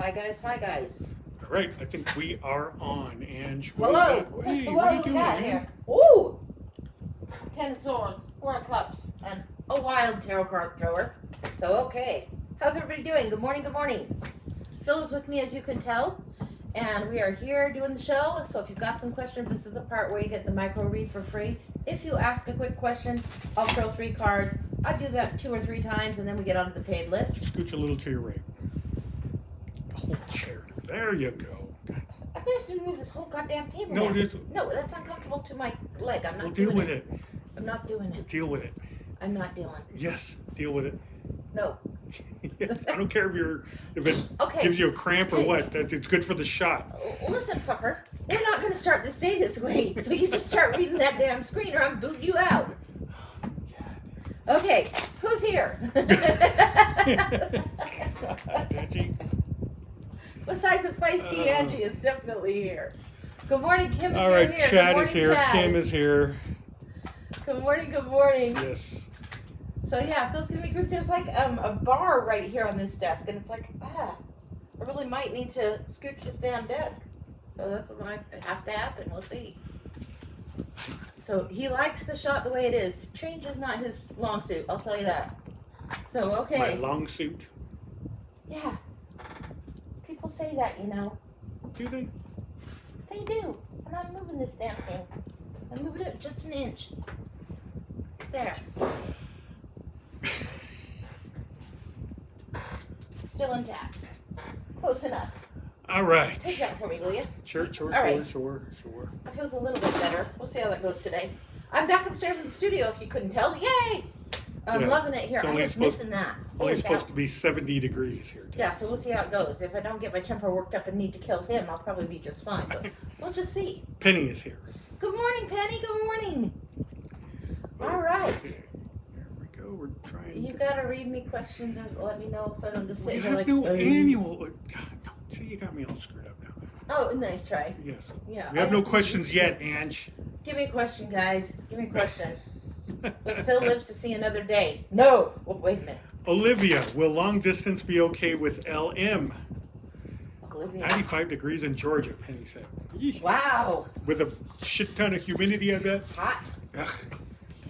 Hi guys. All right, I think we are on. And Hello. Hey, What what are you we doing, got man? here? Ooh! 10 of Swords, 4 of Cups, and a wild tarot card thrower. So, okay. How's everybody doing? Good morning, good morning. Phil is with me, as you can tell. And we are here doing the show. So if you've got some questions, this is the part where you get the micro read for free. If you ask a quick question, I'll throw 3 cards. I do that 2 or 3 times, and then we get onto the paid list. Scooch a little to your right. The whole chair. There you go. I'm gonna have to remove this whole goddamn table. No, now. it is. No, that's uncomfortable to my leg. I'm not We'll doing deal with it. I'm not doing it. Deal with it. I'm not dealing. Yes, deal with it. No. Yes, I don't care if it Okay. gives you a cramp or what. That it's good for the shot. Listen, fucker. We're not gonna start this day this way. So you just start reading that damn screen, or I'm booting you out. Okay, who's here? Angie. Besides the feisty Angie is definitely here. Good morning, Kim. All right, here. Chad Good is morning, here. Chad. Kim is here. Good morning. Good morning. Yes. So yeah, Phil's giving me grief. There's like a bar right here on this desk, and it's like I really might need to scooch this damn desk. So that's what might have to happen. We'll see. So he likes the shot the way it is. Change is not his long suit, I'll tell you that. So okay. My long suit. Yeah. People say that, you know. Do they? They do. And I'm moving this damn thing. I'm moving it just an inch. There. Still intact. Close enough. All right. Take that for me, will you? Sure. All right. Sure. That feels a little bit better. We'll see how that goes today. I'm back upstairs in the studio, if you couldn't tell. Yay! I'm Yeah. loving it here. It's I'm only just supposed- missing that. Only Holy supposed cow. to be 70 degrees here today. Yeah, so we'll see how it goes. If I don't get my temper worked up and need to kill him, I'll probably be just fine. But we'll just see. Penny is here. Good morning, Penny. Good morning. All right. Okay. There we go. We're trying. You gotta read me questions and let me know so I don't just We sit here have like. no annual. God, no. See, you got me all screwed up now. Oh, nice try. Yes. Yeah. We have no questions yet, Ange. Give me a question, guys. Give me a question. Will Phil live to see another day? No. Well, wait a minute. Olivia, will long distance be okay with LM? Olivia. 95 degrees in Georgia, Penny said. Eesh. Wow. With a shit ton of humidity, I bet. Hot. Ugh.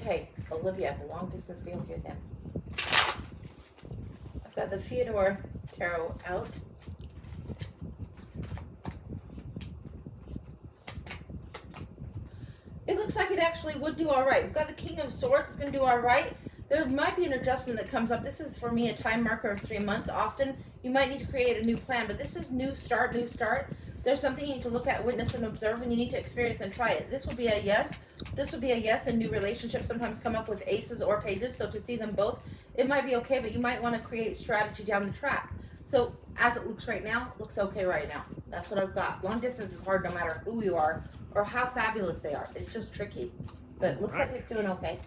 Okay, Olivia, will long distance be okay with them? I've got the Theodore tarot out. It looks like it actually would do all right. We've got the King of Swords. It's going to do all right. There might be an adjustment that comes up. This is, for me, a time marker of 3 months. Often, you might need to create a new plan, but this is new start, new start. There's something you need to look at, witness, and observe, and you need to experience and try it. This would be a yes. This would be a yes, and new relationships sometimes come up with aces or pages, so to see them both, it might be okay, but you might want to create strategy down the track. So, as it looks right now, it looks okay right now. That's what I've got. Long distance is hard no matter who you are or how fabulous they are. It's just tricky. But it looks like it's doing okay.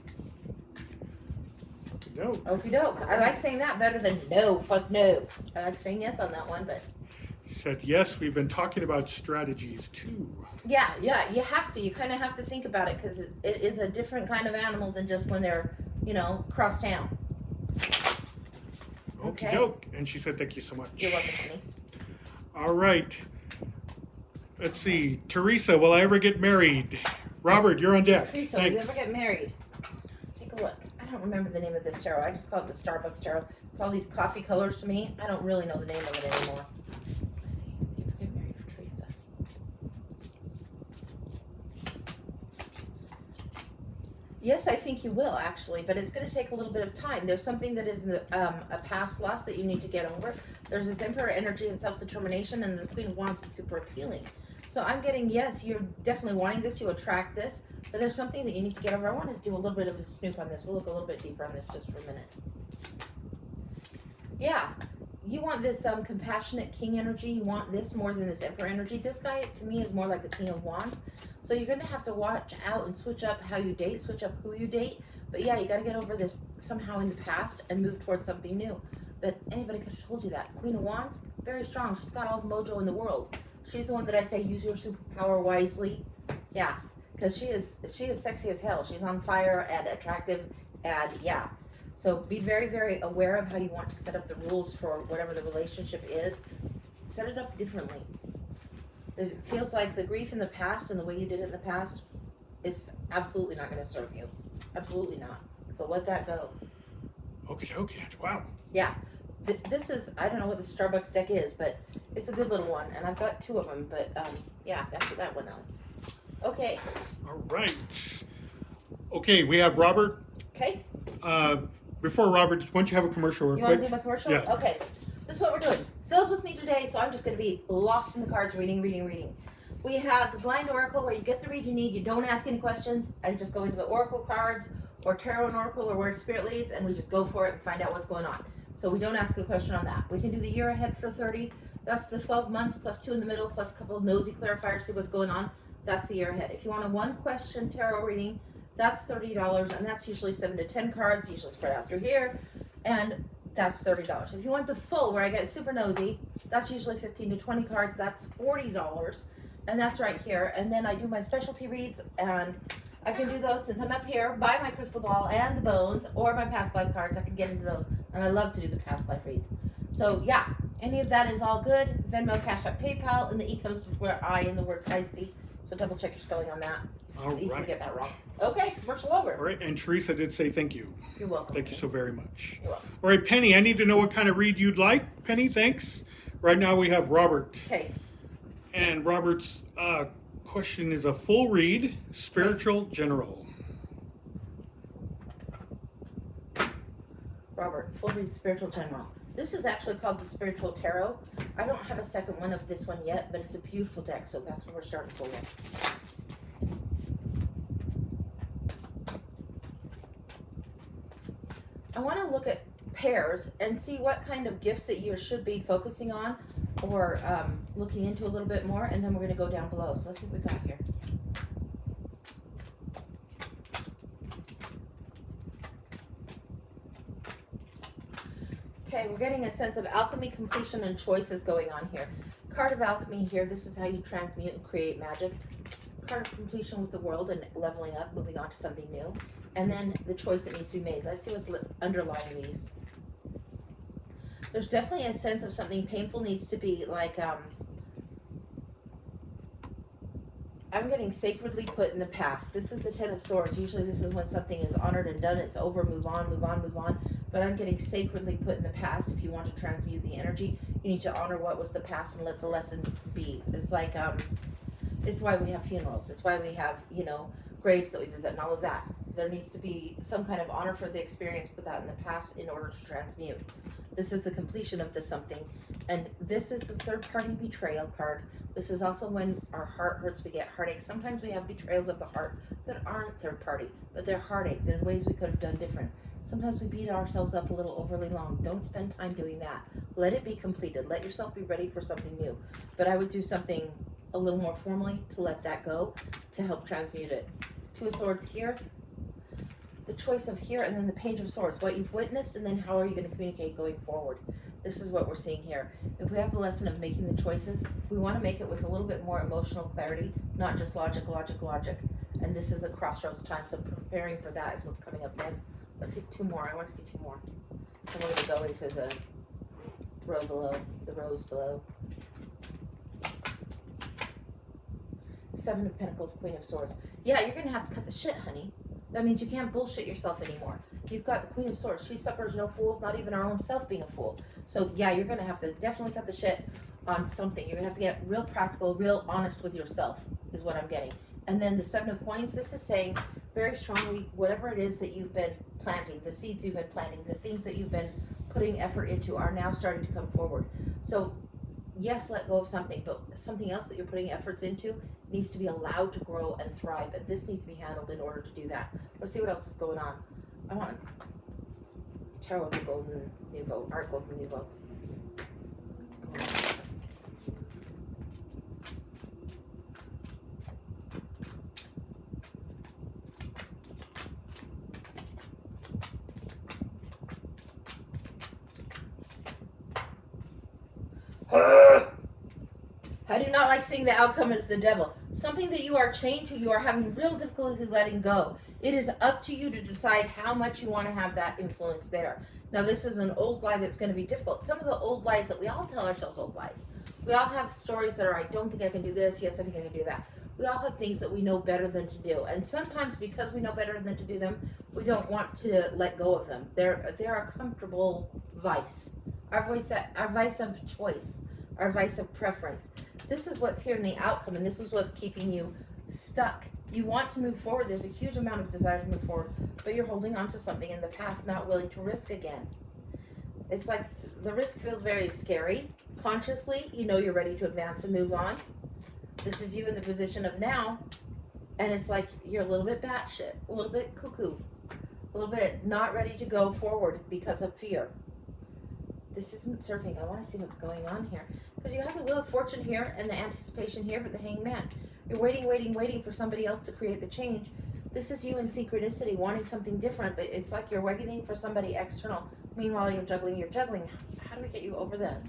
No. Okie doke. I like saying that better than no, fuck no. I like saying yes on that one, but She said, yes, we've been talking about strategies too. yeah, you have to. You kind of have to think about it because it is a different kind of animal than just when they're, cross town. Okie Okay. doke. And she said, thank you so much. You're welcome, honey. All right. Let's see. Teresa, will I ever get married? Robert, you're on deck. Teresa, will you Thanks. ever get married? Let's take a look. I don't remember the name of this tarot. I just call it the Starbucks tarot. It's all these coffee colors to me. I don't really know the name of it anymore. Let's see. Will you ever get married for Teresa? Yes, I think you will, actually, but it's going to take a little bit of time. There's something that is a past loss that you need to get over. There's this Emperor energy and self-determination, and the Queen of Wands is super appealing. So I'm getting, yes, you're definitely wanting this, you attract this, but there's something that you need to get over. I want to do a little bit of a snoop on this. We'll look a little bit deeper on this just for a minute. Yeah, you want this compassionate king energy. You want this more than this Emperor energy. This guy, to me, is more like the King of Wands. So you're going to have to watch out and switch up how you date, switch up who you date. But yeah, you got to get over this somehow in the past and move towards something new. But anybody could have told you that. Queen of Wands, very strong. She's got all the mojo in the world. She's the one that I say use your superpower wisely. Yeah, because she is sexy as hell. She's on fire and attractive and yeah. So be very, very aware of how you want to set up the rules for whatever the relationship is. set it up differently. It feels like the grief in the past and the way you did it in the past is absolutely not going to serve you. Absolutely not. So let that go. Okay. Wow. Yeah. This is, I don't know what the Starbucks deck is, but it's a good little one. And I've got 2 of them, but yeah, that's what that one is. Okay. All right. Okay, we have Robert. Okay. Before Robert, why don't you have a commercial real You quick? want to do my commercial? Yes. Okay. This is what we're doing. Phil's with me today, so I'm just going to be lost in the cards, reading. We have the Blind Oracle, where you get the read you need. You don't ask any questions. I just go into the Oracle cards, or Tarot and Oracle, or where Spirit leads, and we just go for it and find out what's going on. So we don't ask a question on that. We can do the year ahead for 30. That's the 12 months, plus 2 in the middle, plus a couple of nosy clarifiers to see what's going on. That's the year ahead. If you want a 1-question tarot reading, that's $30, and that's usually 7 to 10 cards, usually spread out through here, and that's $30. If you want the full, where I get super nosy, that's usually 15 to 20 cards, that's $40, and that's right here. And then I do my specialty reads, and I can do those since I'm up here, buy my crystal ball and the bones, or my past life cards. I can get into those, and I love to do the past life reads. So yeah, any of that is all good. Venmo, Cash App, PayPal, and the E comes before I in the word I see. So double check your spelling on that. It's easy to get that wrong. Okay, commercial over. All right, and Teresa did say thank you. You're welcome. Thank you so very much. You're welcome. All right, Penny, I need to know what kind of read you'd like. Penny, thanks. Right now we have Robert. Okay. And Robert's question is a full read, spiritual general. Robert, full read spiritual general. This is actually called the Spiritual Tarot. I don't have a second one of this one yet, but it's a beautiful deck, so that's what we're starting for with. I want to look at pairs and see what kind of gifts that you should be focusing on or looking into a little bit more, and then we're going to go down below. So let's see what we got here. Okay, we're getting a sense of alchemy, completion, and choices going on here. Card of alchemy here, this is how you transmute and create magic. Card of completion with the world and leveling up, moving on to something new. And then the choice that needs to be made. Let's see what's underlying these. There's definitely a sense of something painful needs to be like, I'm getting sacredly put in the past. This is the 10 of Swords. Usually this is when something is honored and done. It's over, move on, move on, move on. But I'm getting sacredly put in the past. If you want to transmute the energy, you need to honor what was the past and let the lesson be. It's like, it's why we have funerals. It's why we have, you know, graves that we visit and all of that. There needs to be some kind of honor for the experience put that in the past in order to transmute. This is the completion of the something. And this is the third party betrayal card. This is also when our heart hurts, we get heartache. Sometimes we have betrayals of the heart that aren't third party, but they're heartache. There's ways we could have done different. Sometimes we beat ourselves up a little overly long. Don't spend time doing that. Let it be completed. Let yourself be ready for something new. But I would do something a little more formally to let that go to help transmute it. 2 of Swords here. The choice of here, and then the Page of Swords. What you've witnessed, and then how are you going to communicate going forward. This is what we're seeing here. If we have the lesson of making the choices, we want to make it with a little bit more emotional clarity, not just logic. And this is a crossroads time, so preparing for that is what's coming up next. Let's see 2 more. I want to see 2 more. And we're going to go into the row below, the rows below. 7 of Pentacles, Queen of Swords. Yeah, you're going to have to cut the shit, honey. That means you can't bullshit yourself anymore. You've got the Queen of Swords. She suffers no fools, not even our own self being a fool. So yeah, you're going to have to definitely cut the shit on something. You're going to have to get real practical, real honest with yourself is what I'm getting. And then the 7 of Coins, this is saying very strongly, whatever it is that you've been planting, the seeds you've been planting, the things that you've been putting effort into are now starting to come forward. So yes, let go of something, but something else that you're putting efforts into needs to be allowed to grow and thrive, and this needs to be handled in order to do that. Let's see what else is going on. I want Tarot of the Golden Nouveau, Art Golden Nouveau. What's going on? I do not like seeing the outcome as the devil. Something that you are chained to, you are having real difficulty letting go. It is up to you to decide how much you want to have that influence there. Now, this is an old lie that's going to be difficult. Some of the old lies that we all tell ourselves, old lies, We all have stories that are, I don't think I can do this. Yes, I think I can do that. We all have things that we know better than to do. And sometimes because we know better than to do them, we don't want to let go of them. They're a comfortable vice. Our vice of choice, our vice of preference. This is what's here in the outcome, and this is what's keeping you stuck. You want to move forward. There's a huge amount of desire to move forward, but you're holding on to something in the past, not willing to risk again. It's like the risk feels very scary. Consciously, you know you're ready to advance and move on. This is you in the position of now, and it's like you're a little bit batshit, a little bit cuckoo, a little bit not ready to go forward because of fear. This isn't serving. I want to see what's going on here. Because you have the Wheel of Fortune here and the anticipation here, but the Hangman. You're waiting for somebody else to create the change. This is you in synchronicity, wanting something different, but it's like you're waiting for somebody external. Meanwhile, you're juggling. How do we get you over this?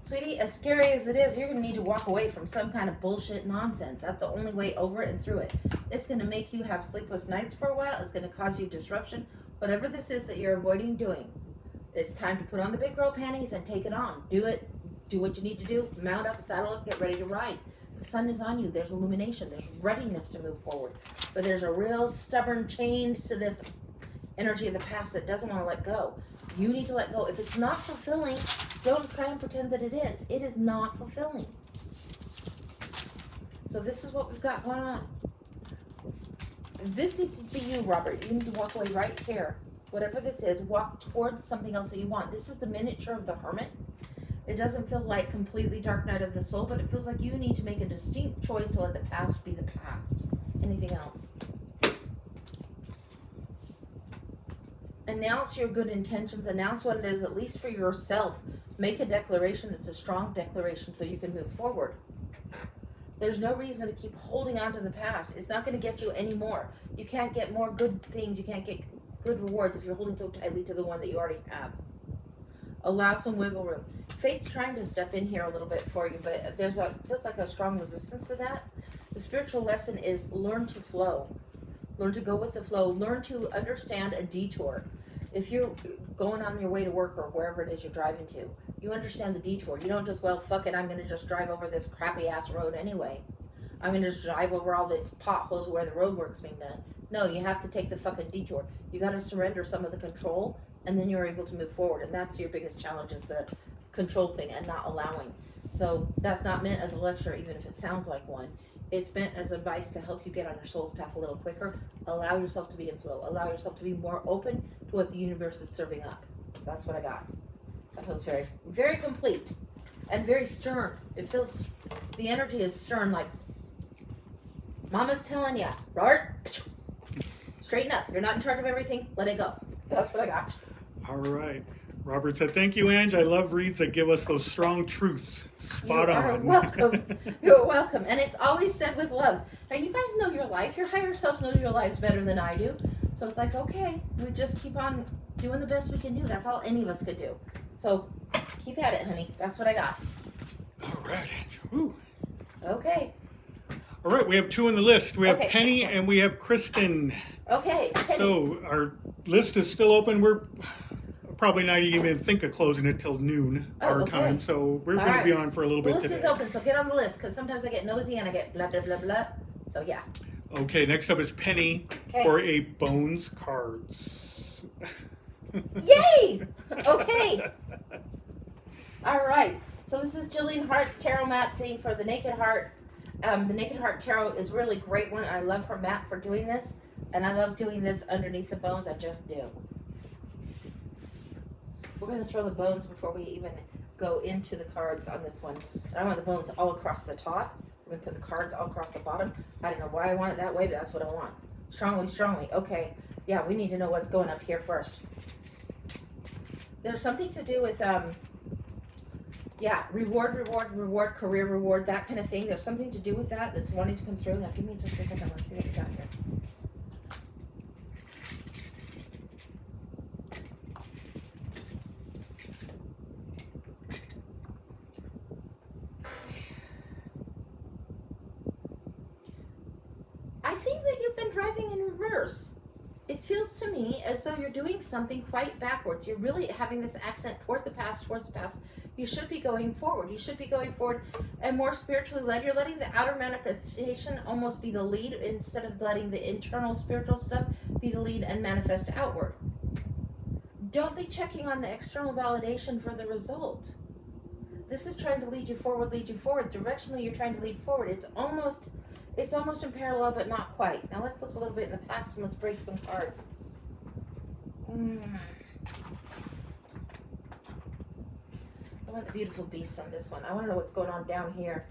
Sweetie, as scary as it is, you're going to need to walk away from some kind of bullshit nonsense. That's the only way over it and through it. It's going to make you have sleepless nights for a while. It's going to cause you disruption. Whatever this is that you're avoiding doing, it's time to put on the big girl panties and take it on. Do it. Do what you need to do. Mount up, saddle up, get ready to ride. The sun is on you. There's illumination. There's readiness to move forward. But there's a real stubborn change to this energy of the past that doesn't want to let go. You need to let go. If it's not fulfilling, don't try and pretend that it is. It is not fulfilling. So this is what we've got going on. This needs to be you, Robert. You need to walk away right here. Whatever this is, walk towards something else that you want. This is the miniature of the Hermit. It doesn't feel like completely dark night of the soul, but it feels like you need to make a distinct choice to let the past be the past. Anything else? Announce your good intentions. Announce what it is, at least for yourself. Make a declaration that's a strong declaration so you can move forward. There's no reason to keep holding on to the past. It's not going to get you any more. You can't get more good things. You can't get good rewards if you're holding so tightly to the one that you already have. Allow some wiggle room. Fate's trying to step in here a little bit for you, but feels like a strong resistance to that. The spiritual lesson is learn to flow. Learn to go with the flow. Learn to understand a detour. If you're going on your way to work or wherever it is you're driving to, you understand the detour. You don't just, well, fuck it, I'm going to just drive over this crappy ass road anyway. I'm going to just drive over all these potholes where the road work's being done. No, you have to take the fucking detour. You got to surrender some of the control, and then you're able to move forward. And that's your biggest challenge, is the control thing and not allowing. So that's not meant as a lecture, even if it sounds like one. It's meant as advice to help you get on your soul's path a little quicker. Allow yourself to be in flow. Allow yourself to be more open to what the universe is serving up. That's what I got. That feels very, very complete and very stern. It feels, the energy is stern, like Mama's telling you, Robert, straighten up. You're not in charge of everything. Let it go. That's what I got. All right. Robert said, thank you, Ange. I love reads that give us those strong truths. Spot on. You are welcome. You're welcome. And it's always said with love. And you guys know your life. Your higher selves know your lives better than I do. So it's like, okay, we just keep on doing the best we can do. That's all any of us could do. So keep at it, honey. That's what I got. All right, Ange. Woo. Okay. All right, we have two on the list. We have Okay, Penny excellent. and we have Kristen. Okay. Penny. So our list is still open. We're probably not even think of closing it till noon our okay. time. So we're All going to be right. on for a little The bit list today. is open, so get on the list, because sometimes I get nosy and I get blah, blah, blah, blah. So yeah. Okay, next up is Penny Okay. for a Bones Cards. Yay! Okay. All right. So this is Jillian Hart's tarot mat thing for the Naked Heart. The Naked Heart Tarot is really great one. I love her mat for doing this. And I love doing this underneath the bones. I just do. We're going to throw the bones before we even go into the cards on this one. I want the bones all across the top. We're going to put the cards all across the bottom. I don't know why I want it that way, but that's what I want. Strongly, strongly. Okay. Yeah, we need to know what's going up here first. There's something to do with, reward, career reward, that kind of thing. There's something to do with that that's wanting to come through. Now, give me just a second. Let's see what we got here. I think that you've been driving in reverse. It feels to me as though you're doing something quite backwards. You're really having this accent towards the past, towards the past. You should be going forward. You should be going forward and more spiritually led. You're letting the outer manifestation almost be the lead instead of letting the internal spiritual stuff be the lead and manifest outward. Don't be checking on the external validation for the result. This is trying to lead you forward, Directionally, you're trying to lead forward. It's almost in parallel, but not quite. Now let's look a little bit in the past and let's break some cards. I want the beautiful beasts on this one. I want to know what's going on down here.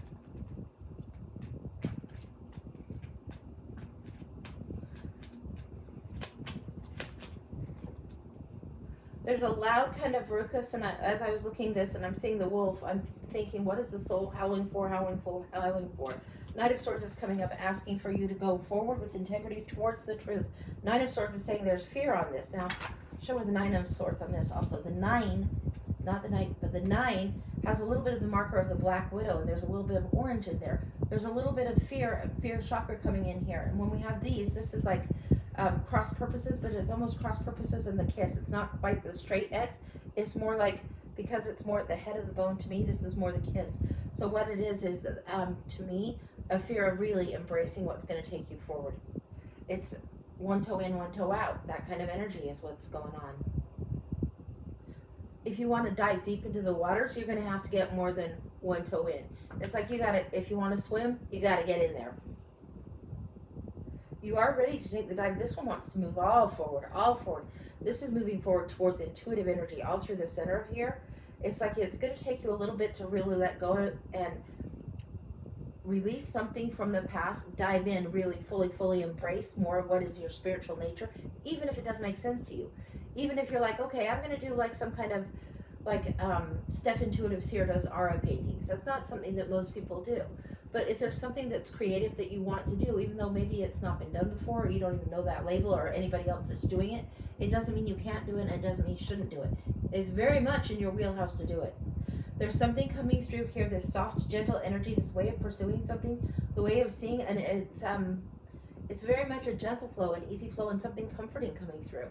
There's a loud kind of ruckus, and as I was looking this and I'm seeing the wolf, I'm thinking, what is the soul howling for? Knight of Swords is coming up asking for you to go forward with integrity towards the truth. Nine of Swords is saying there's fear on this. Now, show me the Nine of Swords on this also. The 9, not the Knight, but the 9 has a little bit of the marker of the Black Widow, and there's a little bit of orange in there. There's a little bit of fear chakra coming in here. And when we have these, this is like cross purposes, but it's almost cross purposes in the kiss. It's not quite the straight X. It's more like, because it's more at the head of the bone, to me, this is more the kiss. So what it is to me, a fear of really embracing what's going to take you forward. It's one toe in, one toe out. That kind of energy is what's going on. If you want to dive deep into the waters, you're going to have to get more than one toe in. It's like if you want to swim, you got to get in there. You are ready to take the dive. This one wants to move all forward. This is moving forward towards intuitive energy all through the center of here. It's like it's going to take you a little bit to really let go and release something from the past, dive in, really fully embrace more of what is your spiritual nature, even if it doesn't make sense to you. Even if you're like, okay, I'm going to do like some kind of Steph Intuitives here does aura paintings. That's not something that most people do. But if there's something that's creative that you want to do, even though maybe it's not been done before, or you don't even know that label or anybody else that's doing it, it doesn't mean you can't do it, and it doesn't mean you shouldn't do it. It's very much in your wheelhouse to do it. There's something coming through here, this soft, gentle energy, this way of pursuing something, the way of seeing, and it's very much a gentle flow, an easy flow, and something comforting coming through.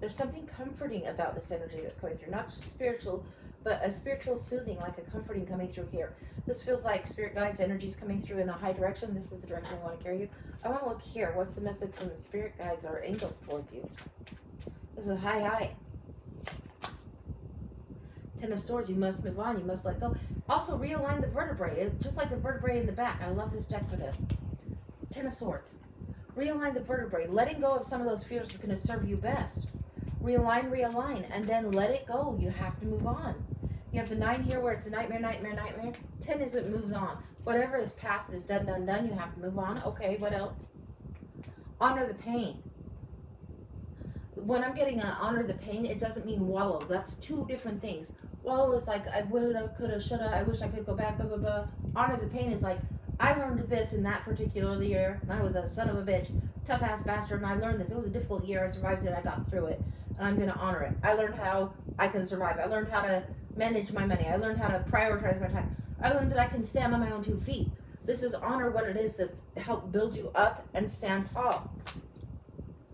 There's something comforting about this energy that's coming through, not just spiritual, but a spiritual soothing, like a comforting coming through here. This feels like spirit guides, energies coming through in a high direction. This is the direction I want to carry you. I want to look here. What's the message from the spirit guides or angels towards you? This is high. 10 of Swords, you must move on. You must let go. Also, realign the vertebrae. Just like the vertebrae in the back. I love this deck for this. 10 of Swords. Realign the vertebrae. Letting go of some of those fears is going to serve you best. Realign, and then let it go. You have to move on. You have the 9 here where it's a nightmare. 10 is it moves on. Whatever is past is done. You have to move on. Okay, what else? Honor the pain. When I'm getting honor the pain, it doesn't mean wallow. That's two different things. Wallow is like, I woulda, coulda, shoulda, I wish I could go back, blah, blah, blah. Honor the pain is like, I learned this in that particular year, and I was a son of a bitch, tough-ass bastard, and I learned this. It was a difficult year. I survived it. I got through it, and I'm going to honor it. I learned how I can survive. I learned how to manage my money. I learned how to prioritize my time. I learned that I can stand on my own 2 feet. This is honor what it is that's helped build you up and stand tall.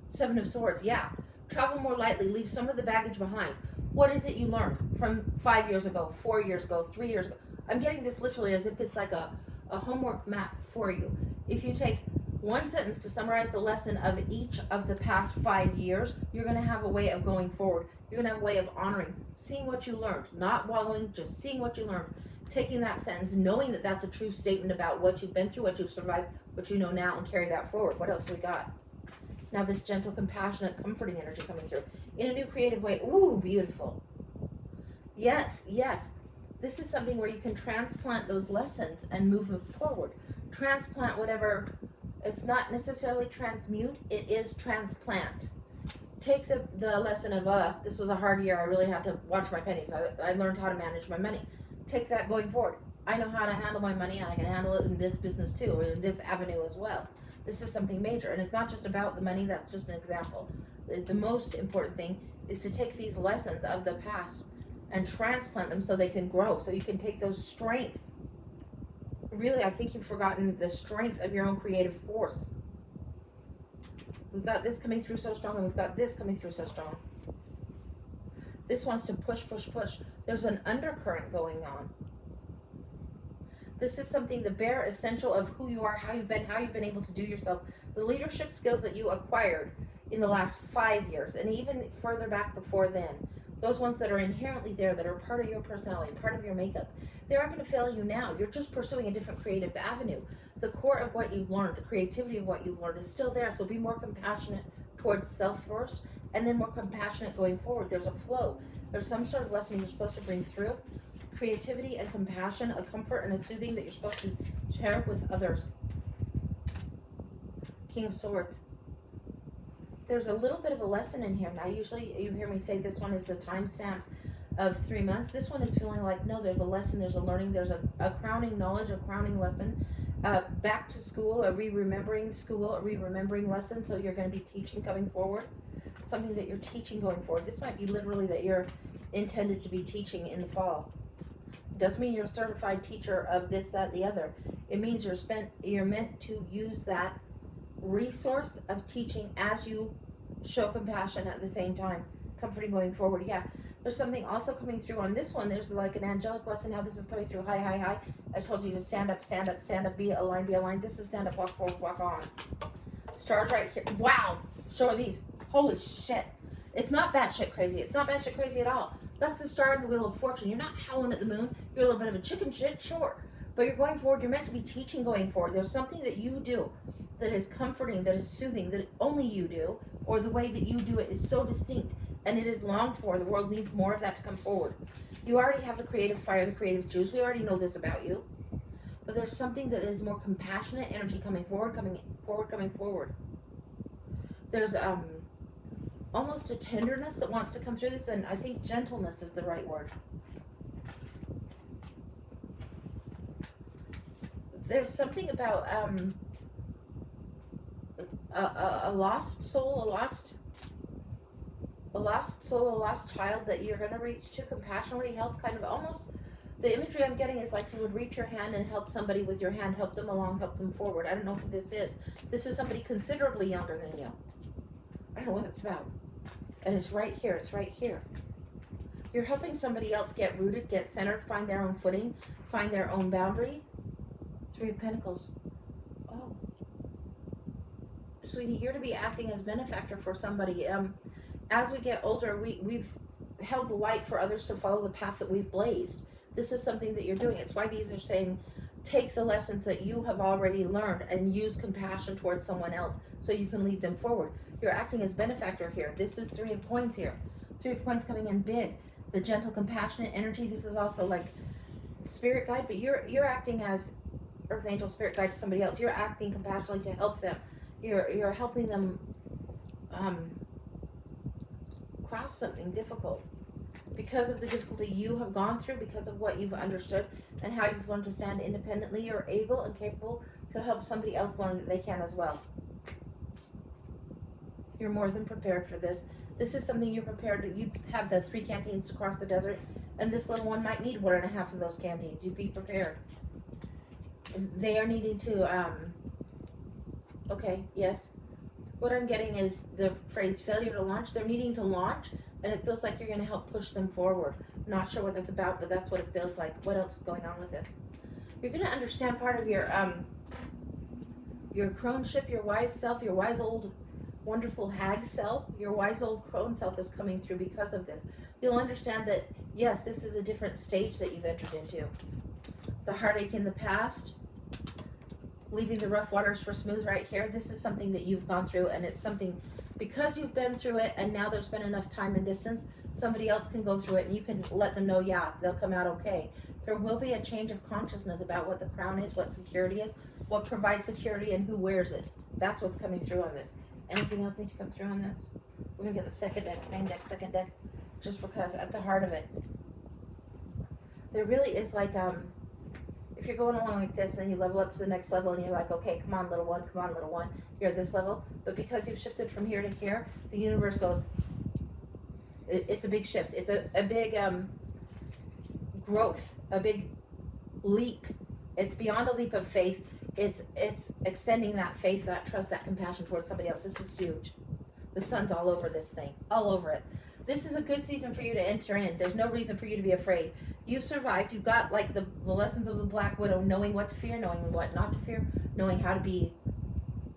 7 of Swords, yeah. Travel more lightly. Leave some of the baggage behind. What is it you learned from 5 years ago, 4 years ago, 3 years ago? I'm getting this literally as if it's like a homework map for you. If you take one sentence to summarize the lesson of each of the past 5 years, you're going to have a way of going forward. You're going to have a way of honoring, seeing what you learned, not wallowing, just seeing what you learned, taking that sentence, knowing that that's a true statement about what you've been through, what you've survived, what you know now, and carry that forward. What else do we got? Now this gentle, compassionate, comforting energy coming through in a new creative way. Ooh, beautiful. Yes. This is something where you can transplant those lessons and move them forward. Transplant whatever. It's not necessarily transmute. It is transplant. Take the lesson of, this was a hard year. I really had to watch my pennies. I learned how to manage my money. Take that going forward. I know how to handle my money, and I can handle it in this business too, or in this avenue as well. This is something major, and it's not just about the money. That's just an example. The most important thing is to take these lessons of the past and transplant them so they can grow, so you can take those strengths. Really, I think you've forgotten the strength of your own creative force. We've got this coming through so strong, and we've got this coming through so strong. This wants to push, push, push. There's an undercurrent going on. This is something, the bare essential of who you are, how you've been able to do yourself, the leadership skills that you acquired in the last 5 years, and even further back before then. Those ones that are inherently there, that are part of your personality, part of your makeup, they aren't going to fail you now. You're just pursuing a different creative avenue. The core of what you've learned, the creativity of what you've learned is still there. So be more compassionate towards self first, and then more compassionate going forward. There's a flow. There's some sort of lesson you're supposed to bring through. Creativity and compassion, a comfort and a soothing that you're supposed to share with others. King of Swords. There's a little bit of a lesson in here. Now, usually you hear me say this one is the timestamp of 3 months. This one is feeling like, no, there's a lesson, there's a learning, there's a crowning knowledge, a crowning lesson. Back to school, a re-remembering school, a re-remembering lesson. So you're going to be teaching coming forward. Something that you're teaching going forward. This might be literally that you're intended to be teaching in the fall. Doesn't mean you're a certified teacher of this, that, the other. It means you're meant to use that resource of teaching as you show compassion at the same time, comforting going forward. Yeah, there's something also coming through on this one. There's like an angelic lesson how this is coming through. High, high, high. I told you to stand up, stand up, stand up, be aligned, be aligned. This is stand up, walk forward, walk on. Stars right here. Wow, show these. Holy shit. It's not batshit crazy. It's not batshit crazy at all. That's the star in the wheel of fortune. You're not howling at the moon. You're a little bit of a chicken shit, sure. But you're going forward. You're meant to be teaching going forward. There's something that you do that is comforting, that is soothing, that only you do, or the way that you do it is so distinct, and it is longed for. The world needs more of that to come forward. You already have the creative fire, the creative juice. We already know this about you. But there's something that is more compassionate energy coming forward, coming forward. There's almost a tenderness that wants to come through this, and I think gentleness is the right word. There's something about a lost soul, a lost child that you're going to reach to compassionately help, kind of almost, the imagery I'm getting is like you would reach your hand and help somebody with your hand, help them along, help them forward. I don't know who this is. This is somebody considerably younger than you. I don't know what it's about. And it's right here, it's right here. You're helping somebody else get rooted, get centered, find their own footing, find their own boundary. 3 of Pentacles. Oh. Sweetie, you're to be acting as benefactor for somebody. As we get older, we've held the light for others to follow the path that we've blazed. This is something that you're doing. It's why these are saying, take the lessons that you have already learned and use compassion towards someone else so you can lead them forward. You're acting as benefactor here. This is 3 of Coins here. 3 of Coins coming in big. The gentle, compassionate energy. This is also like spirit guide, but you're acting as earth angel, spirit guide to somebody else. You're acting compassionately to help them. You're helping them cross something difficult because of the difficulty you have gone through, because of what you've understood and how you've learned to stand independently. You're able and capable to help somebody else learn that they can as well. You're more than prepared for this. This is something you're prepared to. You have the 3 canteens to cross the desert, and this little one might need 1.5 of those canteens. You be prepared. They are needing to, okay, yes. What I'm getting is the phrase failure to launch. They're needing to launch, and it feels like you're going to help push them forward. Not sure what that's about, but that's what it feels like. What else is going on with this? You're going to understand part of your crone-ship, your wise self, your wise old wonderful hag self, your wise old crone self is coming through because of this. You'll understand that, yes, this is a different stage that you've entered into. The heartache in the past, leaving the rough waters for smooth right here. This is something that you've gone through, and it's something, because you've been through it and now there's been enough time and distance, somebody else can go through it and you can let them know, yeah, they'll come out okay. There will be a change of consciousness about what the crown is, what security is, what provides security, and who wears it. That's what's coming through on this. Anything else need to come through on this? We're going to get the second deck, same deck, second deck, just because at the heart of it, there really is like, if you're going along like this, and then you level up to the next level, and you're like, okay, come on, little one, you're at this level. But because you've shifted from here to here, the universe goes, it's a big shift. It's a big growth, a big leap. It's beyond a leap of faith. It's extending that faith, that trust, that compassion towards somebody else. This is huge. The sun's all over this thing, all over it. This is a good season for you to enter in. There's no reason for you to be afraid. You've survived. You've got like the lessons of the Black Widow, knowing what to fear, knowing what not to fear, knowing how to be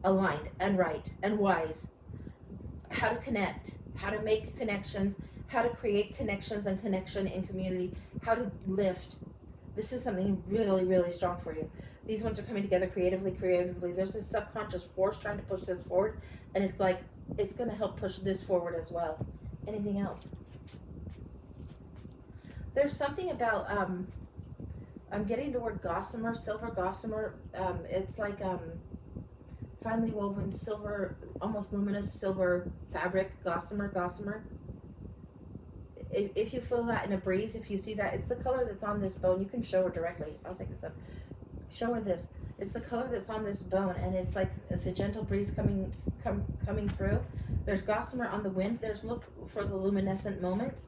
aligned and right and wise, how to connect, how to make connections, how to create connections and connection in community, how to lift. This is something really, really strong for you. These ones are coming together creatively. There's this subconscious force trying to push this forward, and it's like, it's going to help push this forward as well. Anything else? There's something about, I'm getting the word gossamer, silver gossamer. It's like finely woven silver, almost luminous silver fabric, gossamer. If you feel that in a breeze, if you see that, it's the color that's on this bone. You can show her directly. I'll take this up. Show her this. It's the color that's on this bone, and it's like it's a gentle breeze coming through. There's gossamer on the wind. There's look for the luminescent moments.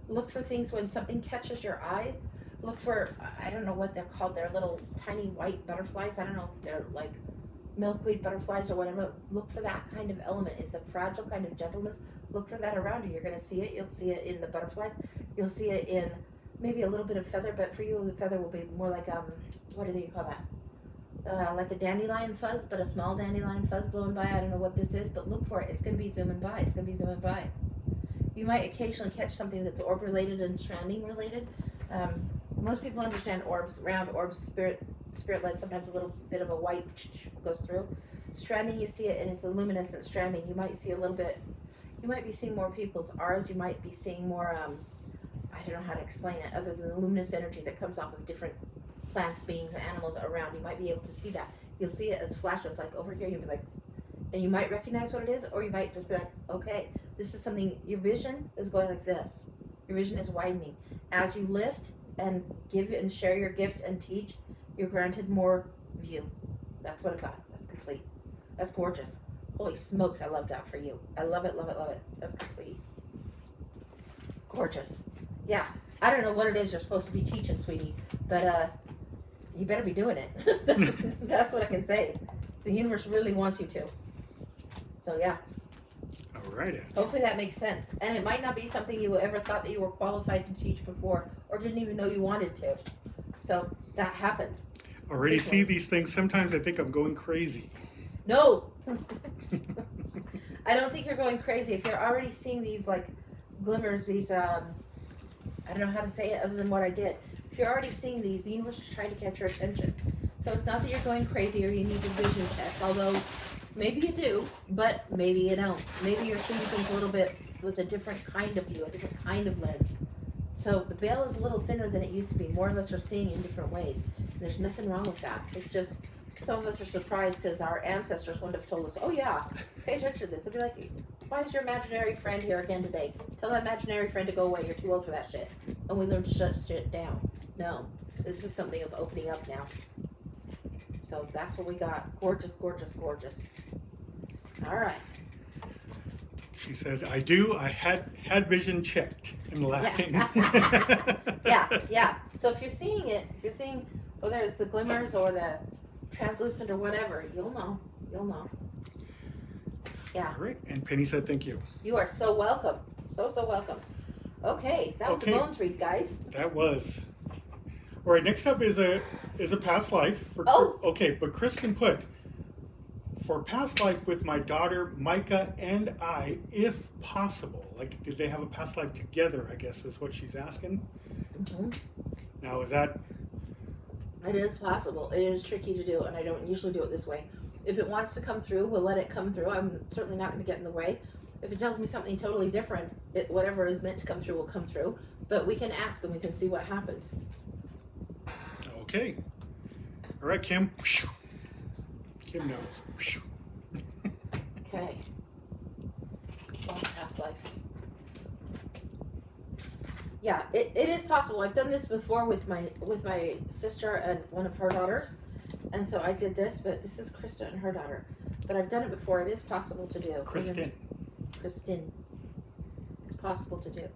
Look for things when something catches your eye. Look for, I don't know what they're called. They're little tiny white butterflies. I don't know if they're like milkweed butterflies or whatever. Look for that kind of element. It's a fragile kind of gentleness. Look for that around you. You're going to see it. You'll see it in the butterflies. You'll see it in maybe a little bit of feather, but for you, the feather will be more like, what do you call that? Like a dandelion fuzz, but a small dandelion fuzz blowing by. I don't know what this is, but look for it. It's going to be zooming by. It's going to be zooming by. You might occasionally catch something that's orb related and stranding related. Most people understand orbs, round orbs, spirit light, sometimes a little bit of a white goes through. Stranding, you see it, and it's a luminescent stranding. You might see a little bit, you might be seeing more people's auras. You might be seeing more, I don't know how to explain it, other than the luminous energy that comes off of different plants, beings, and animals around. You might be able to see that. You'll see it as flashes, like over here. You'll be like, and you might recognize what it is, or you might just be like, okay, this is something, your vision is going like this. Your vision is widening. As you lift and give and share your gift and teach, you're granted more view. That's what I got. That's complete. That's gorgeous. Holy smokes, I love that for you. I love it, love it, love it. That's complete. Gorgeous. Yeah, I don't know what it is you're supposed to be teaching, sweetie, but you better be doing it. That's what I can say. The universe really wants you to. So yeah. All right. Hopefully that makes sense. And it might not be something you ever thought that you were qualified to teach before, or didn't even know you wanted to. So that happens. Already see these things. Sometimes I think I'm going crazy. No. I don't think you're going crazy. If you're already seeing these like glimmers, these I don't know how to say it other than what I did. If you're already seeing these, the universe is trying to catch your attention. So it's not that you're going crazy or you need a vision test, although maybe you do, but maybe you don't. Maybe you're seeing things a little bit with a different kind of view, a different kind of lens. So the veil is a little thinner than it used to be. More of us are seeing in different ways. There's nothing wrong with that. It's just some of us are surprised because our ancestors wouldn't have told us, oh yeah, pay attention to this. They'd be like, why is your imaginary friend here again today? Tell that imaginary friend to go away. You're too old for that shit. And we learn to shut shit down. No, this is something of opening up now. So that's what we got. Gorgeous, gorgeous, gorgeous. All right. She said, I do. I had vision checked and laughing. Yeah. So if you're seeing it, if you're seeing whether it's the glimmers or the translucent or whatever, you'll know. Yeah. All right. And Penny said, thank you. You are so welcome. So welcome. Okay. That was the bones read, guys. That was. All right. Next up is a past life. Okay. But Kristin put, for past life with my daughter, Micah, and I, if possible. Like, did they have a past life together, I guess, is what she's asking. Mm-hmm. Now, is that... It is possible. It is tricky to do, and I don't usually do it this way. If it wants to come through, we'll let it come through. I'm certainly not going to get in the way. If it tells me something totally different, whatever is meant to come through will come through. But we can ask, and we can see what happens. Okay. All right, Kim. Kim knows. Okay. Well, past life. Yeah, it is possible. I've done this before with my sister and one of her daughters, and so I did this. But this is Krista and her daughter. But I've done it before. It is possible to do. Kristin. It's possible to do.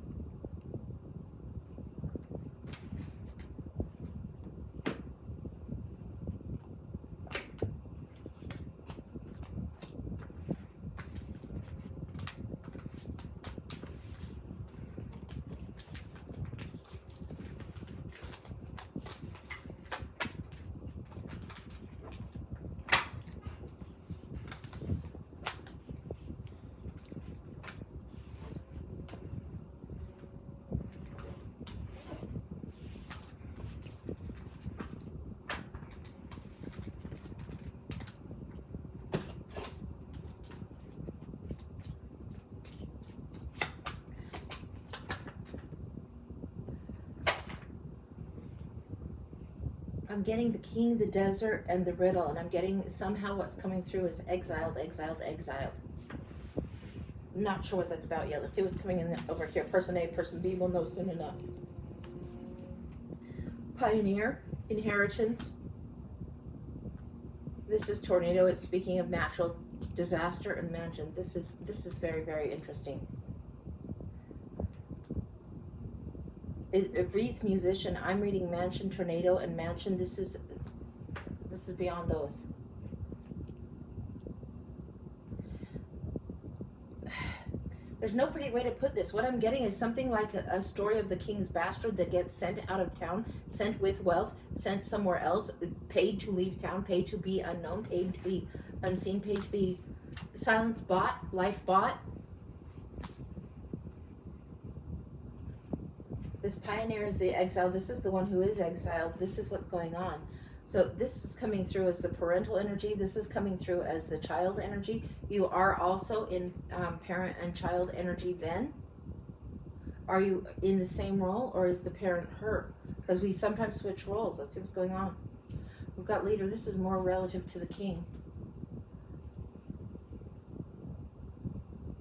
I'm getting the king, the desert, and the riddle, and I'm getting somehow what's coming through is exiled, exiled, exiled. I'm not sure what that's about yet. Let's see what's coming in over here. Person A, person B, we'll know soon enough. Pioneer, inheritance. This is tornado. It's speaking of natural disaster and mansion. This is very, very interesting. It reads musician. I'm reading mansion, tornado, and mansion. This is beyond those. There's no pretty way to put this. What I'm getting is something like a story of the king's bastard that gets sent out of town, sent with wealth, sent somewhere else, paid to leave town, paid to be unknown, paid to be unseen, paid to be silence bought, life bought. This pioneer is the exile. This is the one who is exiled. This is what's going on. So this is coming through as the parental energy. This is coming through as the child energy. You are also in parent and child energy then. Are you in the same role, or is the parent her? Because we sometimes switch roles. Let's see what's going on. We've got leader. This is more relative to the king.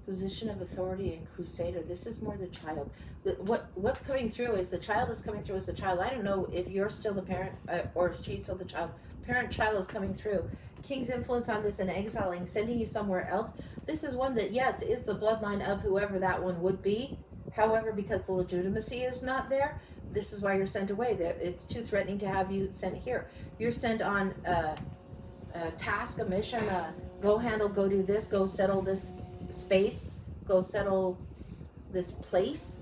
Position of authority and crusader. This is more the child. What's coming through is the child is coming through as the child. I don't know if you're still the parent or she's still the child. Parent-child is coming through. King's influence on this and exiling, sending you somewhere else. This is one that, yes, is the bloodline of whoever that one would be. However, because the legitimacy is not there, this is why you're sent away. It's too threatening to have you sent here. You're sent on a task, a mission, go handle, go do this, go settle this space, go settle this place.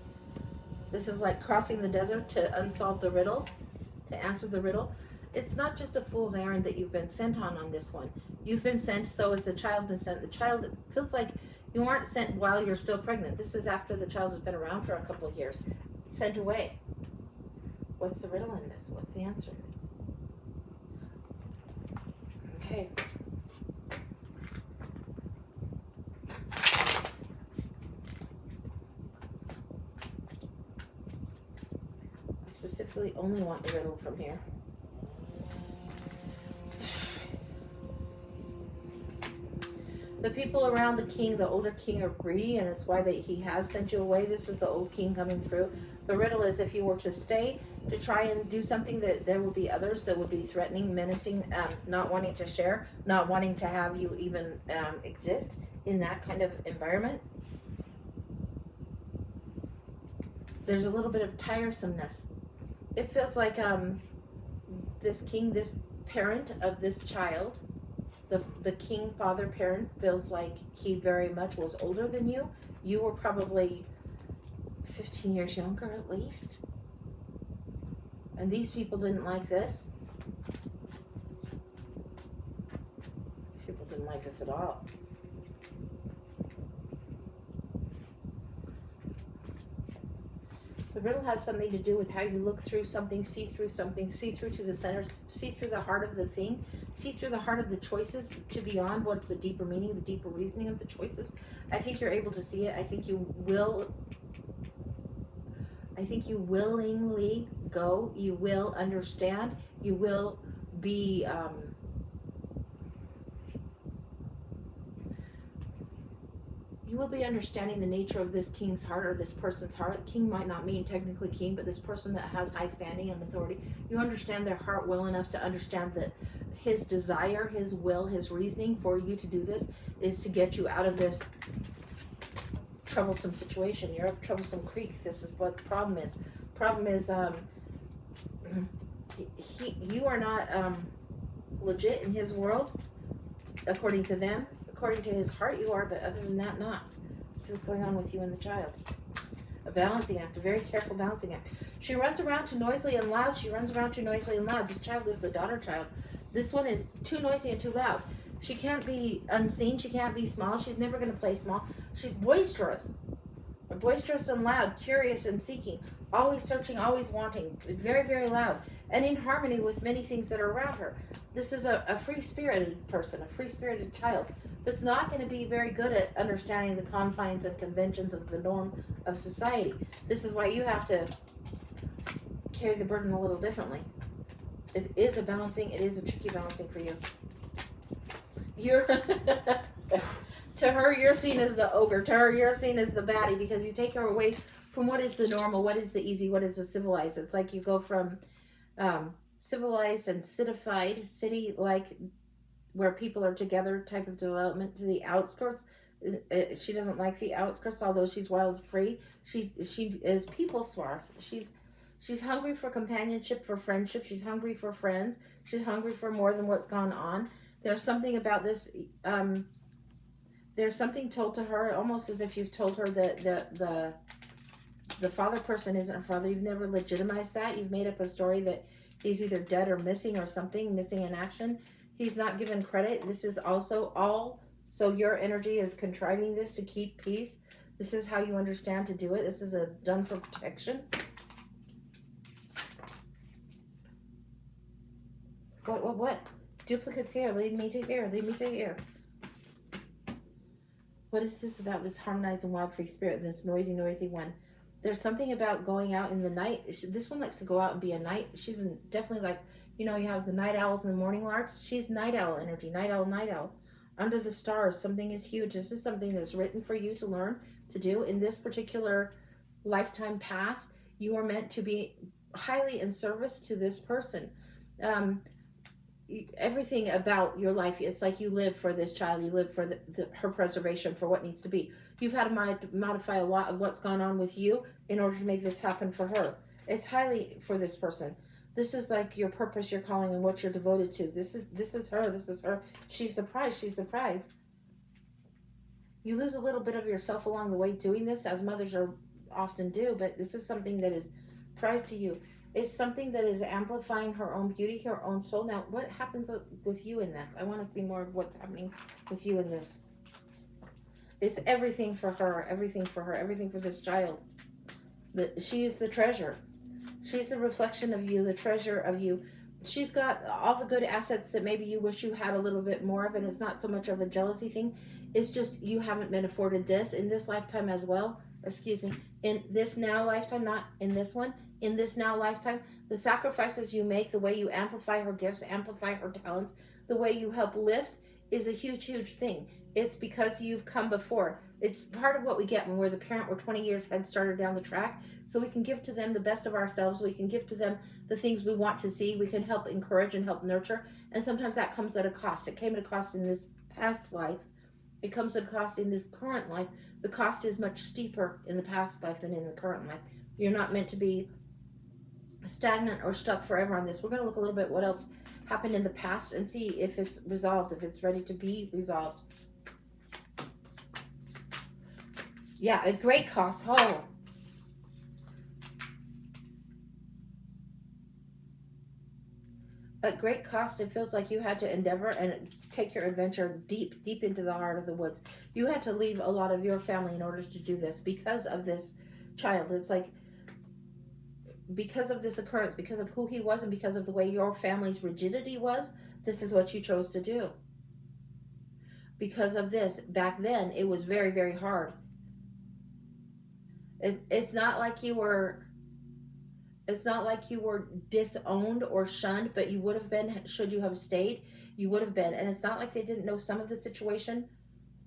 This is like crossing the desert to unsolve the riddle, to answer the riddle. It's not just a fool's errand that you've been sent on this one. You've been sent, so has the child been sent. The child, it feels like you aren't sent while you're still pregnant. This is after the child has been around for a couple of years. Sent away. What's the riddle in this? What's the answer in this? Okay. I specifically only want the riddle from here. The people around the king, the older king, are greedy, and it's why he has sent you away. This is the old king coming through. The riddle is if you were to stay, to try and do something, that there will be others that would be threatening, menacing, not wanting to share, not wanting to have you even exist in that kind of environment. There's a little bit of tiresomeness. It feels like this king, this parent of this child, the king, father, parent, feels like he very much was older than you. You were probably 15 years younger at least. And these people didn't like this. These people didn't like this at all. The riddle has something to do with how you look through something, see through something, see through to the center, see through the heart of the thing, see through the heart of the choices to beyond what's the deeper meaning, the deeper reasoning of the choices. I think you're able to see it. I think you willingly go. You will understand. You will be you will be understanding the nature of this king's heart, or this person's heart. King might not mean technically king, but this person that has high standing and authority. You understand their heart well enough to understand that his desire, his will, his reasoning for you to do this is to get you out of this troublesome situation. You're up troublesome creek. This is what the problem is. Problem is you are not legit in his world, according to them. According to his heart you are, but other than that, not. See what's going on with you and the child. A balancing act, a very careful balancing act. She runs around too noisily and loud. She runs around too noisily and loud. This child is the daughter child. This one is too noisy and too loud. She can't be unseen. She can't be small. She's never going to play small. She's boisterous. Boisterous and loud, curious and seeking, always searching, always wanting, very, very loud, and in harmony with many things that are around her. This is a free-spirited person, a free-spirited child, that's not going to be very good at understanding the confines and conventions of the norm of society. This is why you have to carry the burden a little differently. It is a balancing. It is a tricky balancing for you. You're to her, you're seen as the ogre. To her, you're seen as the baddie because you take her away from what is the normal, what is the easy, what is the civilized. It's like you go from civilized and citified, city like where people are together type of development to the outskirts. She doesn't like the outskirts, although she's wild free. She is people smart. She's hungry for companionship, for friendship. She's hungry for friends. She's hungry for more than what's gone on. There's something about this. There's something told to her, almost as if you've told her that the father person isn't her father. You've never legitimized that. You've made up a story that he's either dead or missing or something, missing in action. He's not given credit. This is also all, so your energy is contriving this to keep peace. This is how you understand to do it. This is done for protection. What? Duplicates here. Lead me to here. Lead me to here. What is this about this harmonized and wild free spirit, this noisy one? There's something about going out in the night. This one likes to go out and be a night. She's definitely like, you have the night owls and the morning larks. She's night owl energy, night owl. Under the stars, something is huge. This is something that's written for you to learn to do. In this particular lifetime past, you are meant to be highly in service to this person. Everything about your life, it's like you live for this child. You live for her preservation, for what needs to be. You've had to modify a lot of what's gone on with you in order to make this happen for her. It's highly for this person. This is like your purpose, your calling, and what you're devoted to. This is her. She's the prize. You lose a little bit of yourself along the way doing this, as mothers often do, but this is something that is prized to you. It's something that is amplifying her own beauty, her own soul. Now, what happens with you in this? I want to see more of what's happening with you in this. It's everything for her, everything for this child. She is the treasure. She's the reflection of you, the treasure of you. She's got all the good assets that maybe you wish you had a little bit more of, and it's not so much of a jealousy thing. It's just you haven't been afforded this in this lifetime as well. Excuse me. In this now lifetime, not in this one. In this now lifetime, the sacrifices you make, the way you amplify her gifts, amplify her talents, the way you help lift is a huge thing. It's because you've come before. It's part of what we get when we're the parent. We're 20 years head started down the track, so we can give to them the best of ourselves. We can give to them the things we want to see. We can help encourage and help nurture, and sometimes that comes at a cost. It came at a cost in this past life. It comes at a cost in this current life. The cost is much steeper in the past life than in the current life. You're not meant to be stagnant or stuck forever on this. We're going to look a little bit what else happened in the past and see if it's resolved, if it's ready to be resolved. Yeah, a great cost. Oh. At great cost, it feels like you had to endeavor and take your adventure deep into the heart of the woods. You had to leave a lot of your family in order to do this because of this child. It's like, because of this occurrence, because of who he was, and because of the way your family's rigidity was, this is what you chose to do. Because of this, back then, it was very hard. It's not like you were disowned or shunned, but you would have been, should you have stayed, you would have been. And it's not like they didn't know some of the situation.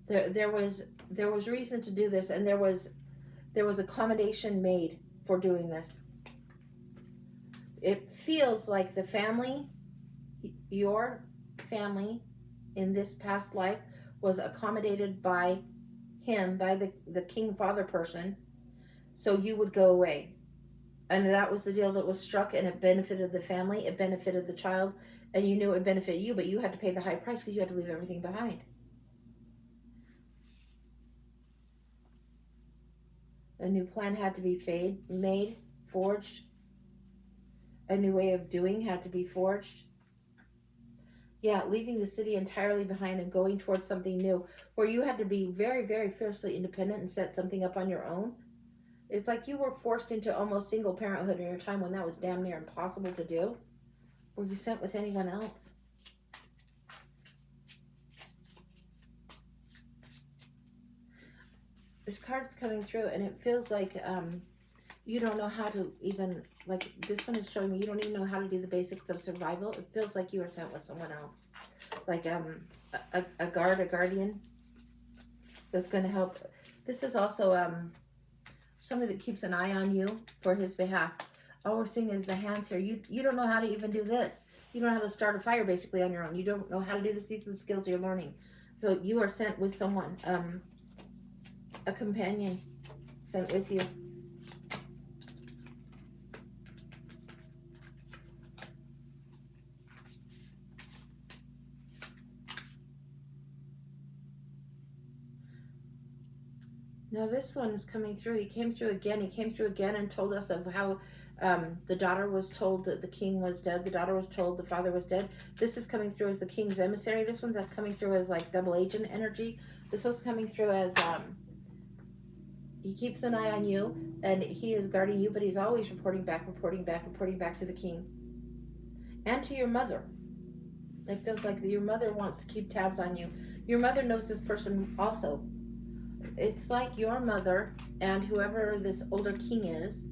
There was reason to do this, and there was accommodation made for doing this. It feels like the family, your family in this past life, was accommodated by him, by the king father person, so you would go away. And that was the deal that was struck, and it benefited the family, it benefited the child, and you knew it benefited you, but you had to pay the high price because you had to leave everything behind. A new plan had to be made, forged. A new way of doing had to be forged. Yeah, leaving the city entirely behind and going towards something new, where you had to be very fiercely independent and set something up on your own. It's like you were forced into almost single parenthood in a time when that was damn near impossible to do. Were you sent with anyone else? This card's coming through, and it feels like You don't know how to even, like, this one is showing me you don't even know how to do the basics of survival. It feels like you were sent with someone else. Like, a guardian that's going to help. This is also, somebody that keeps an eye on you for his behalf. All we're seeing is the hands here. You don't know how to even do this. You don't know how to start a fire basically on your own. You don't know how to do this. These are the skills you're learning. So you are sent with someone, a companion sent with you. Now this one is coming through. He came through again. He came through again and told us of how the daughter was told that the king was dead. The daughter was told the father was dead. This is coming through as the king's emissary. This one's coming through as like double agent energy. This one's coming through as he keeps an eye on you and he is guarding you, but he's always reporting back to the king and to your mother. It feels like your mother wants to keep tabs on you. Your mother knows this person also. It's like your mother and whoever this older king is,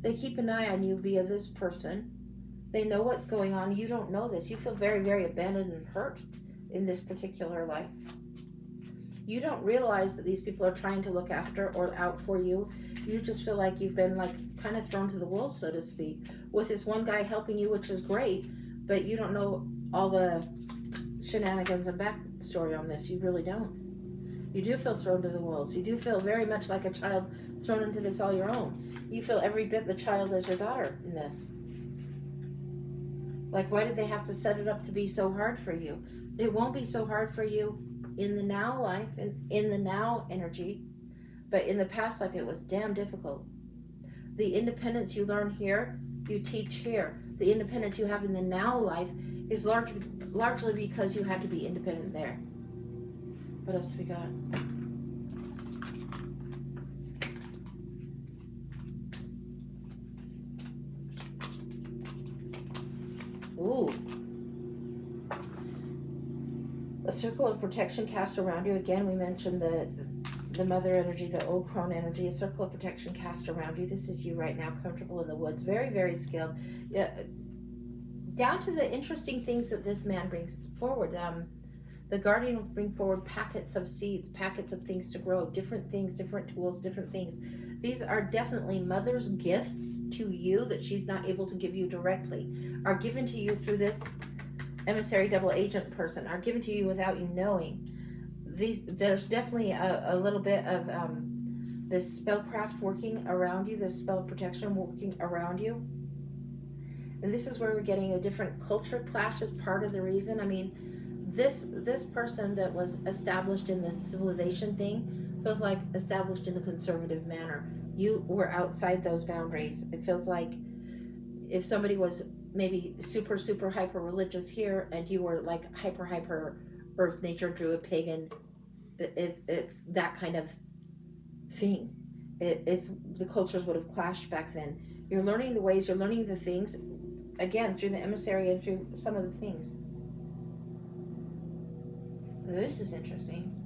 they keep an eye on you via this person. They know what's going on. You don't know this. You feel very, very abandoned and hurt in this particular life. You don't realize that these people are trying to look after or out for you. You just feel like you've been like kind of thrown to the wolves, so to speak, with this one guy helping you, which is great, but you don't know all the shenanigans and backstory on this. You really don't. You do feel thrown to the wolves. You do feel very much like a child thrown into this all your own. You feel every bit the child as your daughter in this. Like, why did they have to set it up to be so hard for you? It won't be so hard for you in the now life, in the now energy, but in the past life it was damn difficult. The independence you learn here, you teach here. The independence you have in the now life is largely because you had to be independent there. What else do we got? Ooh. A circle of protection cast around you. Again, we mentioned the mother energy, the old crone energy. A circle of protection cast around you. This is you right now, comfortable in the woods. Very, very skilled. Down to the interesting things that this man brings forward. The guardian will bring forward packets of seeds, packets of things to grow, different things, different tools, different things. These are definitely mother's gifts to you that she's not able to give you directly, are given to you through this emissary double agent person, are given to you without you knowing. There's definitely a little bit of this spellcraft working around you, this spell of protection working around you. And this is where we're getting a different culture clash as part of the reason. I mean, this person that was established in this civilization thing feels like established in the conservative manner. You were outside those boundaries. It feels like if somebody was maybe super, super hyper religious here and you were like hyper earth, nature, druid, pagan, it's that kind of thing. It's the cultures would have clashed back then. You're learning the ways, you're learning the things, again, through the emissary and through some of the things. This is interesting.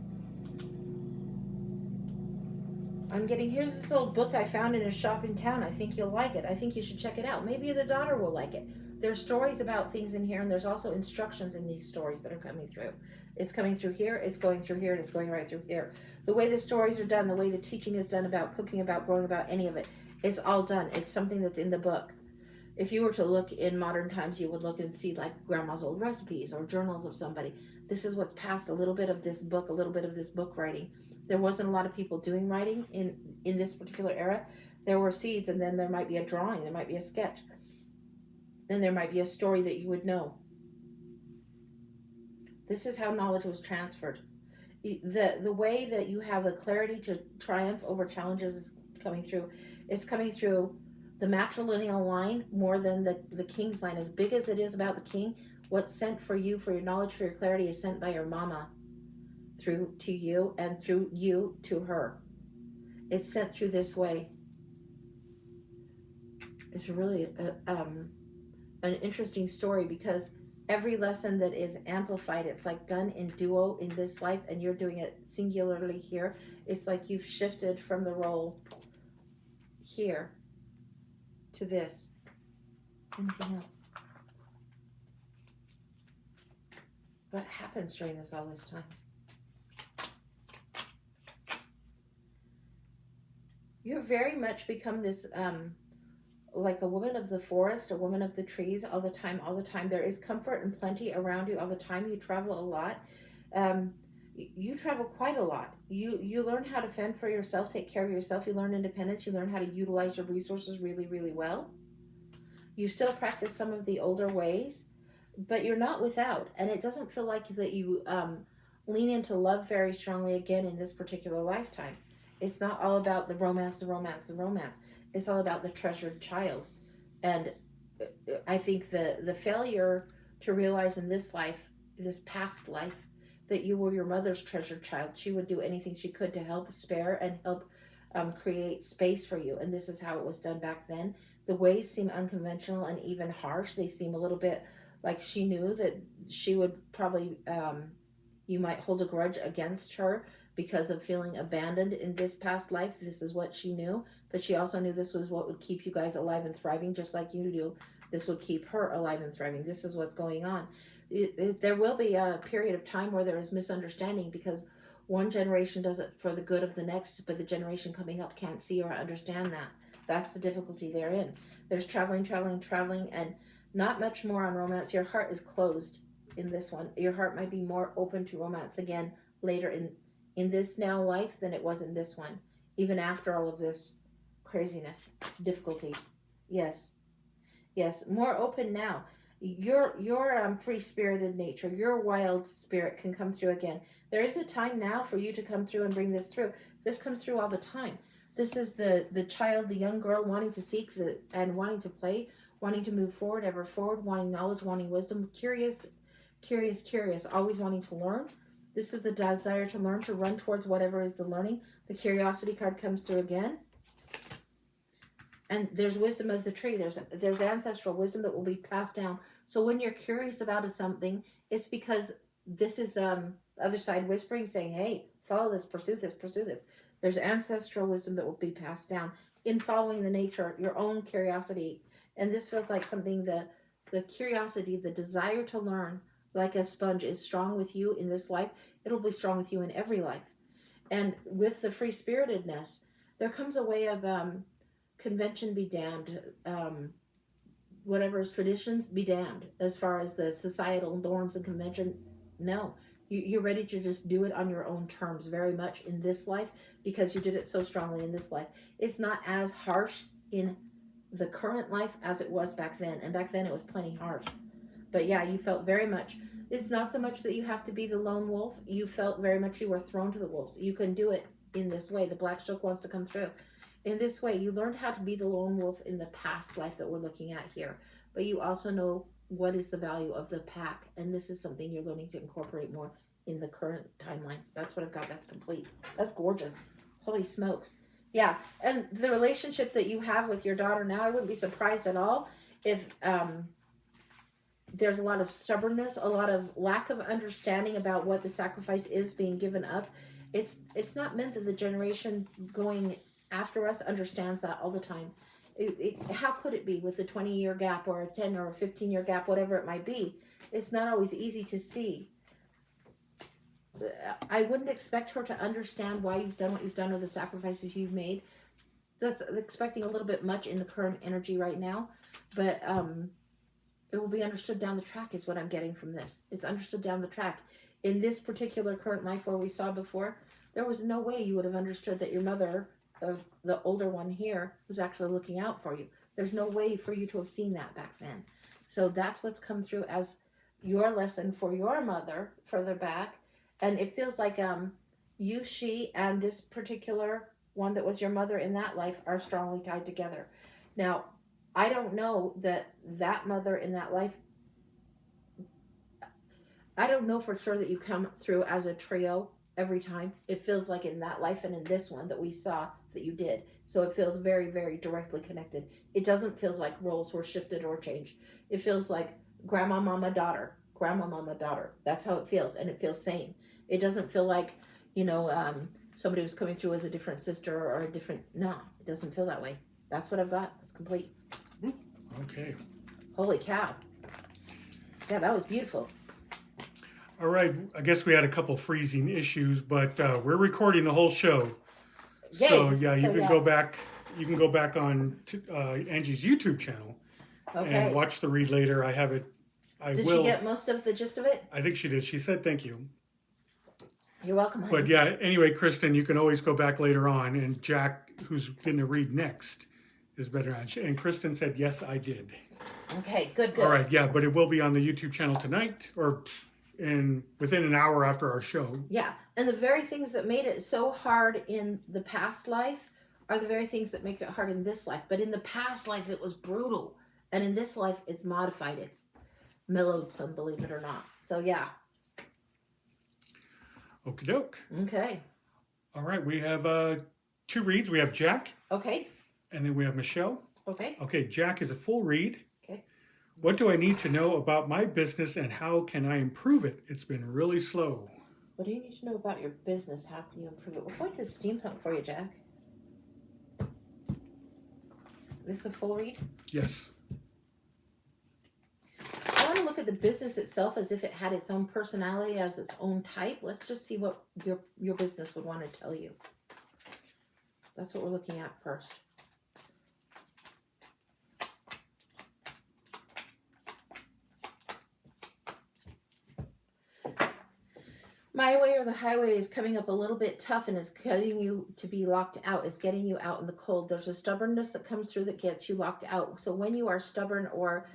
I'm getting, here's this old book I found in a shop in town. I think you'll like it. I think you should check it out. Maybe the daughter will like it. There's stories about things in here, and there's also instructions in these stories that are coming through. It's coming through here, it's going through here, and it's going right through here. The way the stories are done, the way the teaching is done about cooking, about growing, about any of it, it's all done. It's something that's in the book. If you were to look in modern times, you would look and see like grandma's old recipes or journals of somebody. This is what's passed, a little bit of this book, a little bit of this book writing. There wasn't a lot of people doing writing in this particular era. There were seeds, and then there might be a drawing, there might be a sketch. Then there might be a story that you would know. This is how knowledge was transferred. The way that you have a clarity to triumph over challenges is coming through. It's coming through the matrilineal line more than the king's line. As big as it is about the king, what's sent for you, for your knowledge, for your clarity, is sent by your mama through to you and through you to her. It's sent through this way. It's really an interesting story, because every lesson that is amplified, it's like done in duo in this life, and you're doing it singularly here. It's like you've shifted from the role here to this. Anything else? What happens during this all this time? You're very much become this like a woman of the forest, a woman of the trees all the time, all the time. There is comfort and plenty around you all the time. You travel a lot. You travel quite a lot. You learn how to fend for yourself, take care of yourself. You learn independence. You learn how to utilize your resources really, really well. You still practice some of the older ways, but you're not without. And it doesn't feel like that you lean into love very strongly again in this particular lifetime. It's not all about the romance, the romance, the romance. It's all about the treasured child. And I think the failure to realize in this life, this past life, that you were your mother's treasured child. She would do anything she could to help spare and help create space for you. And this is how it was done back then. The ways seem unconventional and even harsh. They seem a little bit like she knew that she would probably, you might hold a grudge against her because of feeling abandoned in this past life. This is what she knew, but she also knew this was what would keep you guys alive and thriving, just like you do. This would keep her alive and thriving. This is what's going on. There will be a period of time where there is misunderstanding because one generation does it for the good of the next, but the generation coming up can't see or understand that. That's the difficulty they're in. There's traveling, and not much more on romance. Your heart is closed in this one. Your heart might be more open to romance again later in this now life than it was in this one, even after all of this craziness, difficulty. Yes, more open now. Your free-spirited nature, your wild spirit can come through again. There is a time now for you to come through and bring this through. This comes through all the time. This is the child, the young girl wanting to seek and wanting to play, wanting to move forward, ever forward, wanting knowledge, wanting wisdom, curious, always wanting to learn. This is the desire to learn, to run towards whatever is the learning. The curiosity card comes through again. And there's wisdom of the tree. There's ancestral wisdom that will be passed down. So when you're curious about something, it's because this is other side whispering, saying, hey, follow this, pursue this, pursue this. There's ancestral wisdom that will be passed down in following the nature, your own curiosity. And this feels like something, the curiosity, the desire to learn, like a sponge, is strong with you in this life. It'll be strong with you in every life. And with the free-spiritedness, there comes a way of convention be damned, whatever is traditions be damned. As far as the societal norms and convention, no. You're ready to just do it on your own terms very much in this life because you did it so strongly in this life. It's not as harsh in the current life as it was back then. And back then it was plenty harsh. But yeah, you felt very much, it's not so much that you have to be the lone wolf. You felt very much you were thrown to the wolves. You can do it in this way. The black silk wants to come through. In this way, you learned how to be the lone wolf in the past life that we're looking at here. But you also know what is the value of the pack. And this is something you're learning to incorporate more in the current timeline. That's what I've got. That's complete. That's gorgeous. Holy smokes. Yeah. And the relationship that you have with your daughter now, I wouldn't be surprised at all if there's a lot of stubbornness, a lot of lack of understanding about what the sacrifice is being given up. It's not meant that the generation going after us understands that all the time. How could it be with a 20-year gap or a 10 or a 15-year gap, whatever it might be? It's not always easy to see. I wouldn't expect her to understand why you've done what you've done or the sacrifices you've made. That's expecting a little bit much in the current energy right now, but it will be understood down the track is what I'm getting from this. It's understood down the track. In this particular current life where we saw before, there was no way you would have understood that your mother, of the older one here, was actually looking out for you. There's no way for you to have seen that back then. So that's what's come through as your lesson for your mother further back. And it feels like you, she, and this particular one that was your mother in that life are strongly tied together. Now, I don't know that mother in that life, I don't know for sure that you come through as a trio every time. It feels like in that life and in this one that we saw that you did. So it feels very, very directly connected. It doesn't feel like roles were shifted or changed. It feels like grandma, mama, daughter, grandma, mama, daughter. That's how it feels. And it feels same. It doesn't feel like, somebody was coming through as a different sister or a different, no, it doesn't feel that way. That's what I've got. It's complete. Okay. Holy cow. Yeah, that was beautiful. All right. I guess we had a couple freezing issues, but we're recording the whole show. So Yay. yeah, you So, can yeah. go back. You can go back on Angie's YouTube channel and Okay. watch the read later. I have it. Did she get most of the gist of it? I think she did. She said thank you. You're welcome, honey. But yeah, anyway, Kristin, you can always go back later on, and Jack, who's going to read next, is better on. And Kristin said, yes, I did. Okay, good. All right, yeah, but it will be on the YouTube channel tonight or within an hour after our show. Yeah, and the very things that made it so hard in the past life are the very things that make it hard in this life. But in the past life, it was brutal. And in this life, it's modified. It's mellowed some, believe it or not. So, yeah. Okie doke. Okay. All right, we have 2 reads. We have Jack. Okay. And then we have Michelle. Okay. Okay, Jack is a full read. Okay. What do I need to know about my business and how can I improve it? It's been really slow. What do you need to know about your business? How can you improve it? We're going to steampunk for you, Jack. This is a full read? Yes. I want to look at the business itself as if it had its own personality, as its own type. Let's just see what your business would want to tell you. That's what we're looking at first. My way or the highway is coming up a little bit tough and is getting you to be locked out. It's getting you out in the cold. There's a stubbornness that comes through that gets you locked out. So when you are stubborn or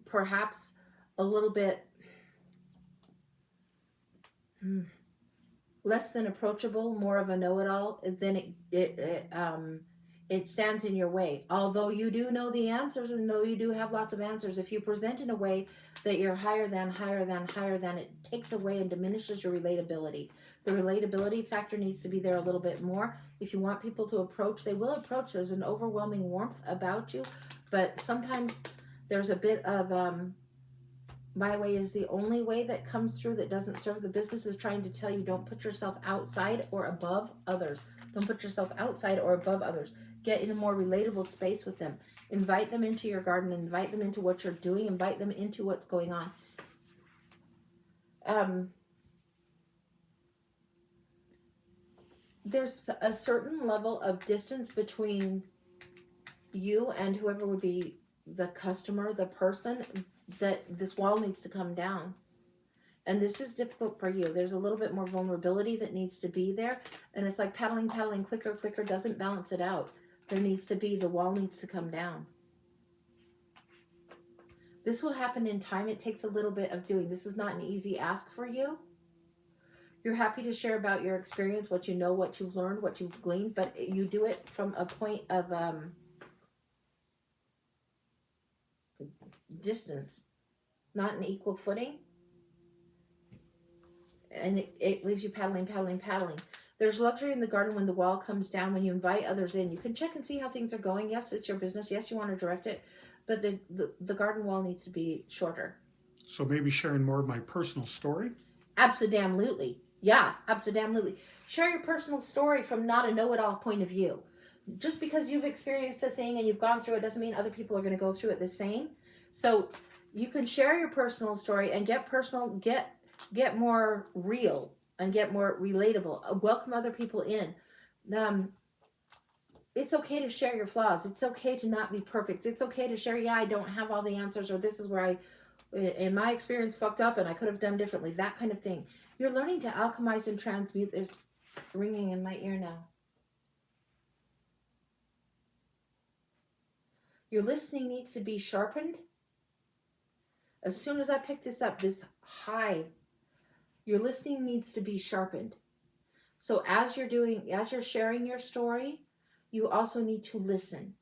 perhaps a little bit less than approachable, more of a know-it-all, then it stands in your way. Although you do know the answers and know you do have lots of answers, if you present in a way that you're higher than, it takes away and diminishes your relatability. The relatability factor needs to be there a little bit more. If you want people to approach, they will approach. There's an overwhelming warmth about you, but sometimes there's a bit of my way is the only way that comes through that doesn't serve the business is trying to tell you don't put yourself outside or above others. Don't put yourself outside or above others. Get in a more relatable space with them. Invite them into your garden. Invite them into what you're doing. Invite them into what's going on. There's a certain level of distance between you and whoever would be the customer, the person, that this wall needs to come down. And this is difficult for you. There's a little bit more vulnerability that needs to be there. And it's like paddling quicker doesn't balance it out. There needs to be, the wall needs to come down. This will happen in time. It takes a little bit of doing. This is not an easy ask for you. You're happy to share about your experience, what you know, what you've learned, what you've gleaned, but you do it from a point of distance, not an equal footing. And it leaves you paddling. There's luxury in the garden when the wall comes down, when you invite others in. You can check and see how things are going. Yes, it's your business. Yes, you want to direct it. But the garden wall needs to be shorter. So maybe sharing more of my personal story? Absolutely. Yeah, absolutely. Share your personal story from not a know-it-all point of view. Just because you've experienced a thing and you've gone through it doesn't mean other people are going to go through it the same. So you can share your personal story and get personal, get more real and get more relatable. Welcome other people in. It's okay to share your flaws. It's okay to not be perfect. It's okay to share, yeah, I don't have all the answers, or this is where I, in my experience, fucked up and I could have done differently. That kind of thing. You're learning to alchemize and transmute. There's ringing in my ear now. Your listening needs to be sharpened. As soon as I pick this up, this high, your listening needs to be sharpened. So as you're sharing your story, you also need to listen.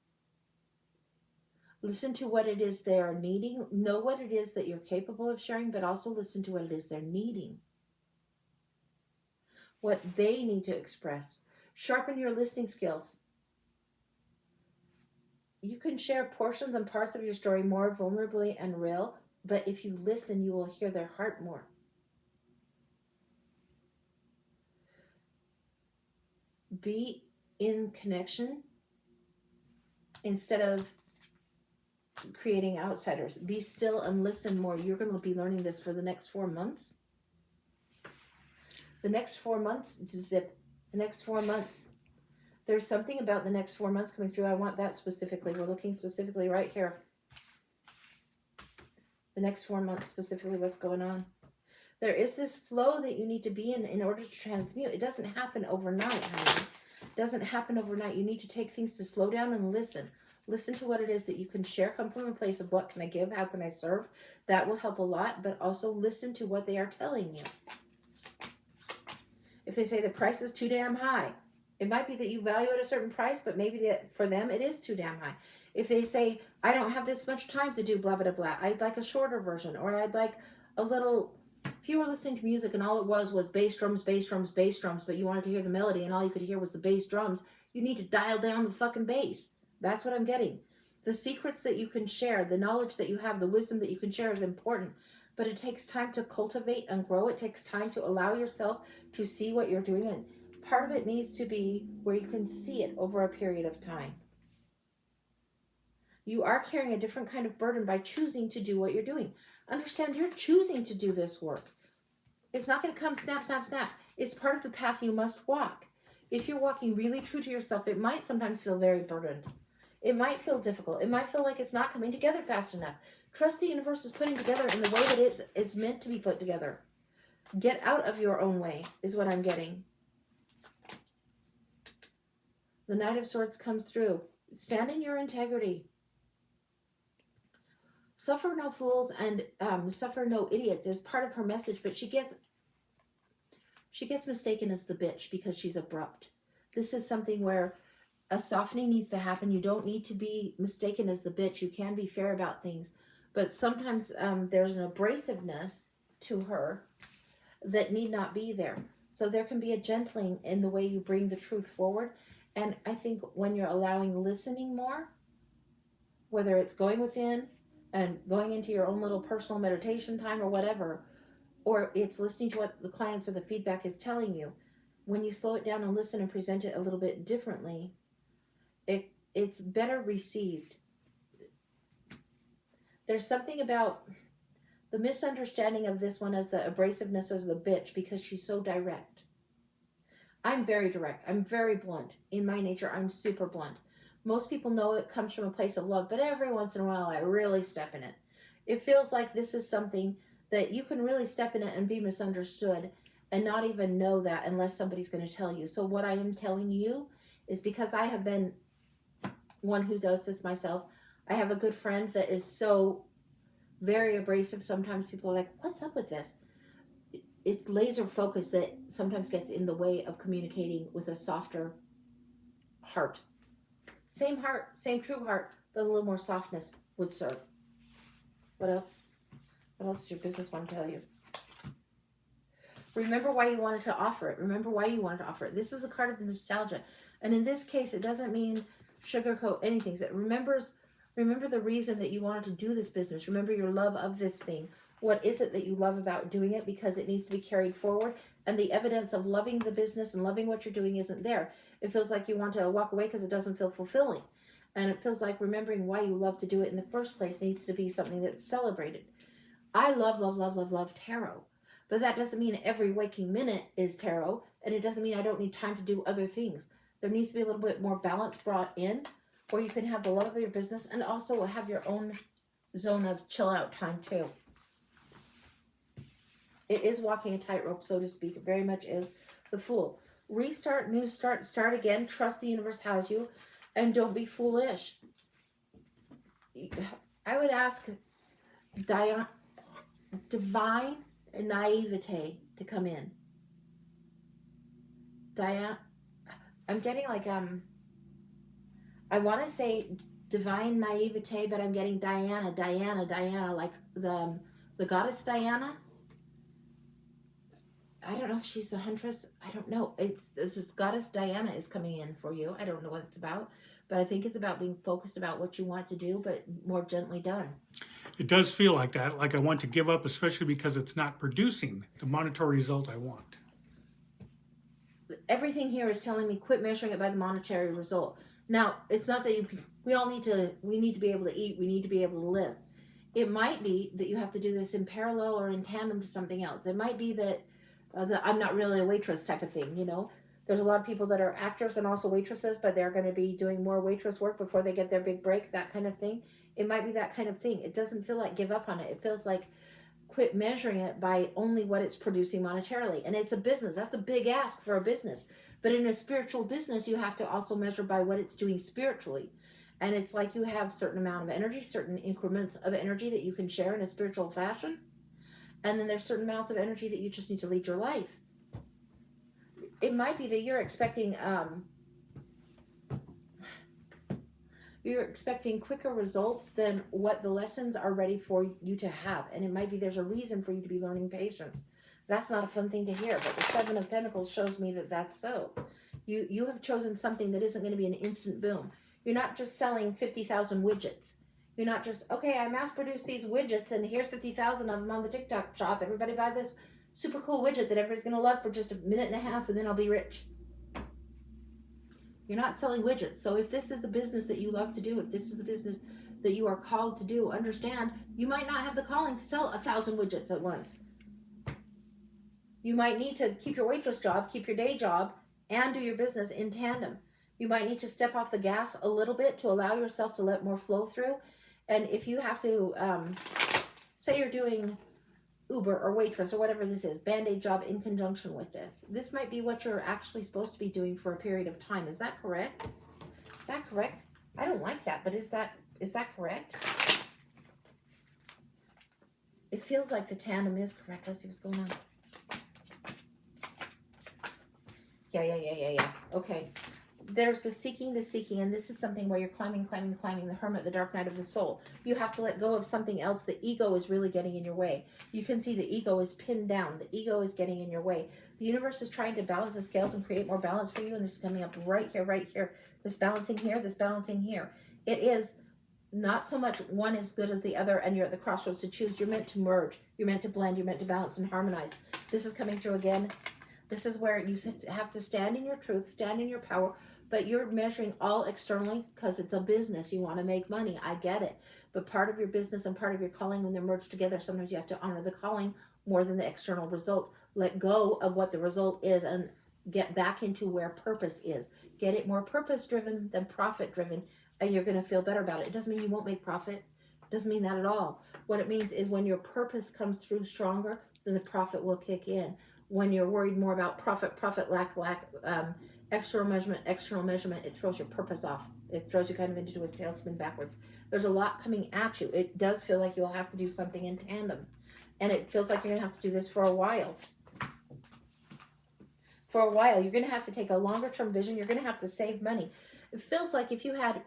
Listen to what it is they are needing. Know what it is that you're capable of sharing, but also listen to what it is they're needing. What they need to express. Sharpen your listening skills. You can share portions and parts of your story more vulnerably and real, but if you listen, you will hear their heart more. Be in connection instead of creating outsiders. Be still and listen more. You're going to be learning this for the next 4 months. The next 4 months, zip. The next 4 months. There's something about the next 4 months coming through. I want that specifically. We're looking specifically right here. The next 4 months, specifically what's going on. There is this flow that you need to be in order to transmute. It doesn't happen overnight, honey. It doesn't happen overnight. You need to take things to slow down and listen. Listen to what it is that you can share. Come from a place of what can I give? How can I serve? That will help a lot. But also listen to what they are telling you. If they say the price is too damn high, it might be that you value at a certain price, but maybe that for them it is too damn high. If they say, I don't have this much time to do blah, blah, blah, I'd like a shorter version, or I'd like a little, if you were listening to music and all it was bass drums, bass drums, bass drums, but you wanted to hear the melody and all you could hear was the bass drums, you need to dial down the fucking bass. That's what I'm getting. The secrets that you can share, the knowledge that you have, the wisdom that you can share is important, but it takes time to cultivate and grow. It takes time to allow yourself to see what you're doing, and part of it needs to be where you can see it over a period of time. You are carrying a different kind of burden by choosing to do what you're doing. Understand, you're choosing to do this work. It's not going to come snap, snap, snap. It's part of the path you must walk. If you're walking really true to yourself, it might sometimes feel very burdened. It might feel difficult. It might feel like it's not coming together fast enough. Trust the universe is putting together in the way that it's meant to be put together. Get out of your own way is what I'm getting. The Knight of Swords comes through. Stand in your integrity. Suffer no fools and suffer no idiots is part of her message, but she gets mistaken as the bitch because she's abrupt. This is something where a softening needs to happen. You don't need to be mistaken as the bitch. You can be fair about things, but sometimes there's an abrasiveness to her that need not be there. So there can be a gentling in the way you bring the truth forward. And I think when you're allowing listening more, whether it's going within and going into your own little personal meditation time or whatever, or it's listening to what the clients or the feedback is telling you, when you slow it down and listen and present it a little bit differently, it's better received. There's something about the misunderstanding of this one as the abrasiveness as the bitch because she's so direct. I'm very direct. I'm very blunt. In my nature, I'm super blunt. Most people know it comes from a place of love, but every once in a while, I really step in it. It feels like this is something that you can really step in it and be misunderstood and not even know that unless somebody's going to tell you. So what I am telling you is because I have been one who does this myself. I have a good friend that is so very abrasive. Sometimes people are like, what's up with this? It's laser focus that sometimes gets in the way of communicating with a softer heart. Same heart, same true heart, but a little more softness would serve. What else? What else does your business want to tell you? Remember why you wanted to offer it. Remember why you wanted to offer it. This is a card of nostalgia. And in this case, it doesn't mean sugarcoat anything. It remember the reason that you wanted to do this business. Remember your love of this thing. What is it that you love about doing it? Because it needs to be carried forward. And the evidence of loving the business and loving what you're doing isn't there. It feels like you want to walk away because it doesn't feel fulfilling. And it feels like remembering why you love to do it in the first place needs to be something that's celebrated. I love tarot. But that doesn't mean every waking minute is tarot. And it doesn't mean I don't need time to do other things. There needs to be a little bit more balance brought in where you can have the love of your business and also have your own zone of chill out time too. It is walking a tightrope, so to speak. It very much is. The Fool. Restart, new start, start again. Trust the universe has you. And don't be foolish. I would ask divine naivete to come in. I'm getting like, I want to say divine naivete, but I'm getting Diana, like the goddess Diana. I don't know if she's the huntress. I don't know. This goddess Diana is coming in for you. I don't know what it's about, but I think it's about being focused about what you want to do, but more gently done. It does feel like that, like I want to give up, especially because it's not producing the monetary result I want. Everything here is telling me quit measuring it by the monetary result. Now, it's not that we need to be able to eat, we need to be able to live. It might be that you have to do this in parallel or in tandem to something else. It might be that I'm not really a waitress type of thing, you know. There's a lot of people that are actors and also waitresses, but they're going to be doing more waitress work before they get their big break, that kind of thing. It might be that kind of thing. It doesn't feel like give up on it. It feels like quit measuring it by only what it's producing monetarily. And it's a business. That's a big ask for a business. But in a spiritual business, you have to also measure by what it's doing spiritually. And it's like you have certain amount of energy, certain increments of energy that you can share in a spiritual fashion. And then there's certain amounts of energy that you just need to lead your life. It might be that you're expecting quicker results than what the lessons are ready for you to have. And it might be there's a reason for you to be learning patience. That's not a fun thing to hear, but the Seven of Pentacles shows me that that's so. You have chosen something that isn't going to be an instant boom. You're not just selling 50,000 widgets. You're not just, okay, I mass produced these widgets and here's 50,000 of them on the TikTok shop. Everybody buy this super cool widget that everybody's going to love for just a minute and a half and then I'll be rich. You're not selling widgets. So if this is the business that you love to do, if this is the business that you are called to do, understand you might not have the calling to sell 1,000 widgets at once. You might need to keep your waitress job, keep your day job, and do your business in tandem. You might need to step off the gas a little bit to allow yourself to let more flow through. And if you have to, say you're doing Uber or waitress or whatever this is, Band-Aid job in conjunction with this. This might be what you're actually supposed to be doing for a period of time. Is that correct? Is that correct? I don't like that, but is that correct? It feels like the tandem is correct. Let's see what's going on. Yeah. Okay. There's the seeking, and this is something where you're climbing, the hermit, the dark night of the soul. You have to let go of something else. The ego is really getting in your way. You can see the ego is pinned down. The ego is getting in your way. The universe is trying to balance the scales and create more balance for you, and this is coming up right here. This balancing here. It is not so much one is good as the other, and you're at the crossroads to choose. You're meant to merge. You're meant to blend. You're meant to balance and harmonize. This is coming through again. This is where you have to stand in your truth, stand in your power, but you're measuring all externally because it's a business. You want to make money. I get it. But part of your business and part of your calling, when they're merged together, sometimes you have to honor the calling more than the external result. Let go of what the result is and get back into where purpose is. Get it more purpose-driven than profit-driven, and you're going to feel better about it. It doesn't mean you won't make profit. It doesn't mean that at all. What it means is when your purpose comes through stronger, then the profit will kick in. When you're worried more about profit, lack, external measurement, it throws your purpose off. It throws you kind of into a tailspin backwards. There's a lot coming at you. It does feel like you'll have to do something in tandem. And it feels like you're going to have to do this for a while. You're going to have to take a longer term vision. You're going to have to save money. It feels like if you had,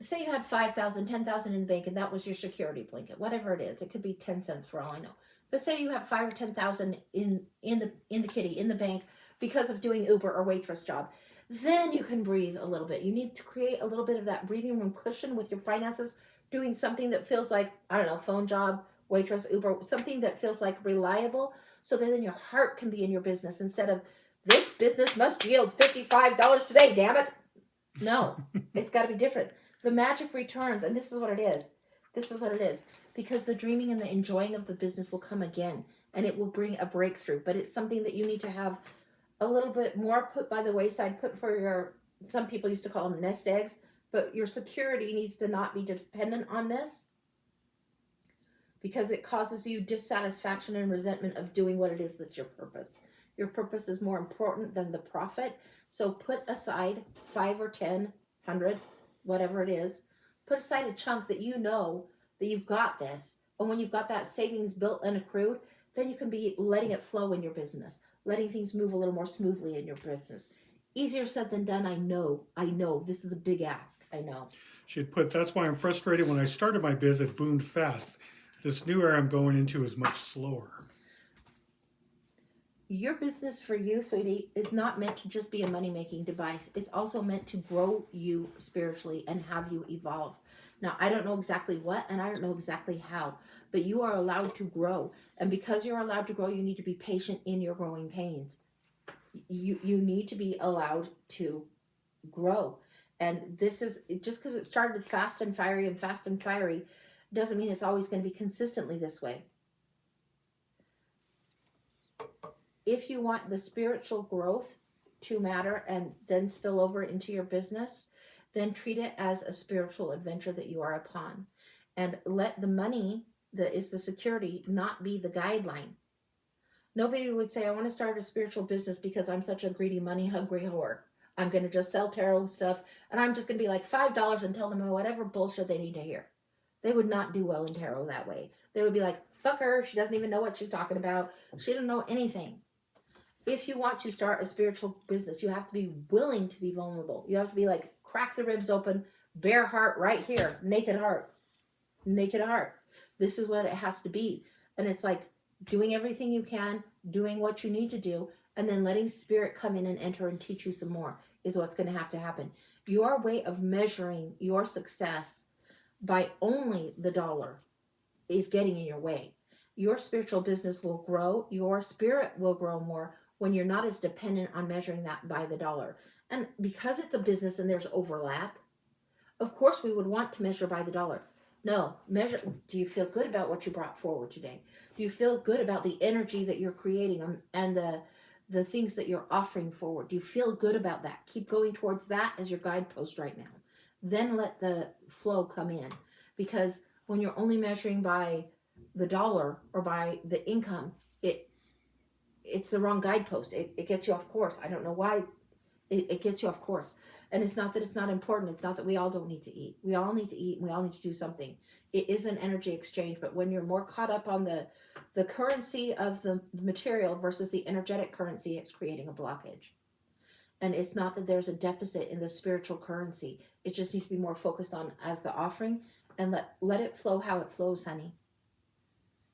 say you had 5,000, 10,000 in the bank, and that was your security blanket, whatever it is. It could be 10 cents for all I know. But say you have 5 or 10,000 in the kitty, in the bank, because of doing Uber or waitress job. Then you can breathe a little bit. You need to create a little bit of that breathing room cushion with your finances, doing something that feels like, I don't know, phone job, waitress, Uber, something that feels like reliable, so that then your heart can be in your business instead of, this business must yield $55 today, damn it. No, it's got to be different. The magic returns, and this is what it is. Because the dreaming and the enjoying of the business will come again, and it will bring a breakthrough. But it's something that you need to have a little bit more put by the wayside, put for your, some people used to call them nest eggs, but your security needs to not be dependent on this, because it causes you dissatisfaction and resentment of doing what it is that's your purpose. Your purpose is more important than the profit. So put aside 5 or 10, 100, whatever it is. Put aside a chunk that you know that you've got this. And when you've got that savings built and accrued, then you can be letting it flow in your business, letting things move a little more smoothly in your business. Easier said than done, I know. This is a big ask, I know. She'd put, that's why I'm frustrated. When I started my biz, it boomed fast. This new era I'm going into is much slower. Your business for you, sweetie, is not meant to just be a money-making device. It's also meant to grow you spiritually and have you evolve. Now, I don't know exactly what, and I don't know exactly how, but you are allowed to grow. And because you're allowed to grow, you need to be patient in your growing pains. You need to be allowed to grow. And this is just because it started fast and fiery doesn't mean it's always going to be consistently this way. If you want the spiritual growth to matter and then spill over into your business, then treat it as a spiritual adventure that you are upon. And let the money that is the security not be the guideline. Nobody would say, I want to start a spiritual business because I'm such a greedy, money-hungry whore. I'm going to just sell tarot stuff, and I'm just going to be like $5 and tell them whatever bullshit they need to hear. They would not do well in tarot that way. They would be like, fuck her, she doesn't even know what she's talking about. She doesn't know anything. If you want to start a spiritual business, you have to be willing to be vulnerable. You have to be like, crack the ribs open, bare heart right here, naked heart. Naked heart. This is what it has to be. And it's like doing everything you can, doing what you need to do, and then letting spirit come in and enter and teach you some more is what's going to have to happen. Your way of measuring your success by only the dollar is getting in your way. Your spiritual business will grow. Your spirit will grow more when you're not as dependent on measuring that by the dollar. And because it's a business and there's overlap, of course we would want to measure by the dollar. No, measure. Do you feel good about what you brought forward today? Do you feel good about the energy that you're creating and the things that you're offering forward? Do you feel good about that? Keep going towards that as your guidepost right now. Then let the flow come in. Because when you're only measuring by the dollar or by the income, it's the wrong guidepost. It gets you off course. I don't know why it gets you off course. And it's not that it's not important. It's not that we all don't need to eat. We all need to eat and we all need to do something. It is an energy exchange, but when you're more caught up on the currency of the material versus the energetic currency, it's creating a blockage. And it's not that there's a deficit in the spiritual currency. It just needs to be more focused on as the offering and let it flow how it flows, honey.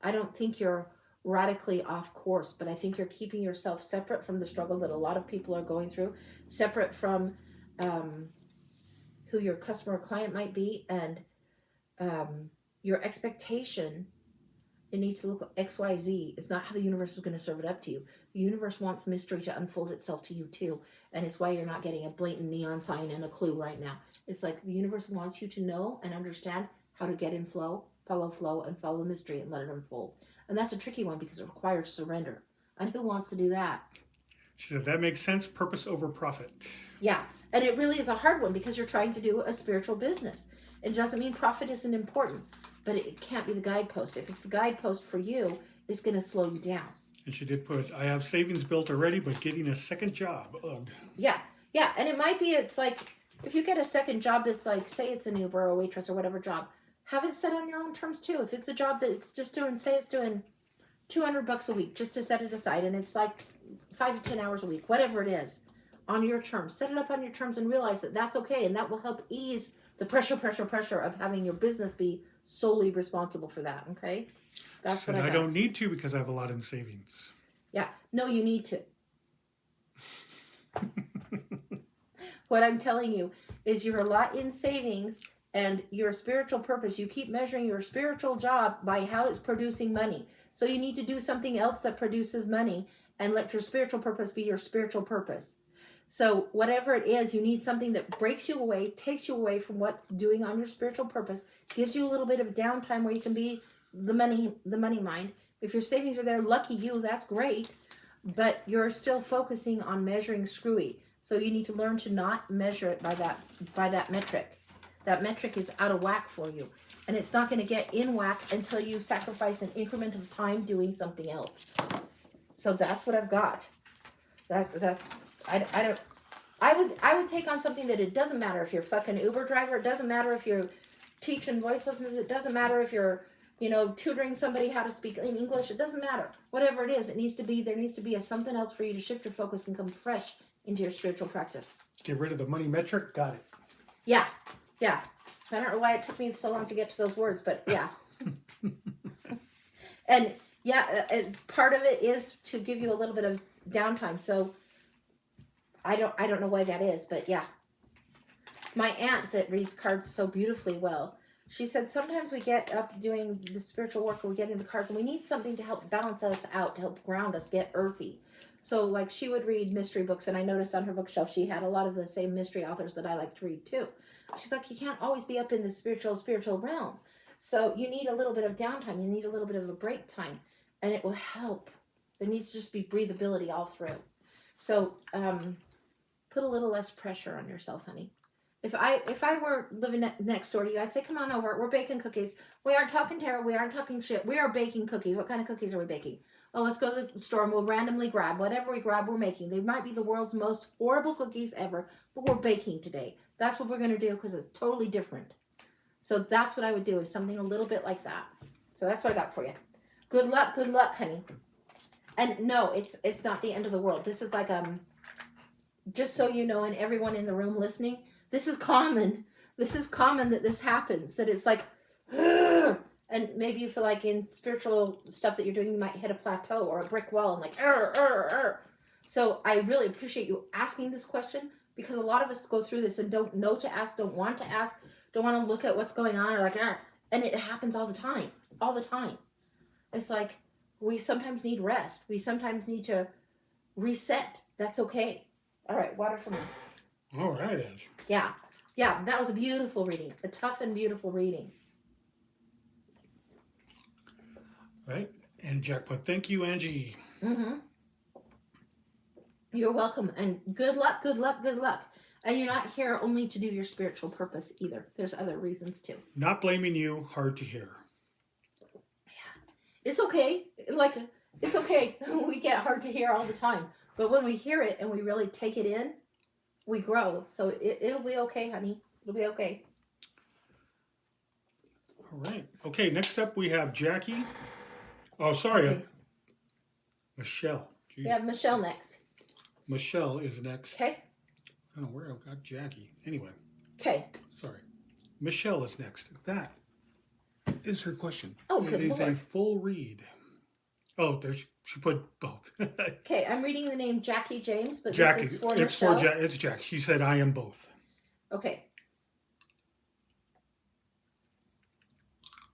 I don't think you're radically off course, but I think you're keeping yourself separate from the struggle that a lot of people are going through, separate from who your customer or client might be, and your expectation, it needs to look like XYZ. It's not how the universe is going to serve it up to you. The universe wants mystery to unfold itself to you too, and it's why you're not getting a blatant neon sign and a clue right now. It's like the universe wants you to know and understand how to get in flow, and follow the mystery and let it unfold. And that's a tricky one because it requires surrender. And who wants to do that? She said that makes sense. Purpose over profit. Yeah. And it really is a hard one because you're trying to do a spiritual business. It doesn't mean profit isn't important, but it can't be the guidepost. If it's the guidepost for you, it's going to slow you down. And she did put, I have savings built already, but getting a second job. Ugh. Yeah. Yeah. And it might be, it's like, if you get a second job that's like, say it's an Uber or a waitress or whatever job, have it set on your own terms too. If it's a job that it's just doing, say it's doing $200 a week, just to set it aside, and it's like 5 to 10 hours a week, whatever it is, on your terms. Set it up on your terms and realize that that's okay, and that will help ease the pressure of having your business be solely responsible for that. Okay, that's what I don't need to because I have a lot in savings. Yeah, no, you need to. What I'm telling you is you're a lot in savings. And your spiritual purpose, you keep measuring your spiritual job by how it's producing money. So you need to do something else that produces money and let your spiritual purpose be your spiritual purpose. So whatever it is, you need something that breaks you away, takes you away from what's doing on your spiritual purpose, gives you a little bit of downtime where you can be the money mind. If your savings are there, lucky you, that's great. But you're still focusing on measuring screwy. So you need to learn to not measure it by that metric. That metric is out of whack for you. And it's not going to get in whack until you sacrifice an increment of time doing something else. So that's what I've got. I would take on something that it doesn't matter if you're fucking Uber driver. It doesn't matter if you're teaching voice lessons. It doesn't matter if you're, tutoring somebody how to speak in English. It doesn't matter. Whatever it is, there needs to be a something else for you to shift your focus and come fresh into your spiritual practice. Get rid of the money metric. Got it. Yeah. Yeah. I don't know why it took me so long to get to those words, but yeah. And yeah, part of it is to give you a little bit of downtime. So I don't know why that is, but yeah. My aunt that reads cards so beautifully well, she said sometimes we get up doing the spiritual work, or we get in the cards, and we need something to help balance us out, to help ground us, get earthy. So like she would read mystery books, and I noticed on her bookshelf she had a lot of the same mystery authors that I like to read too. She's like, you can't always be up in the spiritual realm. So you need a little bit of downtime. You need a little bit of a break time, and it will help. There needs to just be breathability all through. So put a little less pressure on yourself, honey. If I were living next door to you, I'd say, come on over. We're baking cookies. We aren't talking tarot. We aren't talking shit. We are baking cookies. What kind of cookies are we baking? Oh, let's go to the store and we'll randomly grab. Whatever we grab, we're making. They might be the world's most horrible cookies ever, but we're baking today. That's what we're going to do because it's totally different. So that's what I would do, is something a little bit like that. So that's what I got for you. Good luck, honey. And no, it's not the end of the world. This is like, just so you know, and everyone in the room listening, this is common. This is common that this happens, that it's like, ugh. And maybe you feel like in spiritual stuff that you're doing, you might hit a plateau or a brick wall and like, So I really appreciate you asking this question, because a lot of us go through this and don't know to ask, don't want to ask, don't want to look at what's going on, or like, and it happens all the time. It's like, we sometimes need rest. We sometimes need to reset. That's okay. All right, water for me. All right, Ange. Yeah, that was a beautiful reading. A tough and beautiful reading. Right, and jackpot. Thank you, Angie. Mm-hmm. You're welcome, and good luck. And you're not here only to do your spiritual purpose either. There's other reasons too. Not blaming you. Hard to hear. It's okay. Like, it's okay. We get hard to hear all the time. But when we hear it and we really take it in, we grow. So it'll be okay, honey. It'll be okay. All right. Okay, next up we have Jackie. Oh, sorry. Okay. Michelle. Jeez. We have Michelle next. Michelle is next. Okay. I don't know where I've got Jackie. Anyway. Okay. Sorry. Michelle is next. That is her question. Oh, good It is Lord. a full read. Oh, there's she put both. Okay, I'm reading the name Jackie James, but Jackie. this is for It's Michelle. for Jack. It's Jack. She said, "I am both." Okay.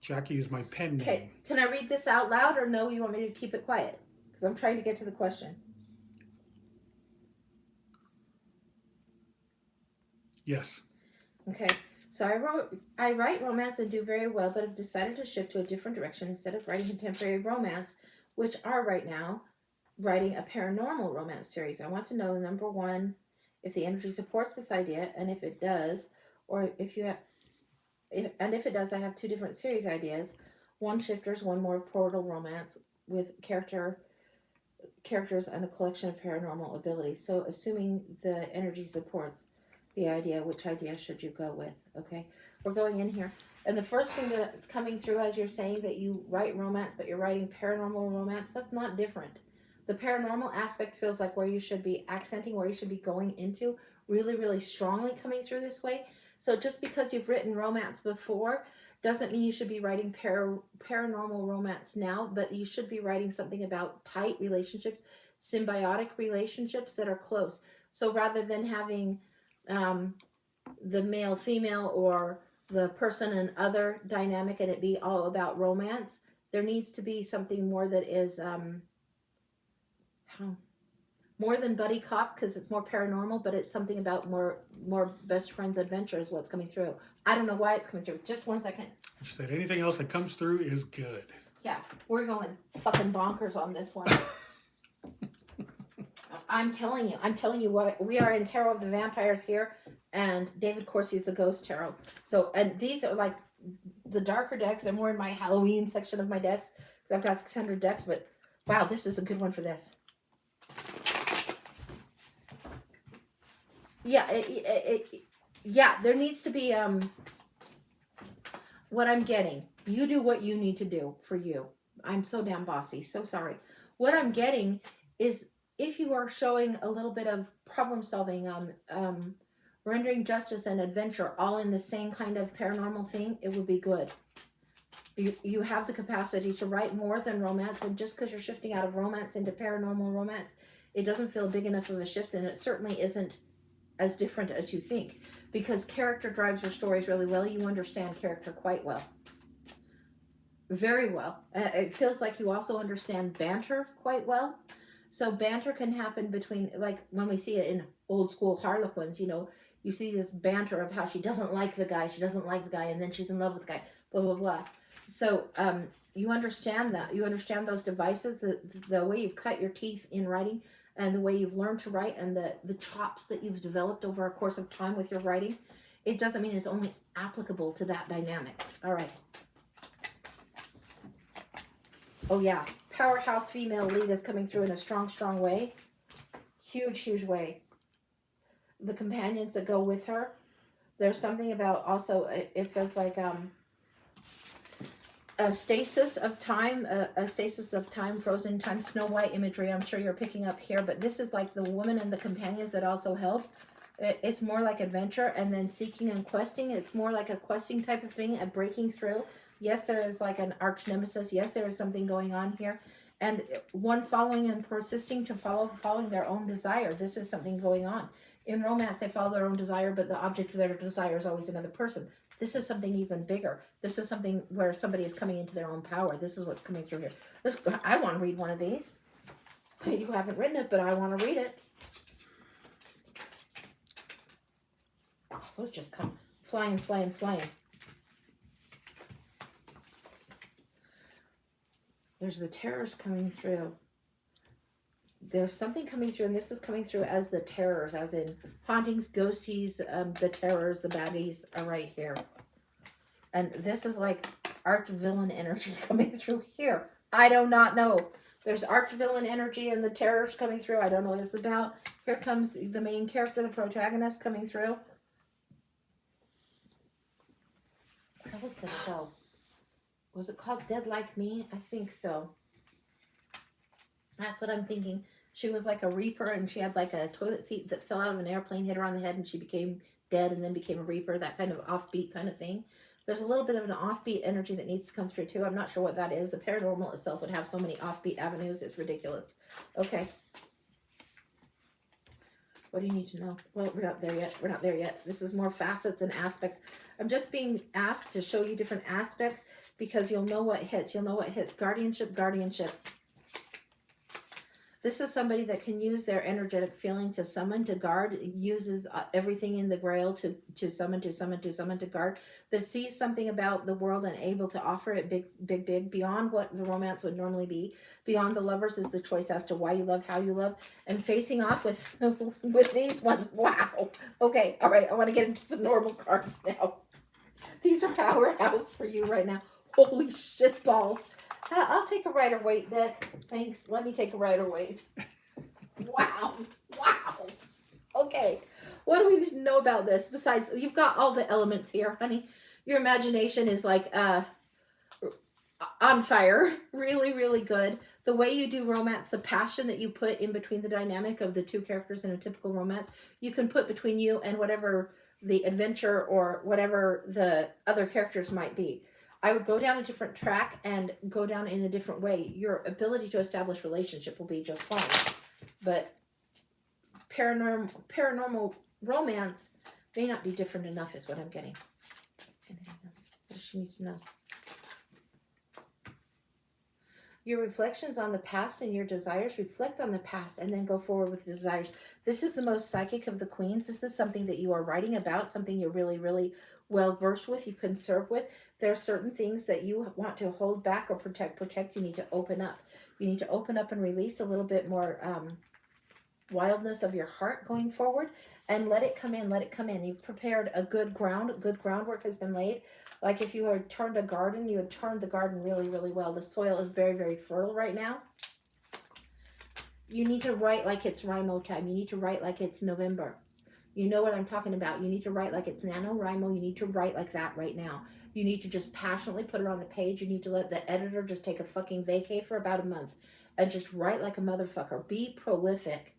Jackie is my pen name. Okay. Can I read this out loud, or no? You want me to keep it quiet? Because I'm trying to get to the question. Yes. Okay. So I write romance and do very well, but have decided to shift to a different direction. Instead of writing contemporary romance, which are right now writing a paranormal romance series. I want to know, number one, if the energy supports this idea, and if it does, or if you have, if it does, I have two different series ideas. One shifters, one more portal romance with characters and a collection of paranormal abilities. So assuming the energy supports the idea, which idea should you go with? Okay, we're going in here. And the first thing that's coming through as you're saying that you write romance, but you're writing paranormal romance, that's not different. The paranormal aspect feels like where you should be accenting, where you should be going into, really, really strongly coming through this way. So just because you've written romance before doesn't mean you should be writing paranormal romance now, but you should be writing something about tight relationships, symbiotic relationships that are close. So rather than having the male-female or the person and other dynamic and it be all about romance, there needs to be something more that is more than buddy cop, because it's more paranormal, but it's something about more best friends adventure is what's coming through. I don't know why it's coming through. Just one second. She said anything else that comes through is good. Yeah, we're going fucking bonkers on this one. I'm telling you what, we are in Tarot of the Vampires here, and David Corsi is the Ghost Tarot. So, and these are like the darker decks, and we're in my Halloween section of my decks, because I've got 600 decks, but wow, this is a good one for this. Yeah, yeah, there needs to be, what I'm getting, you do what you need to do for you. I'm so damn bossy, so sorry. What I'm getting is, if you are showing a little bit of problem solving, rendering justice and adventure all in the same kind of paranormal thing, it would be good. You have the capacity to write more than romance, and just because you're shifting out of romance into paranormal romance, it doesn't feel big enough of a shift, and it certainly isn't as different as you think, because character drives your stories really well. You understand character quite well. Very well. It feels like you also understand banter quite well. So banter can happen between, like when we see it in old school Harlequins, you see this banter of how she doesn't like the guy, and then she's in love with the guy, blah blah blah. So you understand that, you understand those devices, the way you've cut your teeth in writing, and the way you've learned to write, and the chops that you've developed over a course of time with your writing. It doesn't mean it's only applicable to that dynamic. All right. Oh yeah, powerhouse female lead is coming through in a strong, strong way. Huge, huge way. The companions that go with her. There's something about also, it feels like a stasis of time, frozen time, Snow White imagery. I'm sure you're picking up here, but this is like the woman and the companions that also help. It's more like adventure and then seeking and questing. It's more like a questing type of thing, a breaking through. Yes, there is like an arch nemesis. Yes, there is something going on here. And one following and persisting to following their own desire. This is something going on. In romance, they follow their own desire, but the object of their desire is always another person. This is something even bigger. This is something where somebody is coming into their own power. This is what's coming through here. I want to read one of these. You haven't written it, but I want to read it. Oh, those just come flying, flying, flying. There's the terrors coming through. There's something coming through, and this is coming through as the terrors, as in hauntings, ghosties, the terrors, the baddies are right here. And this is like arch villain energy coming through here. I do not know. There's arch villain energy and the terrors coming through. I don't know what it's about. Here comes the main character, the protagonist coming through. What was the show? Was it called Dead Like Me? I think so. That's what I'm thinking. She was like a reaper, and she had like a toilet seat that fell out of an airplane, hit her on the head, and she became dead and then became a reaper, that kind of offbeat kind of thing. There's a little bit of an offbeat energy that needs to come through too. I'm not sure what that is. The paranormal itself would have so many offbeat avenues. It's ridiculous. Okay. What do you need to know? Well, we're not there yet. We're not there yet. This is more facets and aspects. I'm just being asked to show you different aspects because you'll know what hits. You'll know what hits. Guardianship, guardianship. This is somebody that can use their energetic feeling to summon, to guard. It uses everything in the grail to summon, to guard. That sees something about the world and able to offer it big, beyond what the romance would normally be. Beyond the lovers is the choice as to why you love, how you love. And facing off with with these ones. Wow. Okay, all right. I want to get into some normal cards now. These are powerhouse for you right now. Holy shit balls. I'll take a Rider-Waite, Dick. Thanks. Let me take a Rider-Waite. Wow. Wow. Okay. What do we need to know about this? Besides, you've got all the elements here, honey. Your imagination is like on fire. Really, really good. The way you do romance, the passion that you put in between the dynamic of the two characters in a typical romance, you can put between you and whatever the adventure or whatever the other characters might be. I would go down a different track and go down in a different way. Your ability to establish relationship will be just fine. But paranormal romance may not be different enough is what I'm getting. What does she need to know? Your reflections on the past and your desires, reflect on the past and then go forward with the desires. This is the most psychic of the queens. This is something that you are writing about, something you're really, really well versed with, you can serve with. There are certain things that you want to hold back or protect. You need to open up. You need to open up and release a little bit more wildness of your heart going forward and let it come in. You've prepared a good groundwork has been laid. Like if you had turned a garden, you had turned the garden really, really well. The soil is very, very fertile right now. You need to write like it's Rimo time. You need to write like it's November. You know what I'm talking about. You need to write like it's NaNoWriMo. You need to write like that right now. You need to just passionately put it on the page. You need to let the editor just take a fucking vacay for about a month and just write like a motherfucker. Be prolific.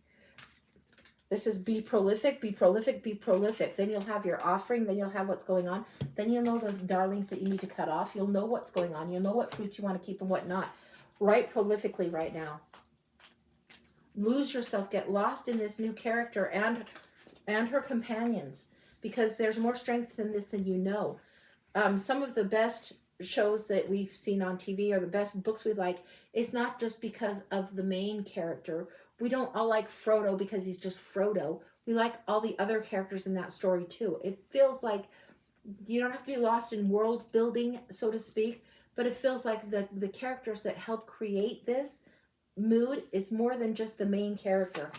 This is be prolific, be prolific, be prolific. Then you'll have your offering. Then you'll have what's going on. Then you'll know the darlings that you need to cut off. You'll know what's going on. You'll know what fruits you want to keep and what not. Write prolifically right now. Lose yourself. Get lost in this new character and her companions, because there's more strengths in this than you know. Some of the best shows that we've seen on TV or the best books we like, it's not just because of the main character we don't all like Frodo because he's just Frodo. We like all the other characters in that story too. It feels like you don't have to be lost in world building, so to speak, but it feels like the characters that help create this mood, it's more than just the main character.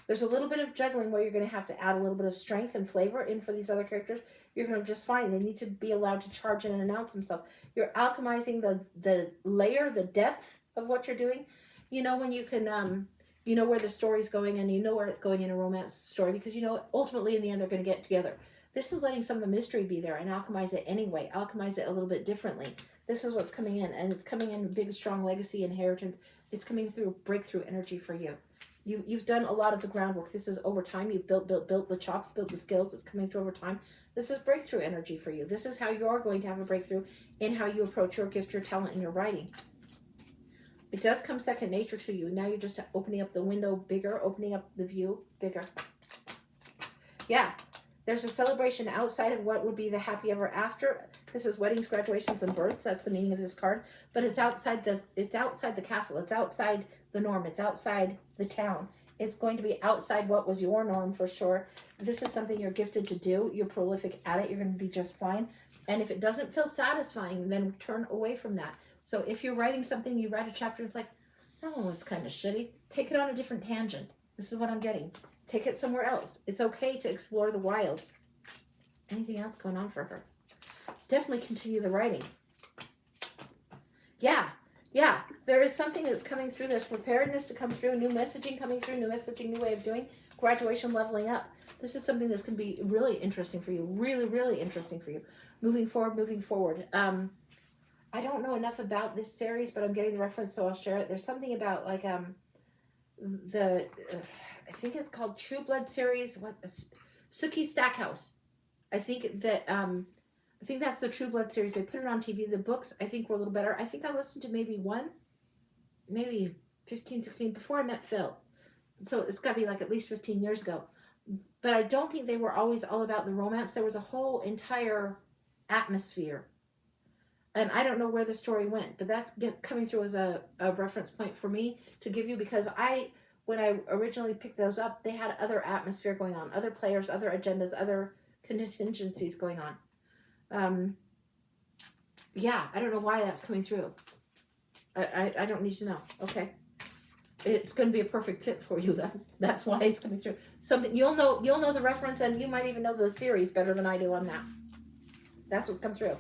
There's a little bit of juggling where you're going to have to add a little bit of strength and flavor in for these other characters. You're going to just find they need to be allowed to charge in and announce themselves. You're alchemizing the layer, the depth of what you're doing. You know, when you can, you know where the story's going, and you know where it's going in a romance story, because you know ultimately in the end they're going to get together. This is letting some of the mystery be there and alchemize it anyway. Alchemize it a little bit differently. This is what's coming in, and it's coming in big, strong legacy, inheritance. It's coming through breakthrough energy for you. You've done a lot of the groundwork. This is over time. You've built the chops, built the skills. It's coming through over time. This is breakthrough energy for you. This is how you're going to have a breakthrough in how you approach your gift, your talent, and your writing. It does come second nature to you. Now you're just opening up the window bigger, opening up the view bigger. Yeah, there's a celebration outside of what would be the happy ever after. This is weddings, graduations, and births. That's the meaning of this card. But it's outside the castle. It's outside the norm. It's outside the town. It's going to be outside what was your norm for sure. This is something you're gifted to do. You're prolific at it. You're going to be just fine. And if it doesn't feel satisfying, then turn away from that. So if you're writing something, you write a chapter, it's like, that one was kind of shitty. Take it on a different tangent. This is what I'm getting. Take it somewhere else. It's okay to explore the wilds. Anything else going on for her? Definitely continue the writing. Yeah. There is something that's coming through. There's preparedness to come through. New messaging coming through. New messaging, new way of doing. Graduation, leveling up. This is something that's going to be really interesting for you. Really, really interesting for you. Moving forward. I don't know enough about this series, but I'm getting the reference, so I'll share it. There's something about like I think it's called True Blood series. Sookie Stackhouse. I think that's the True Blood series. They put it on TV. The books, I think, were a little better. I think I listened to maybe 15, 16, before I met Phil. So it's got to be like at least 15 years ago. But I don't think they were always all about the romance. There was a whole entire atmosphere. And I don't know where the story went, but that's coming through as a reference point for me to give you, because when I originally picked those up, they had other atmosphere going on, other players, other agendas, other contingencies going on. I don't know why that's coming through. I don't need to know. Okay. It's going to be a perfect fit for you then. That's why it's coming through. Something you'll know the reference, and you might even know the series better than I do on that. That's what's come through.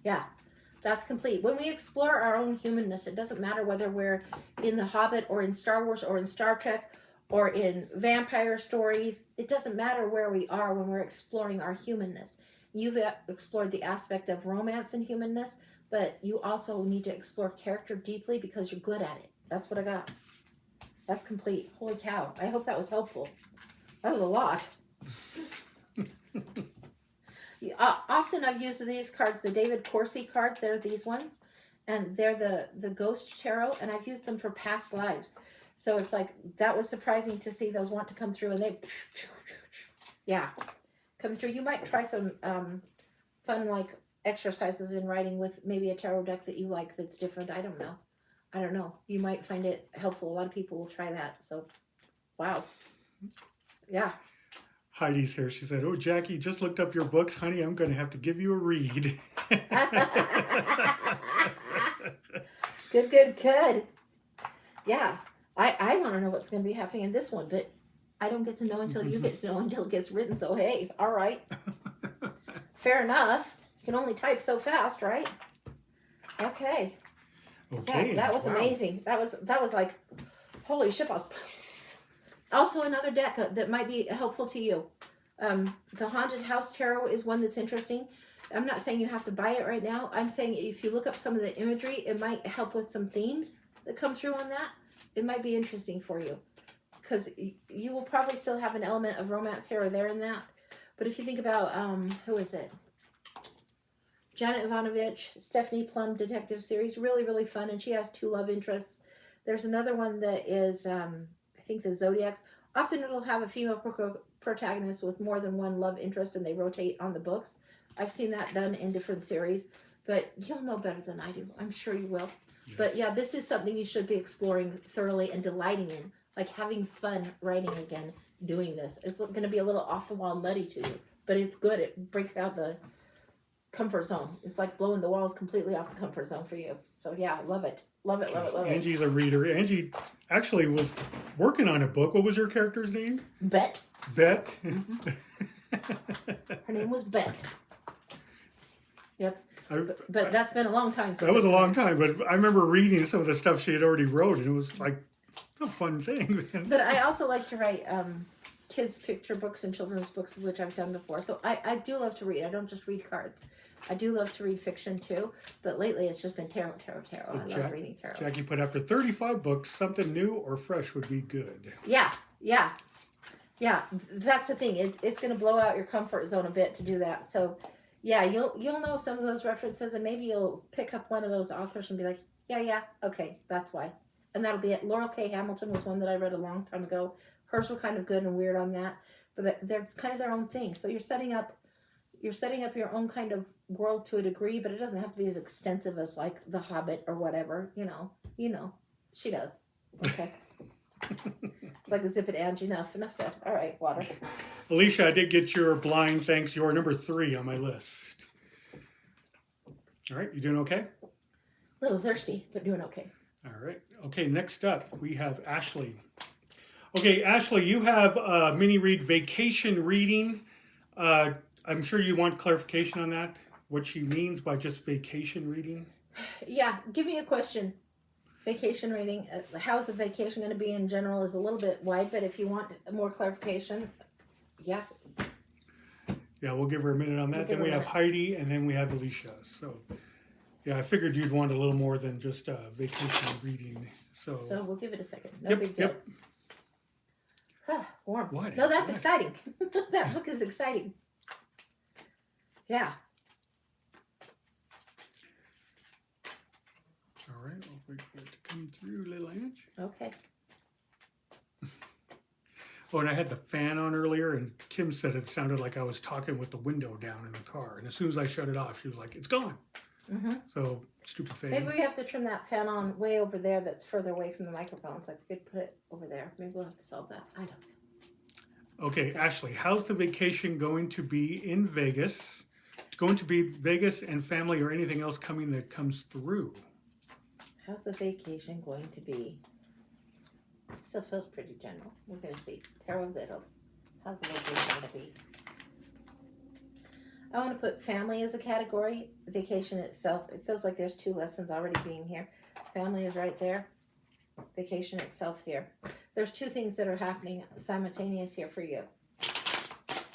Yeah, that's complete. When we explore our own humanness, it doesn't matter whether we're in The Hobbit or in Star Wars or in Star Trek or in vampire stories. It doesn't matter where we are when we're exploring our humanness. You've explored the aspect of romance and humanness, but you also need to explore character deeply because you're good at it. That's what I got. That's complete. Holy cow. I hope that was helpful. That was a lot. Often I've used these cards, the David Corsi cards. They're these ones, and they're the Ghost Tarot, and I've used them for past lives. So it's like, that was surprising to see those want to come through, and they, coming through. You might try some fun like exercises in writing with maybe a tarot deck that you like that's different. I don't know. You might find it helpful. A lot of people will try that. So, wow. Yeah. Heidi's here. She said, "Oh, Jackie, just looked up your books. Honey, I'm going to have to give you a read." Good. Yeah. I want to know what's going to be happening in this one, but I don't get to know until you get to know, until it gets written. So, hey, all right. Fair enough. You can only type so fast, right? Okay. Okay. Yeah, that was amazing. That was like, holy shit. Also, another deck that might be helpful to you. The Haunted House Tarot is one that's interesting. I'm not saying you have to buy it right now. I'm saying if you look up some of the imagery, it might help with some themes that come through on that. It might be interesting for you, because you will probably still have an element of romance here or there in that. But if you think about, who is it? Janet Ivanovich, Stephanie Plum detective series. Really, really fun. And she has 2 love interests. There's another one that is... I think the Zodiacs, often it'll have a female protagonist with more than one love interest, and they rotate on the books. I've seen that done in different series, but you'll know better than I do. I'm sure you will. Yes. But yeah, this is something you should be exploring thoroughly and delighting in, like having fun writing again, doing this. It's going to be a little off the wall nutty to you, but it's good. It breaks out the comfort zone. It's like blowing the walls completely off the comfort zone for you. So yeah, love it. Love it, love it, love it. Angie's a reader. Angie actually was working on a book. What was your character's name? Bet. Bet. Mm-hmm. Her name was Bet. Yep. But that's been a long time since. That was a long time, but I remember reading some of the stuff she had already wrote, and it was like a fun thing. But I also like to write kids' picture books and children's books, which I've done before. So I do love to read. I don't just read cards. I do love to read fiction too, but lately it's just been tarot. I love reading tarot. Jackie put after 35 books, something new or fresh would be good. Yeah. That's the thing. It's going to blow out your comfort zone a bit to do that. So, yeah, you'll know some of those references, and maybe you'll pick up one of those authors and be like, yeah, okay, that's why. And that'll be it. Laurel K. Hamilton was one that I read a long time ago. Hers were kind of good and weird on that, but they're kind of their own thing. So you're setting up your own kind of world to a degree, but it doesn't have to be as extensive as like The Hobbit or whatever. You know, she does. Okay. It's like a zip it, Angie. Enough said. All right, water. Alysia, I did get your blind thanks. You're number 3 on my list. All right, you doing okay? A little thirsty, but doing okay. All right. Okay, next up we have Ashley. Okay, Ashley, you have a mini read Vacation Reading. I'm sure you want clarification on that, what she means by just vacation reading. Yeah, give me a question. Vacation reading, how's a vacation going to be in general is a little bit wide, but if you want more clarification, yeah. Yeah, we'll give her a minute on that. Then we have Heidi, and then we have Alysia. So, yeah, I figured you'd want a little more than just vacation reading. So we'll give it a second. No big deal. Warm. What? No, that's exciting. That book is exciting. Yeah. All right, I'll wait for it to come through, little Ange. Okay. Oh, and I had the fan on earlier, and Kim said it sounded like I was talking with the window down in the car. And as soon as I shut it off, she was like, "It's gone." Mm-hmm. So, stupid fan. Maybe we have to turn that fan on way over there that's further away from the microphones. Like, we could put it over there. Maybe we'll have to solve that. I don't know. Okay, Ashley, how's the vacation going to be in Vegas? It's going to be Vegas and family or anything else coming that comes through? How's the vacation going to be? It still feels pretty general. We're going to see. Tarot Littles. How's the vacation going to be? I want to put family as a category. Vacation itself, it feels like there's 2 lessons already being here. Family is right there. Vacation itself here. There's 2 things that are happening simultaneous here for you.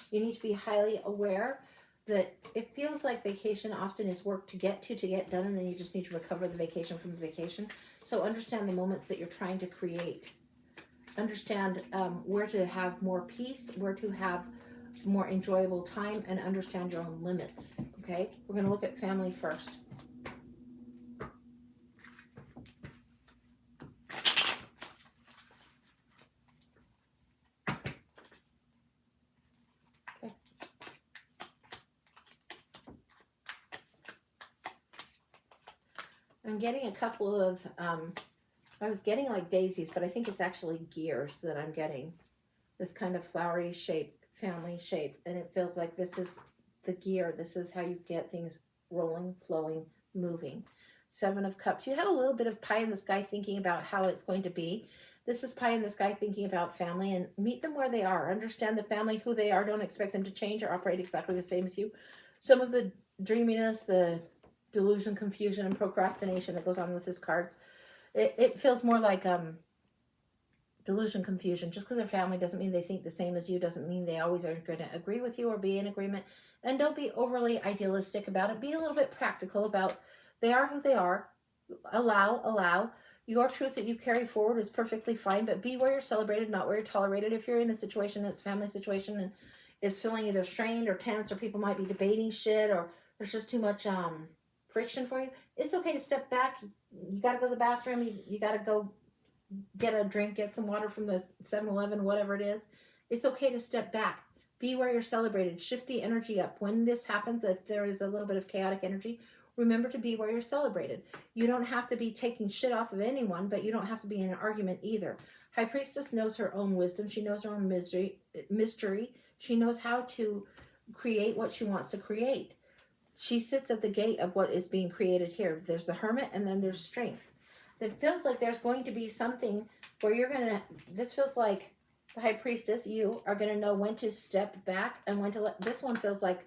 You need to be highly aware that it feels like vacation often is work to get done, and then you just need to recover the vacation from the vacation. So understand the moments that you're trying to create. Understand where to have more peace, where to have more enjoyable time, and understand your own limits. Okay? We're going to look at family first. I'm getting a couple of, I was getting like daisies, but I think it's actually gears that I'm getting. This kind of flowery shape, family shape, and it feels like this is the gear. This is how you get things rolling, flowing, moving. 7 of Cups. You have a little bit of pie in the sky thinking about how it's going to be. This is pie in the sky thinking about family, and meet them where they are. Understand the family, who they are. Don't expect them to change or operate exactly the same as you. Some of the dreaminess, the delusion, confusion, and procrastination that goes on with this card. It feels more like delusion, confusion. Just because they're family doesn't mean they think the same as you, doesn't mean they always are going to agree with you or be in agreement. And don't be overly idealistic about it. Be a little bit practical about they are who they are. Allow. Your truth that you carry forward is perfectly fine, but be where you're celebrated, not where you're tolerated. If you're in a situation that's a family situation and it's feeling either strained or tense, or people might be debating shit, or there's just too much friction for you, it's okay to step back. You got to go to the bathroom. You got to go get a drink, get some water from the 7-Eleven, whatever it is. It's okay to step back. Be where you're celebrated. Shift the energy up. When this happens, if there is a little bit of chaotic energy, Remember to be where you're celebrated. You don't have to be taking shit off of anyone, but you don't have to be in an argument either. High Priestess knows her own wisdom. She knows her own mystery. She knows how to create what she wants to create. She sits at the gate of what is being created here. There's the Hermit, and then there's Strength. It feels like there's going to be something where you're going to, this feels like the High Priestess, you are going to know when to step back and when to let, this one feels like,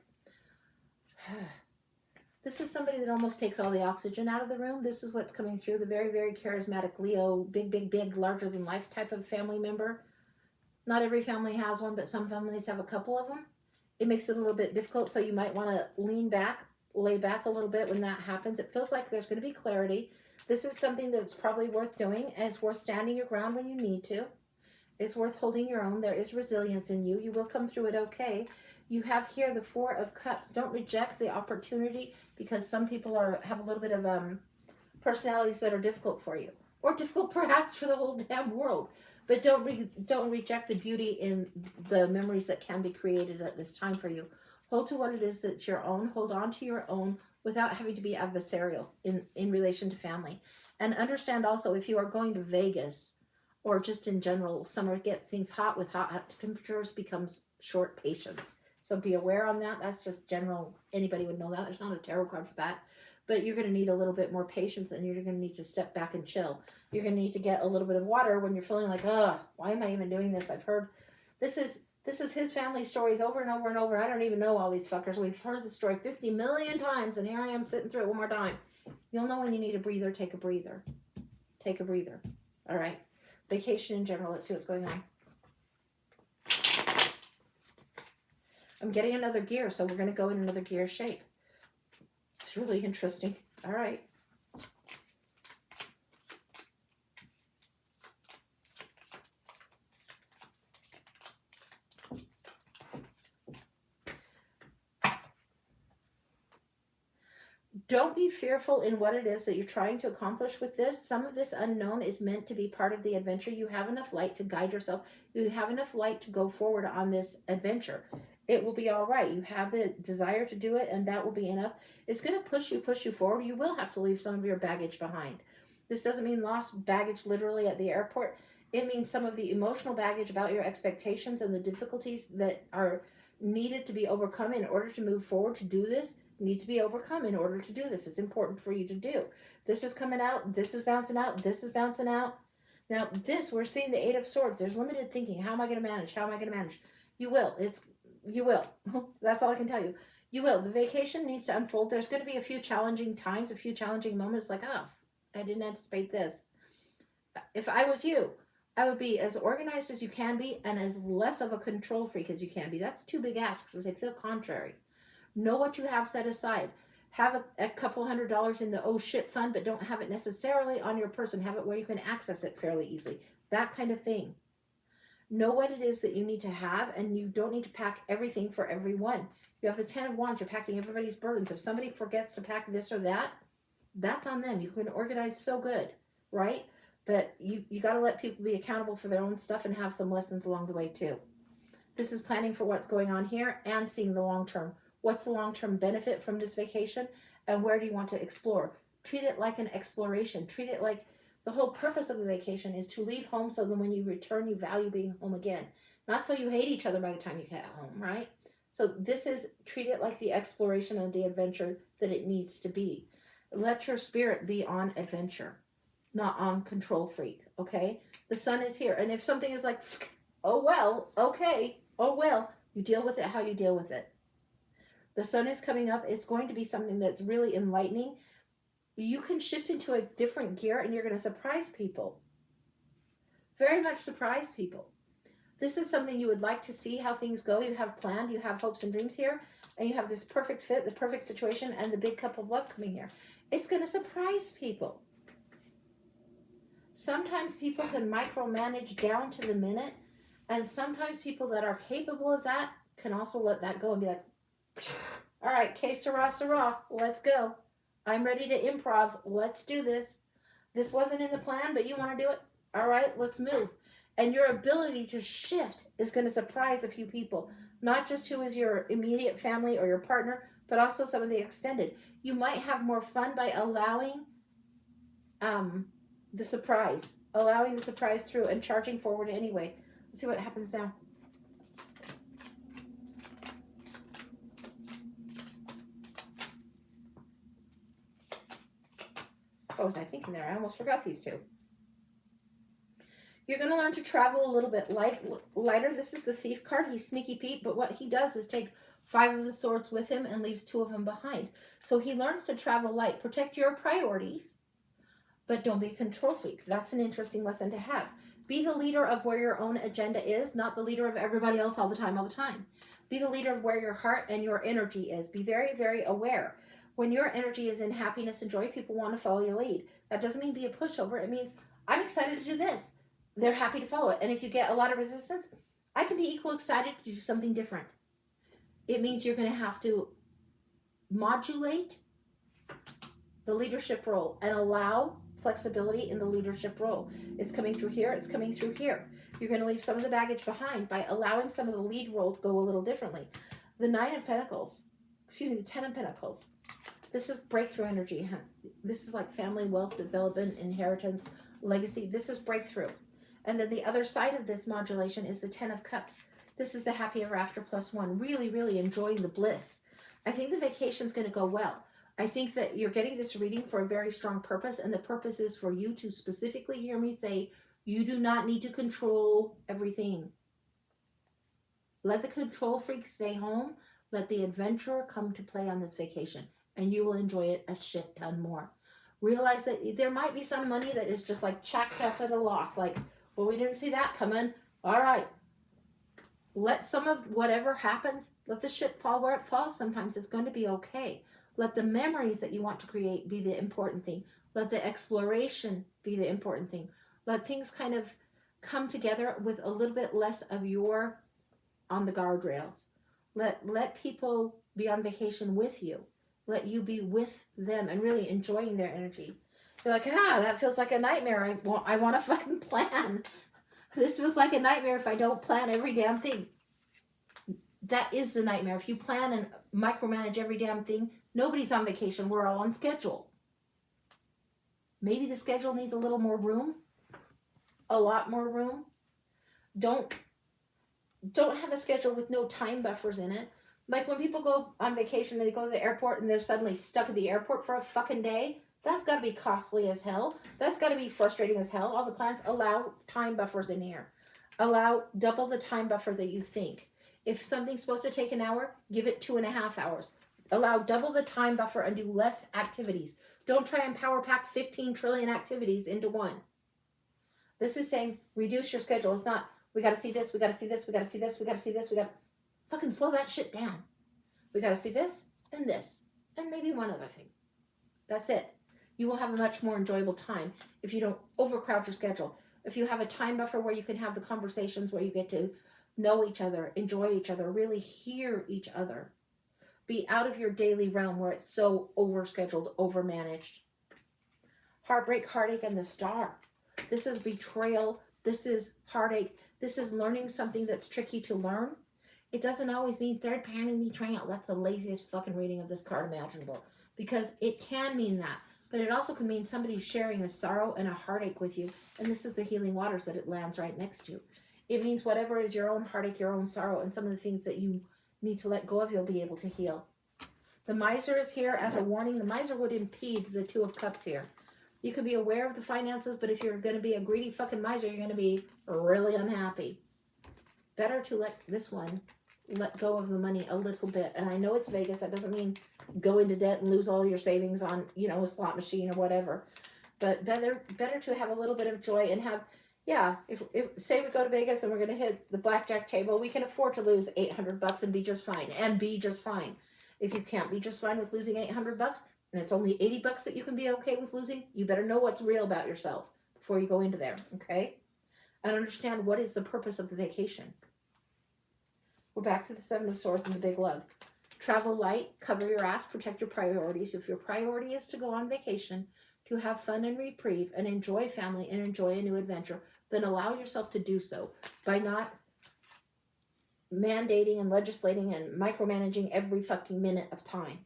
this is somebody that almost takes all the oxygen out of the room. This is what's coming through. The very, very charismatic Leo, big, larger than life type of family member. Not every family has one, but some families have a couple of them. It makes it a little bit difficult, so you might want to lean back, lay back a little bit when that happens. It feels like there's going to be clarity. This is something that's probably worth doing, and it's worth standing your ground when you need to. It's worth holding your own. There is resilience in you. You will come through it okay. You have here the Four of Cups. Don't reject the opportunity, because some people have a little bit of personalities that are difficult for you, or difficult perhaps for the whole damn world. But don't reject the beauty in the memories that can be created at this time for you. Hold to what it is that's your own. Hold on to your own without having to be adversarial in relation to family. And understand also, if you are going to Vegas or just in general, summer gets things hot. With hot temperatures becomes short patience. So be aware on that. That's just general. Anybody would know that. There's not a tarot card for that. But you're going to need a little bit more patience, and you're going to need to step back and chill. You're going to need to get a little bit of water when you're feeling like, why am I even doing this? I've heard this is his family stories over and over and over. I don't even know all these fuckers. We've heard the story 50 million times, and here I am sitting through it one more time. You'll know when you need a breather. Take a breather. Take a breather. All right. Vacation in general. Let's see what's going on. I'm getting another gear, so we're going to go in another gear shape. It's really interesting. All right. Don't be fearful in what it is that you're trying to accomplish with this. Some of this unknown is meant to be part of the adventure. You have enough light to guide yourself. You have enough light to go forward on this adventure. It will be all right. You have the desire to do it, and that will be enough. It's going to push you forward. You will have to leave some of your baggage behind. This doesn't mean lost baggage literally at the airport. It means some of the emotional baggage about your expectations and the difficulties that are needed to be overcome in order to move forward to do this. Need to be overcome in order to do this. It's important for you to do. This is coming out. This is bouncing out. This is bouncing out. Now, this, we're seeing the Eight of Swords. There's limited thinking. How am I going to manage? How am I going to manage? You will. You will. That's all I can tell you. You will. The vacation needs to unfold. There's going to be a few challenging times, a few challenging moments like, I didn't anticipate this. If I was you, I would be as organized as you can be and as less of a control freak as you can be. That's two big asks, as they feel contrary. Know what you have set aside. Have a couple $100 in the oh shit fund, but don't have it necessarily on your person. Have it where you can access it fairly easily. That kind of thing. Know what it is that you need to have, and you don't need to pack everything for everyone. You have the 10 of Wands. You're packing everybody's burdens. If somebody forgets to pack this or that, that's on them. You can organize so good, right? But you got to let people be accountable for their own stuff and have some lessons along the way too. This is planning for what's going on here and seeing the long term. What's the long-term benefit from this vacation, and where do you want to explore? Treat it like an exploration. Treat it like the whole purpose of the vacation is to leave home so that when you return, you value being home again. Not so you hate each other by the time you get home, right? So this is, treat it like the exploration and the adventure that it needs to be. Let your spirit be on adventure, not on control freak, okay? The sun is here, and if something is like, oh well, okay, oh well, you deal with it how you deal with it. The sun is coming up. It's going to be something that's really enlightening. You can shift into a different gear, and you're going to surprise people. Very much surprise people. This is something you would like to see how things go. You have planned. You have hopes and dreams here. And you have this perfect fit, the perfect situation, and the big cup of love coming here. It's going to surprise people. Sometimes people can micromanage down to the minute. And sometimes people that are capable of that can also let that go and be like, all right, que sera, sera. Let's go. I'm ready to improv. Let's do this. This wasn't in the plan, but you want to do it? All right, let's move. And your ability to shift is going to surprise a few people. Not just who is your immediate family or your partner, but also some of the extended. You might have more fun by allowing the surprise, through and charging forward anyway. Let's see what happens now. What was I thinking there? I almost forgot these two. You're going to learn to travel a little bit lighter. This is the Thief card. He's Sneaky Pete, but what he does is take 5 of the swords with him and leaves 2 of them behind. So he learns to travel light. Protect your priorities, but don't be a control freak. That's an interesting lesson to have. Be the leader of where your own agenda is, not the leader of everybody else all the time. Be the leader of where your heart and your energy is. Be very, very aware. When your energy is in happiness and joy, people want to follow your lead. That doesn't mean be a pushover. It means, I'm excited to do this. They're happy to follow it. And if you get a lot of resistance, I can be equal excited to do something different. It means you're going to have to modulate the leadership role and allow flexibility in the leadership role. It's coming through here. It's coming through here. You're going to leave some of the baggage behind by allowing some of the lead role to go a little differently. The 10 of Pentacles. This is breakthrough energy. This is like family, wealth, development, inheritance, legacy. This is breakthrough. And then the other side of this modulation is the 10 of Cups. This is the happy ever after +1. Really, really enjoying the bliss. I think the vacation's going to go well. I think that you're getting this reading for a very strong purpose, and the purpose is for you to specifically hear me say, you do not need to control everything. Let the control freak stay home. Let the adventurer come to play on this vacation, and you will enjoy it a shit ton more. Realize that there might be some money that is just like chalked up at a loss. Like, well, we didn't see that coming. All right. Let some of whatever happens, let the shit fall where it falls. Sometimes it's going to be okay. Let the memories that you want to create be the important thing. Let the exploration be the important thing. Let things kind of come together with a little bit less of your on the guardrails. Let people be on vacation with you. Let you be with them and really enjoying their energy. You're like, that feels like a nightmare. I want a fucking plan. This feels like a nightmare if I don't plan every damn thing. That is the nightmare. If you plan and micromanage every damn thing, nobody's on vacation. We're all on schedule. Maybe the schedule needs a little more room. A lot more room. Don't have a schedule with no time buffers in it. Like when people go on vacation and they go to the airport and they're suddenly stuck at the airport for a fucking day, that's got to be costly as hell. That's got to be frustrating as hell. All the plans allow time buffers in here. Allow double the time buffer that you think. If something's supposed to take an hour, give it 2.5 hours. Allow double the time buffer and do less activities. Don't try and power pack 15 trillion activities into one. This is saying reduce your schedule. It's not, we got to see this, we got to see this, we got to see this, we got to see this, we got to fucking slow that shit down. We got to see this, and maybe one other thing. That's it. You will have a much more enjoyable time if you don't overcrowd your schedule. If you have a time buffer where you can have the conversations where you get to know each other, enjoy each other, really hear each other. Be out of your daily realm where it's so overscheduled, overmanaged. Heartbreak, heartache, and the Star. This is betrayal. This is heartache. This is learning something that's tricky to learn. It doesn't always mean third-party betrayal. That's the laziest fucking reading of this card imaginable. Because it can mean that. But it also can mean somebody's sharing a sorrow and a heartache with you. And this is the healing waters that it lands right next to. It means whatever is your own heartache, your own sorrow, and some of the things that you need to let go of, you'll be able to heal. The Miser is here as a warning. The Miser would impede the Two of Cups here. You could be aware of the finances, but if you're going to be a greedy fucking miser, you're going to be really unhappy. Better to let go of the money a little bit. And I know it's Vegas. That doesn't mean go into debt and lose all your savings on, a slot machine or whatever. But better to have a little bit of joy and have, if say we go to Vegas and we're going to hit the blackjack table, we can afford to lose $800 and be just fine. If you can't be just fine with losing $800 and it's only $80 that you can be okay with losing, you better know what's real about yourself before you go into there, okay? And understand what is the purpose of the vacation. We're back to the Seven of Swords and the Big Love. Travel light, cover your ass, protect your priorities. If your priority is to go on vacation, to have fun and reprieve, and enjoy family and enjoy a new adventure, then allow yourself to do so by not mandating and legislating and micromanaging every fucking minute of time.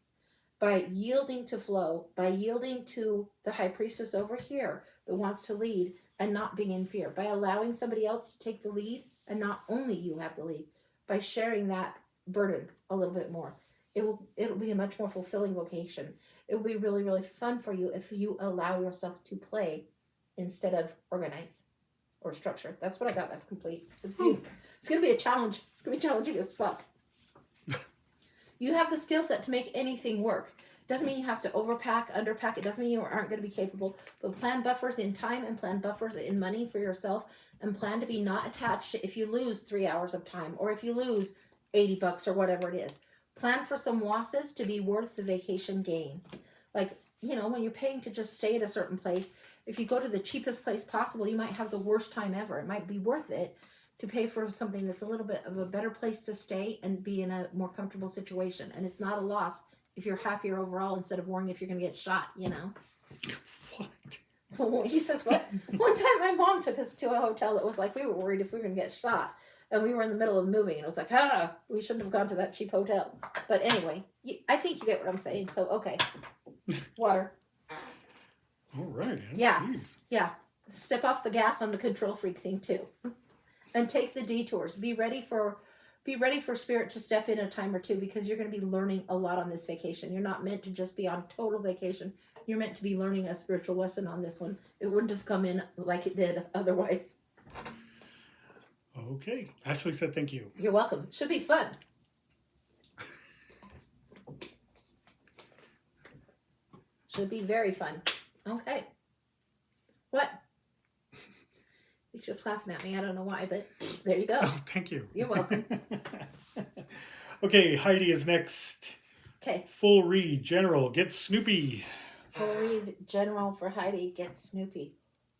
By yielding to flow, by yielding to the high priestess over here that wants to lead and not being in fear, by allowing somebody else to take the lead and not only you have the lead, by sharing that burden a little bit more. It'll be a much more fulfilling vocation. It will be really, really fun for you if you allow yourself to play instead of organize or structure. That's what I got. That's complete. It's beautiful. It's going to be a challenge. It's going to be challenging as fuck. You have the skill set to make anything work. Doesn't mean you have to overpack, underpack. It doesn't mean you aren't going to be capable. But plan buffers in time and plan buffers in money for yourself, and plan to be not attached to if you lose 3 hours of time or if you lose $80 or whatever it is. Plan for some losses to be worth the vacation gain. Like, you know, when you're paying to just stay at a certain place, if you go to the cheapest place possible, you might have the worst time ever. It might be worth it to pay for something that's a little bit of a better place to stay and be in a more comfortable situation. And it's not a loss if you're happier overall instead of worrying if you're going to get shot, you know? What? He says, what? One time my mom took us to a hotel that was like, we were worried if we were going to get shot. And we were in the middle of moving, and it was like, we shouldn't have gone to that cheap hotel. But anyway, I think you get what I'm saying. So, okay. Water. All right. Yeah. Geez. Yeah. Step off the gas on the control freak thing, too. And take the detours. Be ready for spirit to step in a time or two, because you're going to be learning a lot on this vacation. You're not meant to just be on total vacation. You're meant to be learning a spiritual lesson on this one. It wouldn't have come in like it did otherwise. Okay. Ashley said thank you. You're welcome. Should be fun. Should be very fun. Okay. What? He's just laughing at me. I don't know why, but there you go. Oh, thank you. You're welcome. Okay, Heidi is next. Okay. Full read. General, get Snoopy. Full read. General for Heidi, get Snoopy.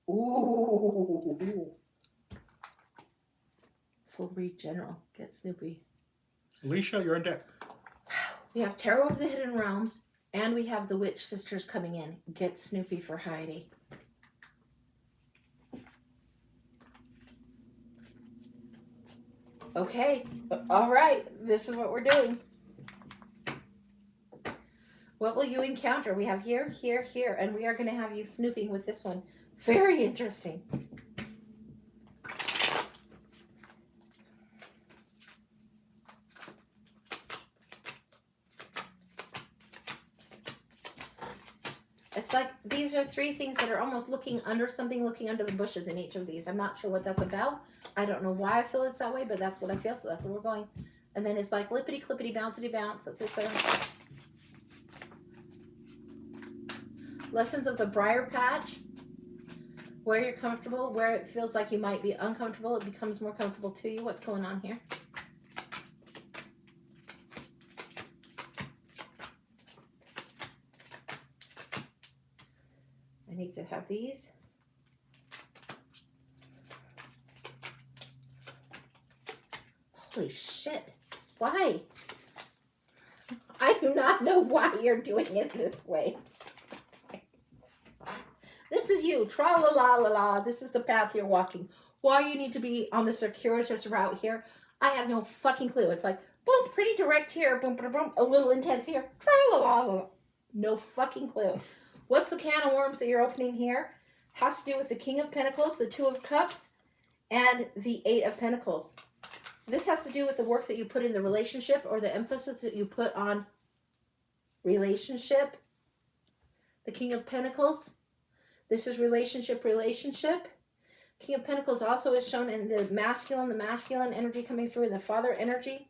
Ooh. Full read. General, get Snoopy. Alysia, you're on deck. We have Tarot of the Hidden Realms, and we have the Witch Sisters coming in. Get Snoopy for Heidi. Okay, all right, this is what we're doing. What will you encounter? We have here, here, here, and we are going to have you snooping with this one. Very interesting. It's like these are three things that are almost looking under something, looking under the bushes in each of these. I'm not sure what that's about. I don't know why I feel it's that way, but that's what I feel, so that's where we're going. And then it's like lippity clippity bouncity bounce. That's it. Lessons of the briar patch. Where you're comfortable, where it feels like you might be uncomfortable, it becomes more comfortable to you. What's going on here? I need to have these. Holy shit. Why? I do not know why you're doing it this way. This is you. Tra-la-la-la-la. This is the path you're walking. Why you need to be on the circuitous route here, I have no fucking clue. It's like, boom, pretty direct here. Boom, boom, boom. A little intense here. Tra-la-la-la-la. No fucking clue. What's the can of worms that you're opening here? Has to do with the King of Pentacles, the Two of Cups, and the Eight of Pentacles. This has to do with the work that you put in the relationship, or the emphasis that you put on relationship. The King of Pentacles. This is relationship. King of Pentacles also is shown in the masculine energy coming through in the father energy.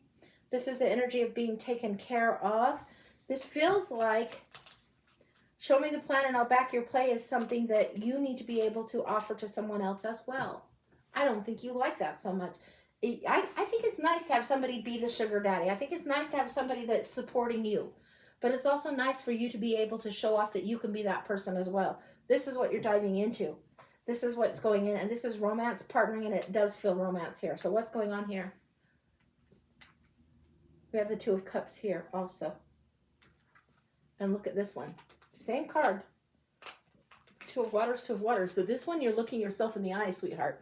This is the energy of being taken care of. This feels like show me the plan and I'll back your play is something that you need to be able to offer to someone else as well. I don't think you like that so much. I think it's nice to have somebody be the sugar daddy. I think it's nice to have somebody that's supporting you. But it's also nice for you to be able to show off that you can be that person as well. This is what you're diving into. This is what's going in. And this is romance partnering, and it does feel romance here. So what's going on here? We have the Two of Cups here also. And look at this one. Same card. Two of Waters. But this one, you're looking yourself in the eye, sweetheart.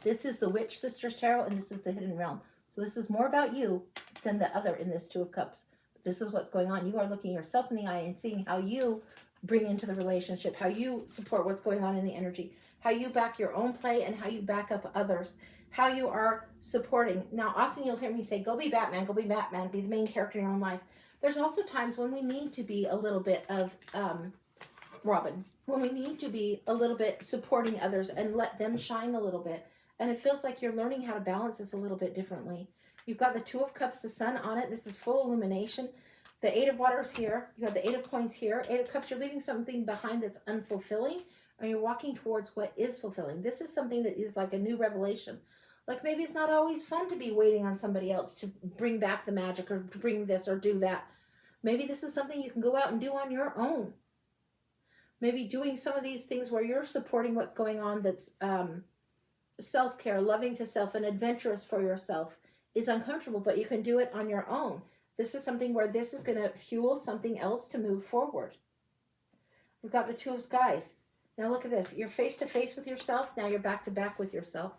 This is the Witch Sisters Tarot, and this is the Hidden Realm. So this is more about you than the other in this Two of Cups. This is what's going on. You are looking yourself in the eye and seeing how you bring into the relationship, how you support what's going on in the energy, how you back your own play and how you back up others, how you are supporting. Now, often you'll hear me say, go be Batman, be the main character in your own life. There's also times when we need to be a little bit of Robin, when we need to be a little bit supporting others and let them shine a little bit. And it feels like you're learning how to balance this a little bit differently. You've got the Two of Cups, the sun on it. This is full illumination. The Eight of Waters here. You have the Eight of Coins here. Eight of Cups, you're leaving something behind that's unfulfilling, and you're walking towards what is fulfilling. This is something that is like a new revelation. Like maybe it's not always fun to be waiting on somebody else to bring back the magic or to bring this or do that. Maybe this is something you can go out and do on your own. Maybe doing some of these things where you're supporting what's going on that's self-care, loving to self, and adventurous for yourself is uncomfortable, but you can do it on your own. This is something where this is going to fuel something else to move forward. We've got the Two of Skies. Now look at this. You're face to face with yourself. Now you're back to back with yourself.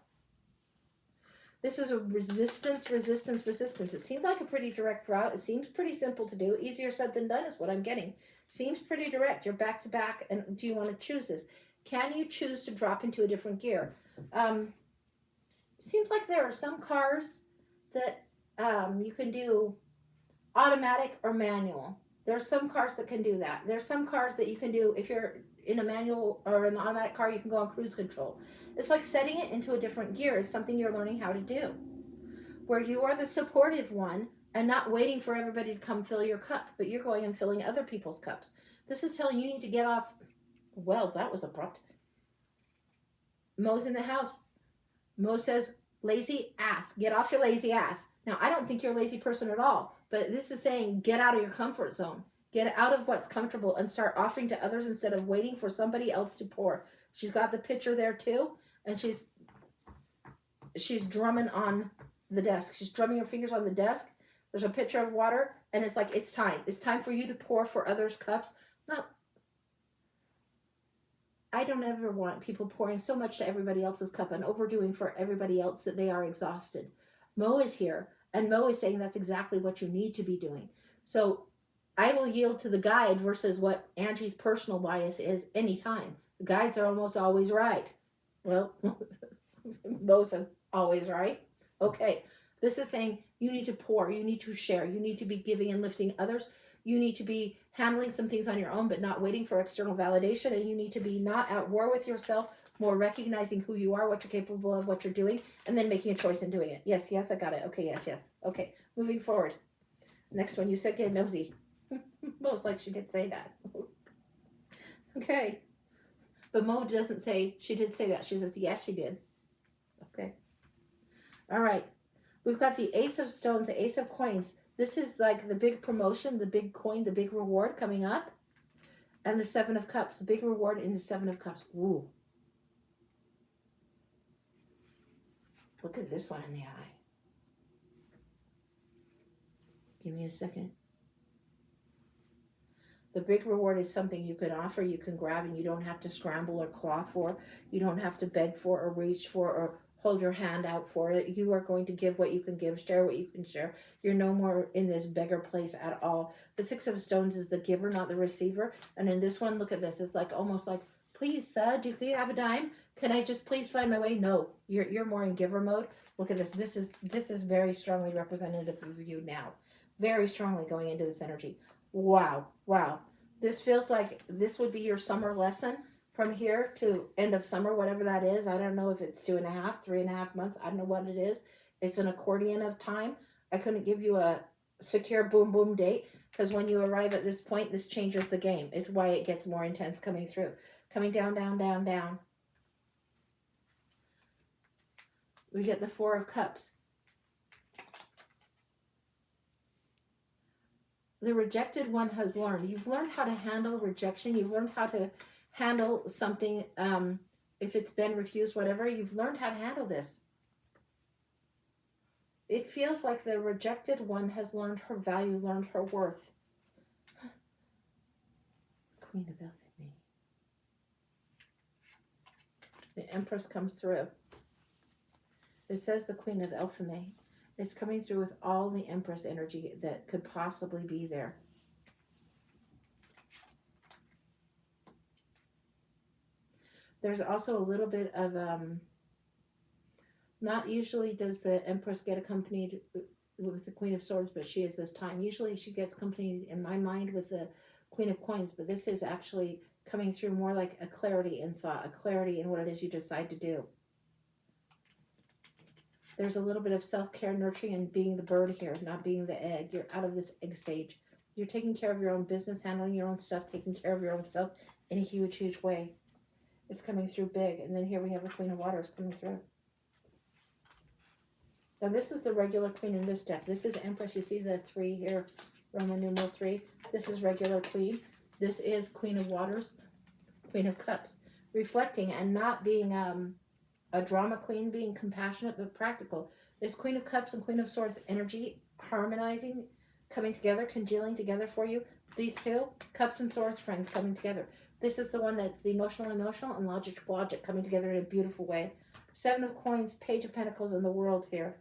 This is a resistance. It seems like a pretty direct route. It seems pretty simple to do. Easier said than done is what I'm getting. Seems pretty direct. You're back to back. And do you want to choose this? Can you choose to drop into a different gear? It seems like there are some cars that you can do automatic or manual. There are some cars that can do that. There's some cars that you can do, if you're in a manual or an automatic car, you can go on cruise control. It's like setting it into a different gear is something you're learning how to do, where you are the supportive one and not waiting for everybody to come fill your cup, but you're going and filling other people's cups. This is telling you need to get off. Well, that was abrupt. Mo's in the house. Mo says, lazy ass. Get off your lazy ass. Now, I don't think you're a lazy person at all, but this is saying get out of your comfort zone. Get out of what's comfortable and start offering to others instead of waiting for somebody else to pour. She's got the picture there too, and she's drumming on the desk. She's drumming her fingers on the desk. There's a pitcher of water, and it's like, it's time. It's time for you to pour for others' cups. I don't ever want people pouring so much to everybody else's cup and overdoing for everybody else that they are exhausted. Mo is here, and Mo is saying that's exactly what you need to be doing. So I will yield to the guide versus what Angie's personal bias is anytime. The guides are almost always right. Well, Mo's always right. Okay, this is saying you need to pour, you need to share, you need to be giving and lifting others. You need to be handling some things on your own, but not waiting for external validation. And you need to be not at war with yourself, more recognizing who you are, what you're capable of, what you're doing, and then making a choice in doing it. Yes, I got it. Okay, yes. Okay, moving forward. Next one, you said get nosy. Most like she did say that. Okay. But Mo doesn't say she did say that. She says, yes, she did. Okay. All right. We've got the Ace of Stones, the Ace of Coins. This is like the big promotion, the big coin, the big reward coming up. And the Seven of Cups, the big reward in the Seven of Cups. Ooh. Look at this one in the eye. Give me a second. The big reward is something you can offer, you can grab, and you don't have to scramble or claw for. You don't have to beg for or reach for or hold your hand out for it. You are going to give what you can give, share what you can share. You're no more in this beggar place at all. The Six of Stones is the giver, not the receiver. And in this one, look at this. It's like almost like, please, sir, do you have a dime? Can I just please find my way? No, you're more in giver mode. Look at this. This is very strongly representative of you now. Very strongly going into this energy. Wow. This feels like this would be your summer lesson. From here to end of summer, whatever that is. I don't know if it's 2.5, 3.5 months. I don't know what it is. It's an accordion of time. I couldn't give you a secure boom date because when you arrive at this point, this changes the game. It's why it gets more intense coming through. Coming down. We get the Four of Cups. The rejected one has learned. You've learned how to handle rejection. You've learned how to handle something, if it's been refused, whatever. You've learned how to handle this. It feels like the rejected one has learned her value, learned her worth. Queen of Elfin. The Empress comes through. It says the Queen of Elfin. It's coming through with all the Empress energy that could possibly be there. There's also a little bit of, not usually does the Empress get accompanied with the Queen of Swords, but she is this time. Usually she gets accompanied, in my mind, with the Queen of Coins, but this is actually coming through more like a clarity in thought, a clarity in what it is you decide to do. There's a little bit of self-care, nurturing, and being the bird here, not being the egg. You're out of this egg stage. You're taking care of your own business, handling your own stuff, taking care of your own self in a huge, huge way. It's coming through big. And then here we have a Queen of Waters coming through. Now this is the regular Queen in this deck. This is Empress. You see the 3 here, Roman numeral 3. This is regular Queen. This is Queen of Waters, Queen of Cups. Reflecting and not being a drama queen, being compassionate but practical. This Queen of Cups and Queen of Swords energy harmonizing, coming together, congealing together for you. These two, Cups and Swords friends coming together. This is the one that's the emotional, and logic coming together in a beautiful way. 7 of Coins, Page of Pentacles, and the World here.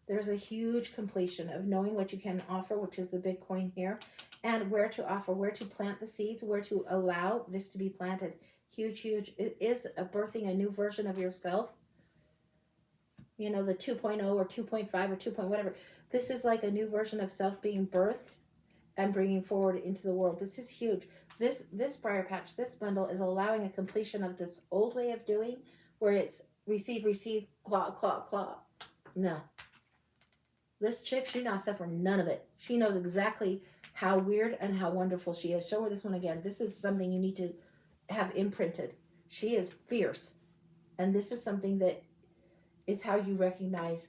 There's a huge completion of knowing what you can offer, which is the big coin here, and where to offer, where to plant the seeds, where to allow this to be planted. Huge, huge. It is birthing a new version of yourself. You know, the 2.0 or 2.5 or 2. Whatever. This is like a new version of self being birthed and bringing forward into the world. This is huge. This briar patch, this bundle is allowing a completion of this old way of doing where it's receive, claw, claw, claw. No. This chick, she not suffering none of it. She knows exactly how weird and how wonderful she is. Show her this one again. This is something you need to have imprinted. She is fierce. And this is something that is how you recognize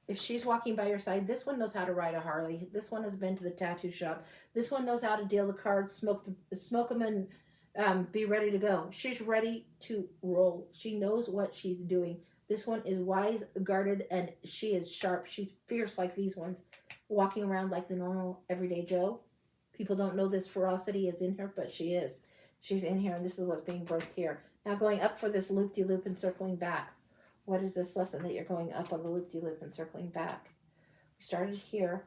if she's walking by your side. This one knows how to ride a Harley. This one has been to the tattoo shop. This one knows how to deal the cards, smoke them, and be ready to go. She's ready to roll. She knows what she's doing. This one is wise, guarded, and she is sharp. She's fierce like these ones, walking around like the normal everyday Joe. People don't know this ferocity is in her, but she is. She's in here, and this is what's being birthed here. Now going up for this loop-de-loop and circling back. What is this lesson that you're going up on the loop-de-loop and circling back? We started here.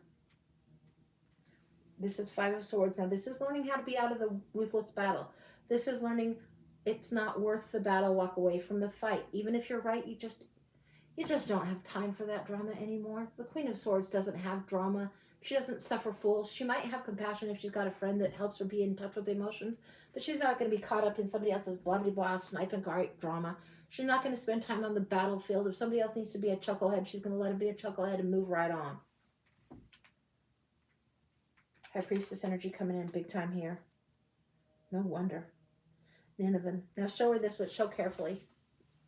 This is 5 of Swords. Now this is learning how to be out of the ruthless battle. This is learning it's not worth the battle. Walk away from the fight. Even if you're right, you just don't have time for that drama anymore. The Queen of Swords doesn't have drama. She doesn't suffer fools. She might have compassion if she's got a friend that helps her be in touch with emotions, but she's not going to be caught up in somebody else's blah, blah, blah, snipe and guard drama. She's not going to spend time on the battlefield. If somebody else needs to be a chucklehead, she's going to let him be a chucklehead and move right on. High Priestess energy coming in big time here. No wonder. Nineveh. Now show her this, but show carefully.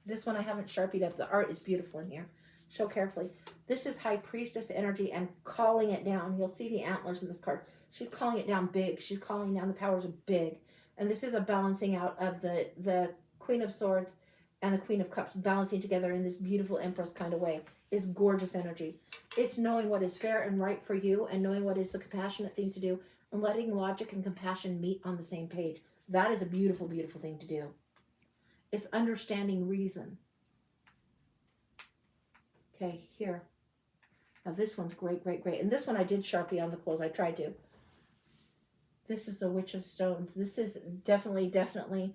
This one I haven't sharpied up. The art is beautiful in here. Show carefully. This is High Priestess energy and calling it down. You'll see the antlers in this card. She's calling it down big. She's calling down the powers of big. And this is a balancing out of the Queen of Swords and the Queen of Cups balancing together in this beautiful Empress kind of way. It's gorgeous energy. It's knowing what is fair and right for you and knowing what is the compassionate thing to do and letting logic and compassion meet on the same page. That is a beautiful, beautiful thing to do. It's understanding reason. Okay, here. Now this one's great, great, great. And this one I did Sharpie on the clothes. I tried to. This is the Witch of Stones. This is definitely,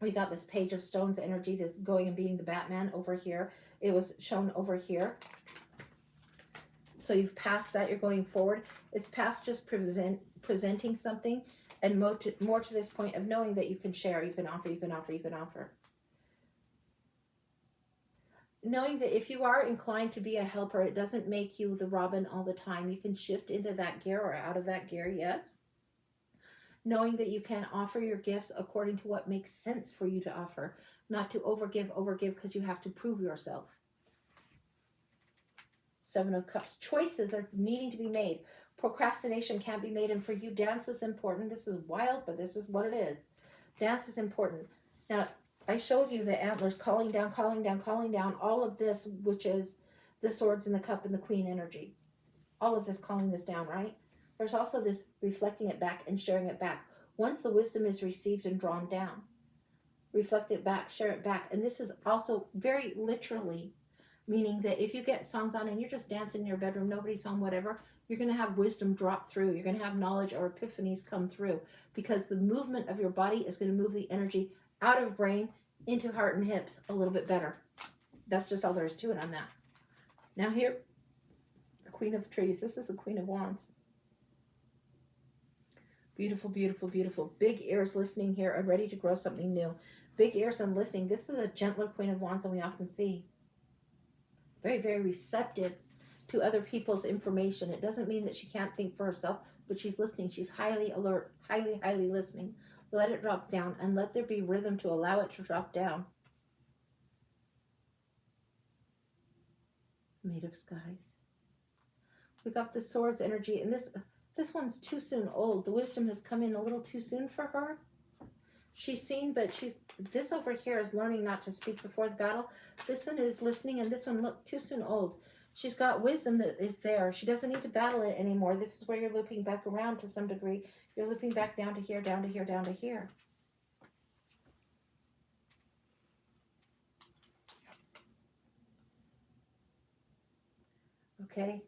we got this Page of Stones energy, this going and being the Batman over here. It was shown over here. So you've passed that, you're going forward. It's past just presenting something and more to this point of knowing that you can share, you can offer, you can offer, you can offer. Knowing that if you are inclined to be a helper, it doesn't make you the Robin all the time. You can shift into that gear or out of that gear, yes. Knowing that you can offer your gifts according to what makes sense for you to offer, not to overgive because you have to prove yourself. 7 of Cups. Choices are needing to be made. Procrastination can't be made, and for you, dance is important. This is wild, but this is what it is. Dance is important. Now, I showed you the antlers calling down, all of this, which is the Swords and the Cup and the Queen energy. All of this calling this down, right? There's also this reflecting it back and sharing it back. Once the wisdom is received and drawn down. reflect it back, share it back. And this is also very literally meaning that if you get songs on and you're just dancing in your bedroom, nobody's home, whatever, you're going to have wisdom drop through. You're going to have knowledge or epiphanies come through because the movement of your body is going to move the energy out of brain into heart and hips a little bit better. That's just all there is to it on that. Now here, the Queen of Trees. This is the Queen of Wands. Beautiful, beautiful, beautiful. Big ears listening here and ready to grow something new. Big ears and listening. This is a gentler Queen of Wands than we often see. Very, very receptive to other people's information. It doesn't mean that she can't think for herself, but she's listening. She's highly alert, highly, highly listening. Let it drop down and let there be rhythm to allow it to drop down. Maid of Skies. We got the Swords energy, and this one's too soon old. The wisdom has come in a little too soon for her. She's seen, but this over here is learning not to speak before the battle. This one is listening, and this one looked too soon old. She's got wisdom that is there. She doesn't need to battle it anymore. This is where you're looping back around to some degree. You're looping back down to here, down to here, down to here. Okay,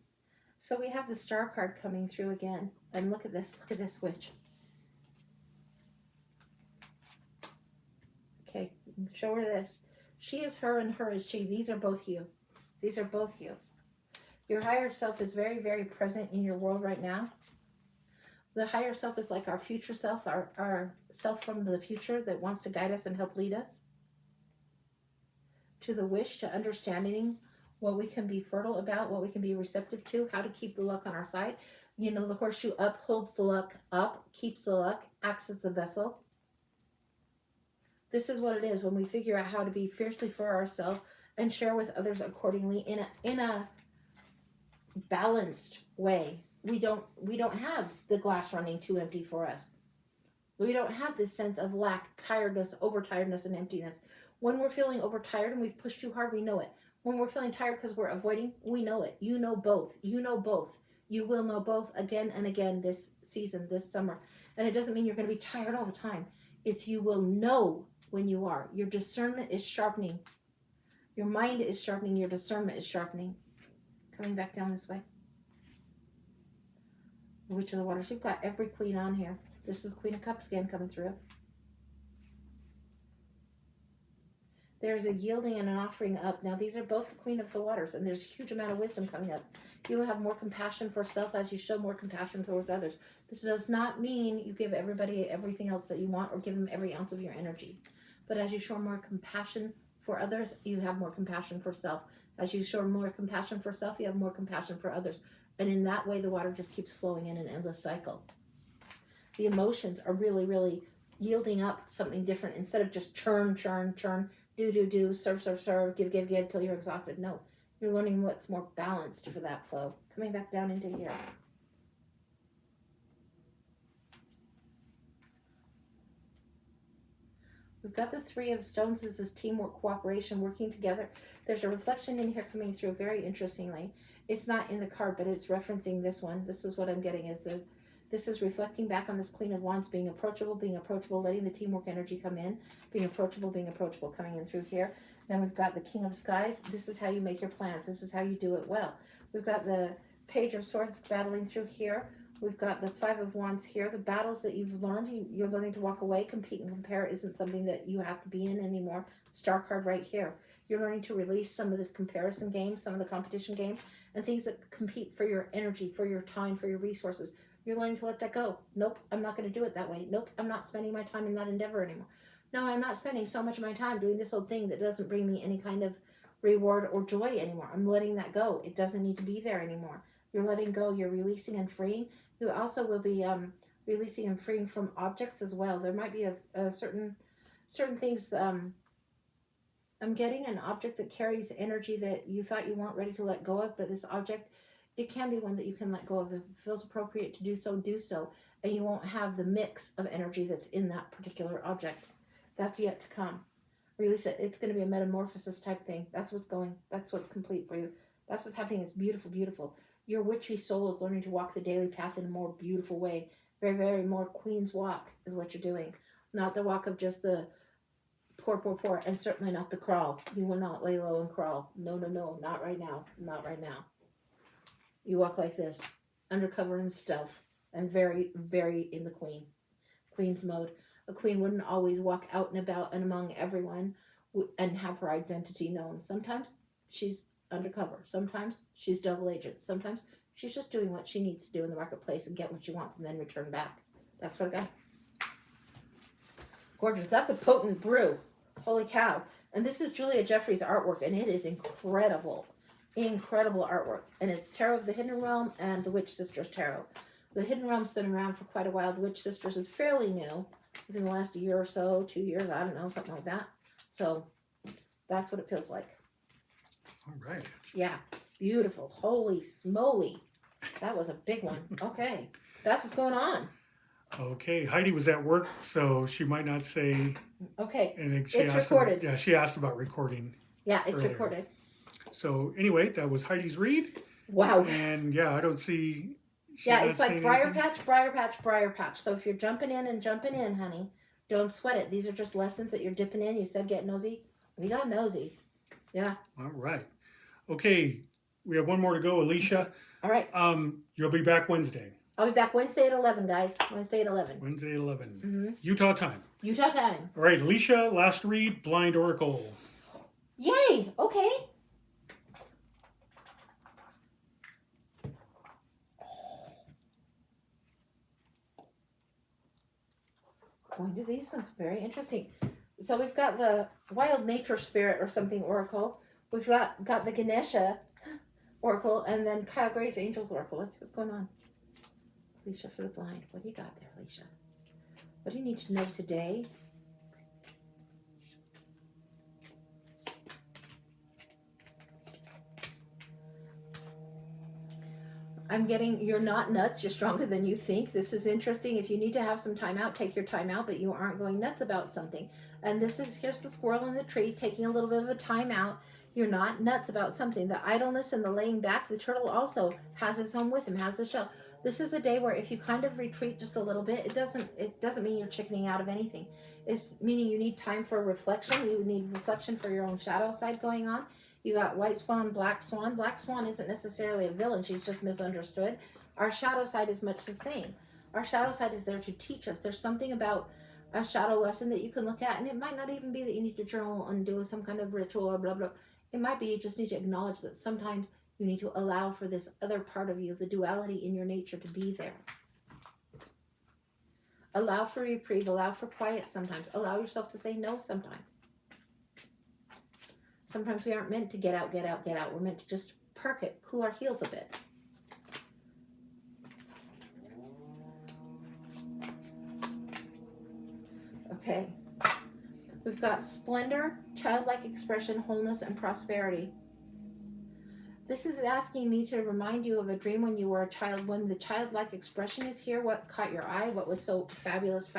so we have the Star card coming through again. And look at this witch. Okay, show her this. She is her and her is she. These are both you. These are both you. Your higher self is very, very present in your world right now. The higher self is like our future self, our self from the future that wants to guide us and help lead us to the wish, to understanding what we can be fertile about, what we can be receptive to, how to keep the luck on our side. You know, the horseshoe up holds the luck up, keeps the luck, acts as the vessel. This is what it is when we figure out how to be fiercely for ourselves and share with others accordingly in a balanced way. We don't have the glass running too empty for us. We don't have this sense of lack, tiredness, overtiredness, and emptiness. When we're feeling overtired and we've pushed too hard, we know it. When we're feeling tired because we're avoiding, we know it. You know both. You know both. You will know both again and again this season, this summer. And it doesn't mean you're going to be tired all the time. It's you will know when you are. Your discernment is sharpening. Your mind is sharpening. Your discernment is sharpening. Coming back down this way. Witch of the Waters. You've got every queen on here. This is Queen of Cups again coming through. There's a yielding and an offering up. Now, these are both the Queen of the Waters, and there's a huge amount of wisdom coming up. You will have more compassion for self as you show more compassion towards others. This does not mean you give everybody everything else that you want or give them every ounce of your energy. But as you show more compassion for others, you have more compassion for self. As you show more compassion for self, you have more compassion for others. And in that way, the water just keeps flowing in an endless cycle. The emotions are really, really yielding up something different instead of just churn, churn, churn, do, serve, serve, serve, give till you're exhausted. No, you're learning what's more balanced for that flow. Coming back down into here. We've got the Three of Stones. This is teamwork, cooperation, working together. There's a reflection in here coming through very interestingly. It's not in the card, but it's referencing this one. This is what I'm getting is this is reflecting back on this Queen of Wands, being approachable, letting the teamwork energy come in, being approachable, coming in through here. Then we've got the King of Skies. This is how you make your plans. This is how you do it well. We've got the Page of Swords battling through here. We've got the Five of Wands here. The battles that you've learned, you're learning to walk away. Compete and compare isn't something that you have to be in anymore. Star card right here. You're learning to release some of this comparison game, some of the competition game, and things that compete for your energy, for your time, for your resources. You're learning to let that go. Nope, I'm not going to do it that way. Nope, I'm not spending my time in that endeavor anymore. No, I'm not spending so much of my time doing this old thing that doesn't bring me any kind of reward or joy anymore. I'm letting that go. It doesn't need to be there anymore. You're letting go. You're releasing and freeing. You also will be releasing and freeing from objects as well. There might be a certain things. I'm getting an object that carries energy that you thought you weren't ready to let go of, but this object, it can be one that you can let go of. If it feels appropriate to do so, and you won't have the mix of energy that's in that particular object. That's yet to come. Release it. It's going to be a metamorphosis type thing. That's what's going. That's what's complete for you. That's what's happening. It's beautiful, beautiful. Your witchy soul is learning to walk the daily path in a more beautiful way. Very, very more queen's walk is what you're doing. Not the walk of just the Poor, and certainly not the crawl. You will not lay low and crawl. No, not right now. Not right now. You walk like this, undercover and stealth, and very, very in the queen's mode. A queen wouldn't always walk out and about and among everyone and have her identity known. Sometimes she's undercover. Sometimes she's double agent. Sometimes she's just doing what she needs to do in the marketplace and get what she wants and then return back. That's what I got. Gorgeous. That's a potent brew. Holy cow. And this is Julia Jeffries' artwork, and it is incredible. Incredible artwork. And it's Tarot of the Hidden Realm and the Witch Sisters Tarot. The Hidden Realm's been around for quite a while. The Witch Sisters is fairly new. Within the last year or so, 2 years, I don't know, something like that. So that's what it feels like. All right. Yeah. Beautiful. Holy smoly. That was a big one. Okay. That's what's going on. Okay. Heidi was at work, so she might not say Okay. anything. It's recorded. She asked about recording. Yeah, it's earlier. recorded. So anyway, that was Heidi's read. Wow. And yeah, I don't see... Yeah, it's like briar patch. So if you're jumping in, honey, don't sweat it. These are just lessons that you're dipping in. You said get nosy. We got nosy. Yeah. All right. Okay. We have one more to go, Alysia. All right. You'll be back Wednesday. I'll be back Wednesday at 11, guys. Wednesday at 11. Wednesday at 11. Mm-hmm. Utah time. Utah time. All right, Alysia, last read, Blind Oracle. Yay. Okay. Going to these ones. Very interesting. So we've got the Wild Nature Spirit or something Oracle. We've got the Ganesha Oracle, and then Kyle Gray's Angels Oracle. Let's see what's going on. Alysia for the blind. What do you got there, Alysia? What do you need to know today? I'm getting, you're not nuts. You're stronger than you think. This is interesting. If you need to have some time out, take your time out, but you aren't going nuts about something. And here's the squirrel in the tree taking a little bit of a time out. You're not nuts about something. The idleness and the laying back, the turtle also has his home with him, has the shell. This is a day where if you kind of retreat just a little bit, it doesn't mean you're chickening out of anything. It's meaning you need time for reflection. You need reflection for your own shadow side going on. You got white swan, black swan. Black swan isn't necessarily a villain. She's just misunderstood. Our shadow side is much the same. Our shadow side is there to teach us. There's something about a shadow lesson that you can look at, and it might not even be that you need to journal and do some kind of ritual or blah, blah. It might be you just need to acknowledge that sometimes you need to allow for this other part of you, the duality in your nature, to be there. Allow for reprieve. Allow for quiet sometimes. Allow yourself to say no sometimes. Sometimes we aren't meant to get out. We're meant to just park it, cool our heels a bit. Okay. We've got splendor, childlike expression, wholeness, and prosperity. This is asking me to remind you of a dream when you were a child, when the childlike expression is here, what caught your eye, what was so fabulous.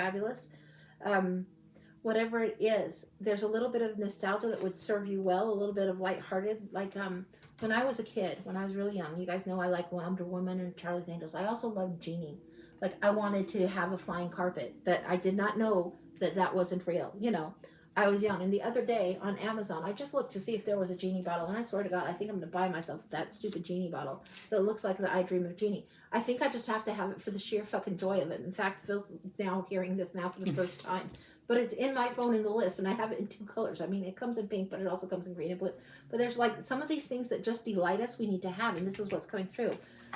Whatever it is, there's a little bit of nostalgia that would serve you well, a little bit of lighthearted. Like when I was a kid, when I was really young, you guys know I like Wonder Woman and Charlie's Angels. I also loved Genie. Like I wanted to have a flying carpet, but I did not know that wasn't real. You know, I was young. And the other day on Amazon, I just looked to see if there was a Genie bottle. And I swear to God, I think I'm going to buy myself that stupid Genie bottle that looks like the I Dream of Genie. I think I just have to have it for the sheer fucking joy of it. In fact, Phil's now hearing this now for the first time. But it's in my phone in the list, and I have it in 2 colors. I mean, it comes in pink, but it also comes in green and blue. But there's like some of these things that just delight us we need to have, and this is what's coming through.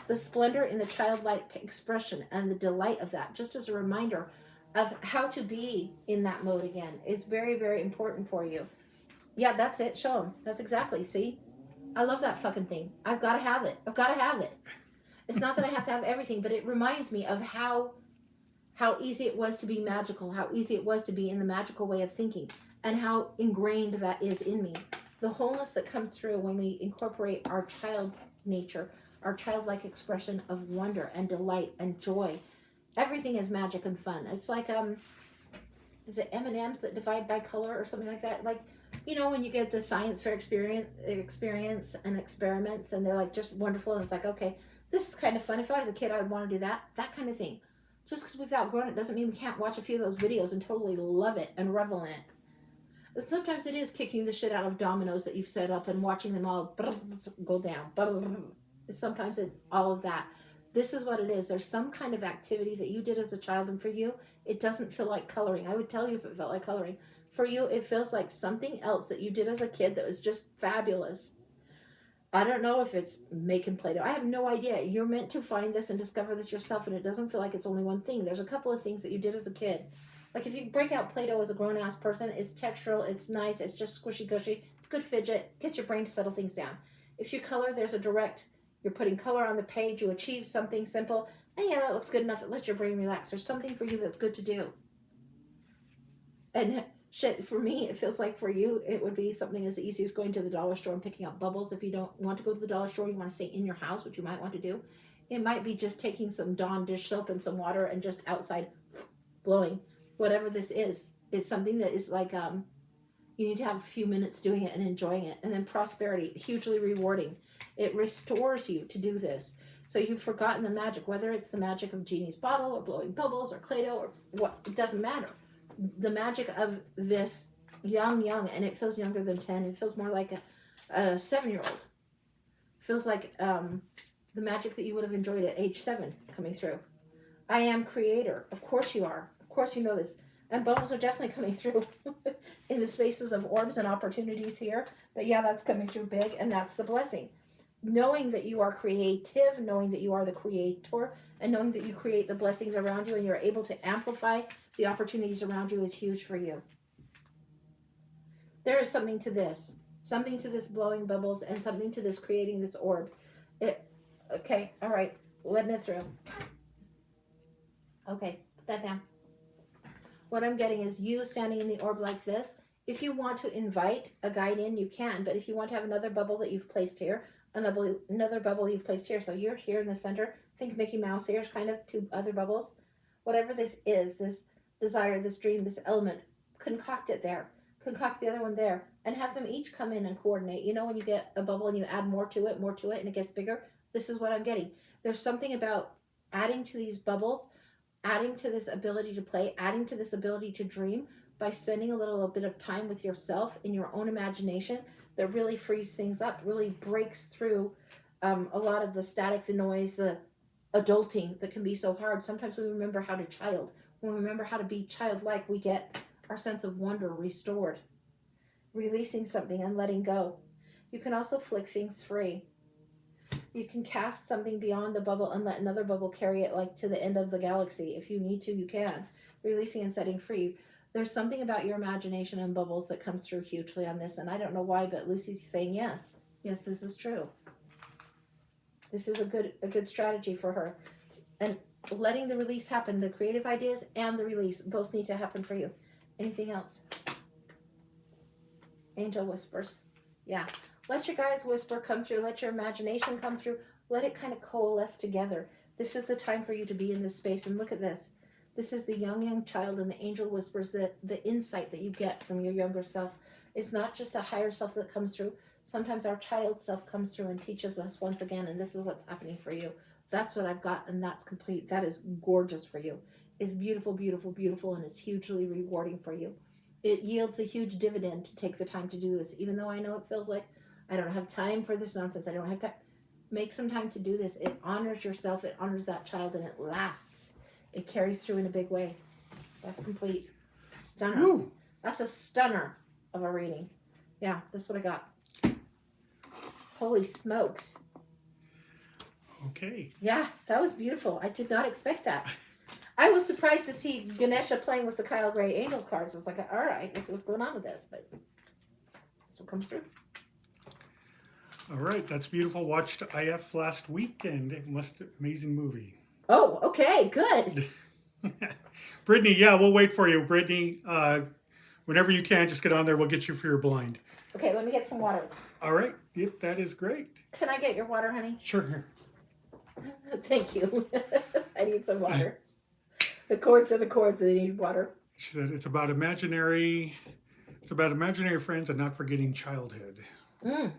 The splendor in the childlike expression and the delight of that, just as a reminder of how to be in that mode again, is very, very important for you. Yeah, that's it. Show them. That's exactly. See? I love that fucking thing. I've got to have it. It's not that I have to have everything, but it reminds me of how easy it was to be magical, how easy it was to be in the magical way of thinking, and how ingrained that is in me. The wholeness that comes through when we incorporate our child nature, our childlike expression of wonder and delight and joy. Everything is magic and fun. It's like, is it M&Ms that divide by color or something like that? Like, you know, when you get the science fair experience and experiments, and they're like just wonderful, and it's like, okay, this is kind of fun. If I was a kid, I would want to do that kind of thing. Just because we've outgrown it doesn't mean we can't watch a few of those videos and totally love it and revel in it. Sometimes it is kicking the shit out of dominoes that you've set up and watching them all go down. Sometimes it's all of that. This is what it is. There's some kind of activity that you did as a child, and for you, it doesn't feel like coloring. I would tell you if it felt like coloring. For you, it feels like something else that you did as a kid that was just fabulous. I don't know if it's making Play-Doh. I have no idea. You're meant to find this and discover this yourself, and it doesn't feel like it's only one thing. There's a couple of things that you did as a kid. Like if you break out Play-Doh as a grown-ass person, it's textural, it's nice, it's just squishy-gushy, it's good fidget, gets your brain to settle things down. If you color, there's a direct, you're putting color on the page, you achieve something simple, and yeah, that looks good enough, it lets your brain relax. There's something for you that's good to do. And shit, for me, it feels like for you, it would be something as easy as going to the dollar store and picking up bubbles. If you don't want to go to the dollar store, you want to stay in your house, which you might want to do. It might be just taking some Dawn dish soap and some water and just outside blowing. Whatever this is, it's something that is like, you need to have a few minutes doing it and enjoying it. And then prosperity, hugely rewarding. It restores you to do this. So you've forgotten the magic, whether it's the magic of Genie's bottle or blowing bubbles or Play-Doh or what, it doesn't matter. The magic of this young, and it feels younger than 10. It feels more like a 7-year-old. It feels like the magic that you would have enjoyed at age 7 coming through. I am creator. Of course you are. Of course you know this. And bubbles are definitely coming through in the spaces of orbs and opportunities here. But yeah, that's coming through big, and that's the blessing. Knowing that you are creative, knowing that you are the creator, and knowing that you create the blessings around you and you're able to amplify the opportunities around you is huge for you. There is something to this blowing bubbles, and something to this creating this orb. Okay, all right, letting it through. Okay, put that down. What I'm getting is you standing in the orb like this. If you want to invite a guide in, you can, but if you want to have another bubble that you've placed here, another bubble you've placed here, so you're here in the center, think Mickey Mouse ears, kind of 2 other bubbles. Whatever this is, this desire, this dream, this element, concoct it there. Concoct the other one there, and have them each come in and coordinate. You know when you get a bubble and you add more to it, and it gets bigger? This is what I'm getting. There's something about adding to these bubbles, adding to this ability to play, adding to this ability to dream by spending a little bit of time with yourself in your own imagination that really frees things up, really breaks through a lot of the static, the noise, the adulting that can be so hard. Sometimes we remember how to child. When we remember how to be childlike, we get our sense of wonder restored. Releasing something and letting go. You can also flick things free. You can cast something beyond the bubble and let another bubble carry it like to the end of the galaxy. If you need to, you can. Releasing and setting free. There's something about your imagination and bubbles that comes through hugely on this, and I don't know why, but Lucy's saying yes. Yes, this is true. This is a good strategy for her. And letting the release happen, the creative ideas and the release both need to happen for you. Anything else? Angel whispers. Yeah. Let your guides whisper come through. Let your imagination come through. Let it kind of coalesce together. This is the time for you to be in this space. And look at this. This is the young child, and the angel whispers, the insight that you get from your younger self. It's not just the higher self that comes through. Sometimes our child self comes through and teaches us once again, and this is what's happening for you. That's what I've got, and that's complete. That is gorgeous for you. It's beautiful, beautiful, beautiful, and it's hugely rewarding for you. It yields a huge dividend to take the time to do this, even though I know it feels like I don't have time for this nonsense. I don't have time. Make some time to do this. It honors yourself. It honors that child, and it lasts. It carries through in a big way. That's complete. Stunner. Woo. That's a stunner of a reading. Yeah, that's what I got. Holy smokes. Okay. Yeah, that was beautiful. I did not expect that. I was surprised to see Ganesha playing with the Kyle Gray Angels cards. I was like, all right, let's see what's going on with this. But that's what comes through. All right, that's beautiful. Watched IF last weekend. It was an amazing movie. Oh, okay, good. Brittany, yeah, we'll wait for you. Brittany, whenever you can, just get on there. We'll get you for your blind. Okay, let me get some water. All right. Yep, that is great. Can I get your water, honey? Sure. Thank you. I need some water. The cords are the cords, and they need water. She said it's about imaginary friends and not forgetting childhood. The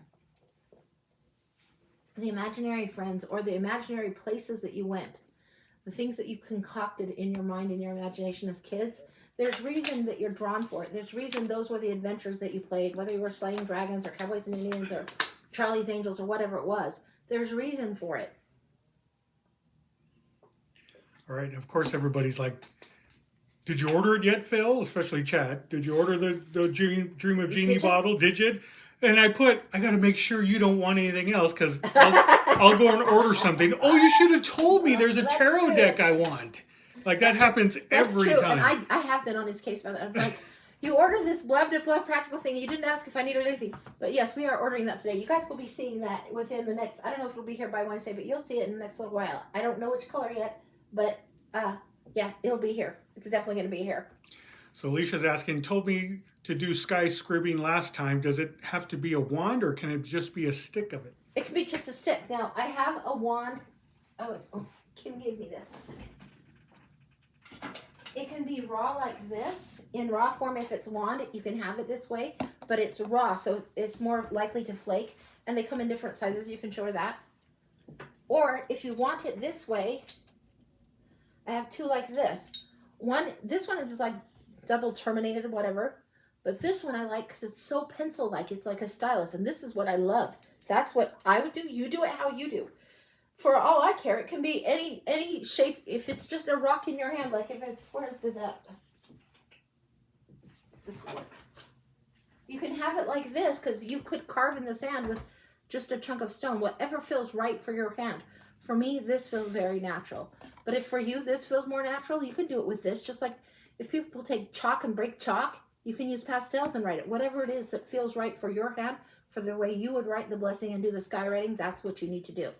imaginary friends, or the imaginary places that you went. The things that you concocted in your mind and your imagination as kids, There's reason that you're drawn for it. There's reason those were the adventures that you played, whether you were slaying dragons or Cowboys and Indians or Charlie's Angels or whatever it was. There's reason for it. All right. And of course, everybody's like, did you order it yet, Phil? Especially Chad. Did you order the Dream of Genie bottle? Did you? And I got to make sure you don't want anything else because I'll go and order something. Oh, you should have told me there's a tarot deck I want. Like that happens every time. And I have been on his case about that. I'm like, you ordered this blah, blah, blah practical thing. You didn't ask if I needed anything. But yes, we are ordering that today. You guys will be seeing that within the next, I don't know if it'll be here by Wednesday, but you'll see it in the next little while. I don't know which color yet, but yeah, it'll be here. It's definitely going to be here. So Alicia's asking, told me to do sky scribbing last time. Does it have to be a wand or can it just be a stick of it? It can be just a stick. Now, I have a wand. Oh, Kim gave me this one. It can be raw like this. In raw form, if it's wand, you can have it this way. But it's raw, so it's more likely to flake. And they come in different sizes. You can show her that. Or, if you want it this way, I have two like this. This one is like double terminated or whatever. But this one I like because it's so pencil-like. It's like a stylus. And this is what I love. That's what I would do. You do it how you do. For all I care, it can be any shape. If it's just a rock in your hand, like if it's, where did that, this will work. You can have it like this because you could carve in the sand with just a chunk of stone. Whatever feels right for your hand. For me, this feels very natural. But if for you, this feels more natural, you can do it with this. Just like if people take chalk and break chalk, you can use pastels and write it. Whatever it is that feels right for your hand, for the way you would write the blessing and do the sky writing, that's what you need to do.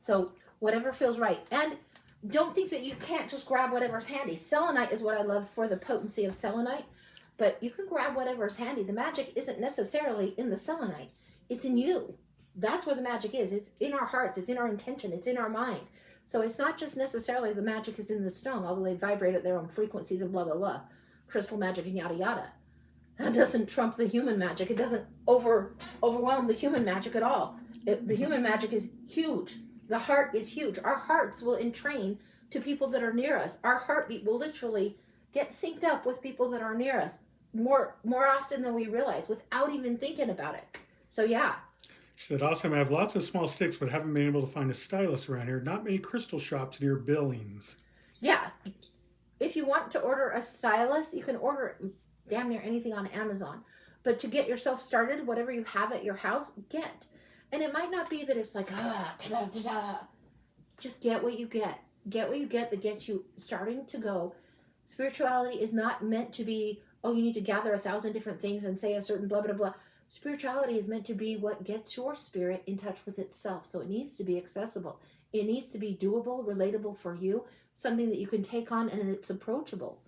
So whatever feels right. And don't think that you can't just grab whatever's handy. Selenite is what I love for the potency of selenite. But you can grab whatever's handy. The magic isn't necessarily in the selenite. It's in you. That's where the magic is. It's in our hearts. It's in our intention. It's in our mind. So it's not just necessarily the magic is in the stone, although they vibrate at their own frequencies and blah, blah, blah. Crystal magic and yada, yada. That doesn't trump the human magic. It doesn't overwhelm the human magic at all. The human magic is huge. The heart is huge. Our hearts will entrain to people that are near us. Our heartbeat will literally get synced up with people that are near us more often than we realize without even thinking about it. So yeah. She said, awesome. I have lots of small sticks, but haven't been able to find a stylus around here. Not many crystal shops near Billings. Yeah. If you want to order a stylus, you can order damn near anything on Amazon. But to get yourself started, whatever you have at your house, get. And it might not be that it's like, ta-da, ta-da. Just get what you get. Get what you get that gets you starting to go. Spirituality is not meant to be, oh, you need to gather 1,000 different things and say a certain blah, blah, blah. Spirituality is meant to be what gets your spirit in touch with itself. So it needs to be accessible. It needs to be doable, relatable for you, something that you can take on and it's approachable.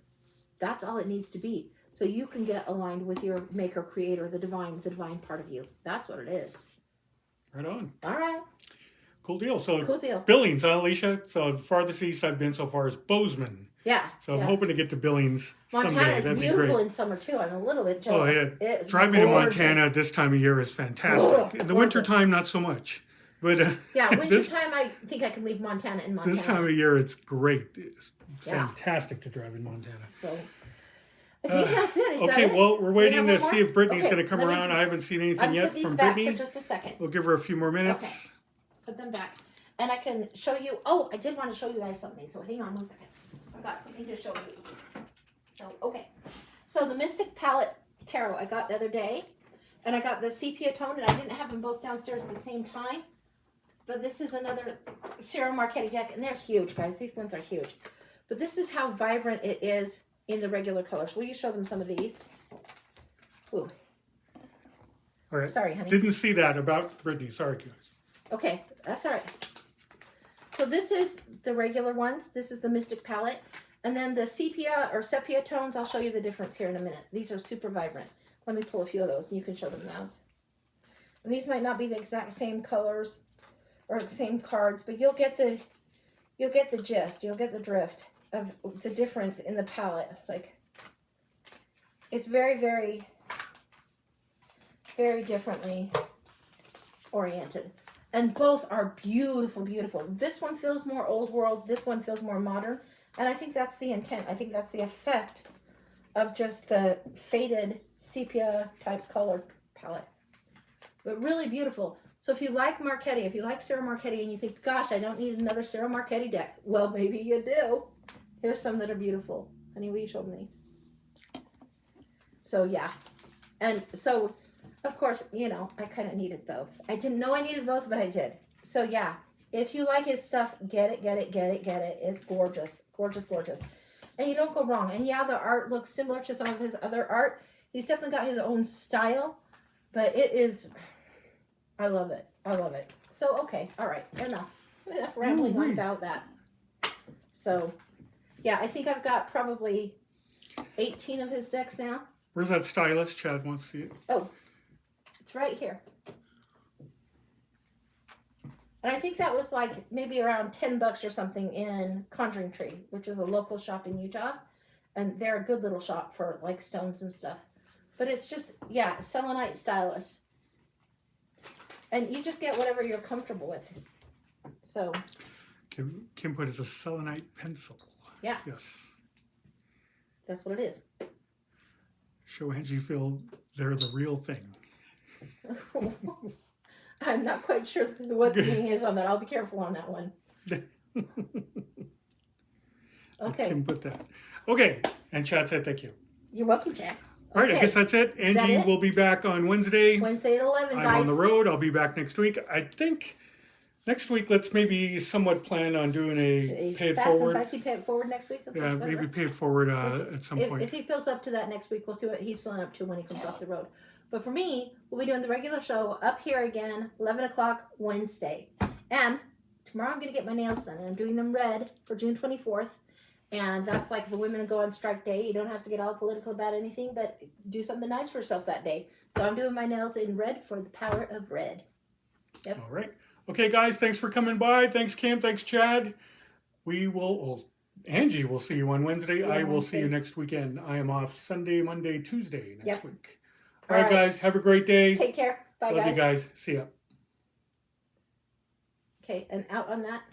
That's all it needs to be. So you can get aligned with your maker, creator, the divine part of you. That's what it is. Right on. All right. Cool deal. So cool deal. Billings, huh, Alicia? So the farthest east I've been so far is Bozeman. Yeah. So I'm hoping to get to Billings someday. Montana is That'd be beautiful great. In summer too. I'm a little bit jealous. Oh yeah. It's driving gorgeous. to Montana this time of year is fantastic. In the wintertime, not so much. But yeah, wintertime I think I can leave Montana in Montana. This time of year, it's great. It's fantastic to drive in Montana. So I think that's it. Okay, well, we're waiting to see if Brittany's going to come around. I haven't seen anything yet from Brittany. For just a second. We'll give her a few more minutes. Okay. Put them back. And I can show you. Oh, I did want to show you guys something. So hang on 1 second. I've got something to show you. So, okay. So the Mystic Palette Tarot I got the other day. And I got the sepia tone. And I didn't have them both downstairs at the same time. But this is another Ciro Marchetti deck. And they're huge, guys. These ones are huge. But this is how vibrant it is in the regular colors. Will you show them some of these? Ooh. All right. Sorry, honey. Didn't see that about Brittany. Sorry, guys. Okay, that's all right. So this is the regular ones. This is the Mystic Palette. And then the sepia or sepia tones, I'll show you the difference here in a minute. These are super vibrant. Let me pull a few of those and you can show them those. And these might not be the exact same colors or same cards, but you'll get the gist, you'll get the drift of the difference in the palette. Like, it's very, very, very differently oriented. And both are beautiful, beautiful. This one feels more old world. This one feels more modern. And I think that's the intent. I think that's the effect of just the faded sepia type color palette. But really beautiful. So if you like Marchetti, if you like Sarah Marchetti and you think, gosh, I don't need another Sarah Marchetti deck. Well, maybe you do. Here's some that are beautiful. Honey, will you show them these? So yeah. And so, of course, you know, I kind of needed both. I didn't know I needed both, but I did. So yeah, if you like his stuff, get it, get it, get it, get it. It's gorgeous, gorgeous, gorgeous. And you don't go wrong. And yeah, the art looks similar to some of his other art. He's definitely got his own style, but it is, I love it. I love it. So, okay, all right, enough rambling on about that. So, yeah, I think I've got probably 18 of his decks now. Where's that stylus? Chad wants to see it. Oh, it's right here. And I think that was like maybe around $10 or something in Conjuring Tree, which is a local shop in Utah. And they're a good little shop for like stones and stuff. But it's just, yeah, selenite stylus. And you just get whatever you're comfortable with. So. Kim put it as a selenite pencil. Yeah. Yes. That's what it is. Show Angie feel they're the real thing. I'm not quite sure what the meaning is on that. I'll be careful on that one. Okay. Kim put that. Okay. And Chad said thank you. You're welcome, Chad. All right, Okay. I guess that's it. Angie will be back on Wednesday. Wednesday at 11, guys. I'm on the road. I'll be back next week. I think next week, let's maybe somewhat plan on doing a pay it Fast forward. and feisty pay it forward next week. Yeah, maybe pay it forward at some point. If he feels up to that next week, we'll see what he's feeling up to when he comes off the road. But for me, we'll be doing the regular show up here again, 11 o'clock Wednesday. And tomorrow I'm going to get my nails done. And I'm doing them red for June 24th. And that's like the women go on strike day. You don't have to get all political about anything, but do something nice for yourself that day. So I'm doing my nails in red for the power of red. Yep. All right. Okay, guys, thanks for coming by. Thanks, Kim. Thanks, Chad. Angie will see you on Wednesday. I will see you next weekend. I am off Sunday, Monday, Tuesday next week. All right, guys, have a great day. Take care. Bye, Love guys. you guys. See ya. Okay, and out on that.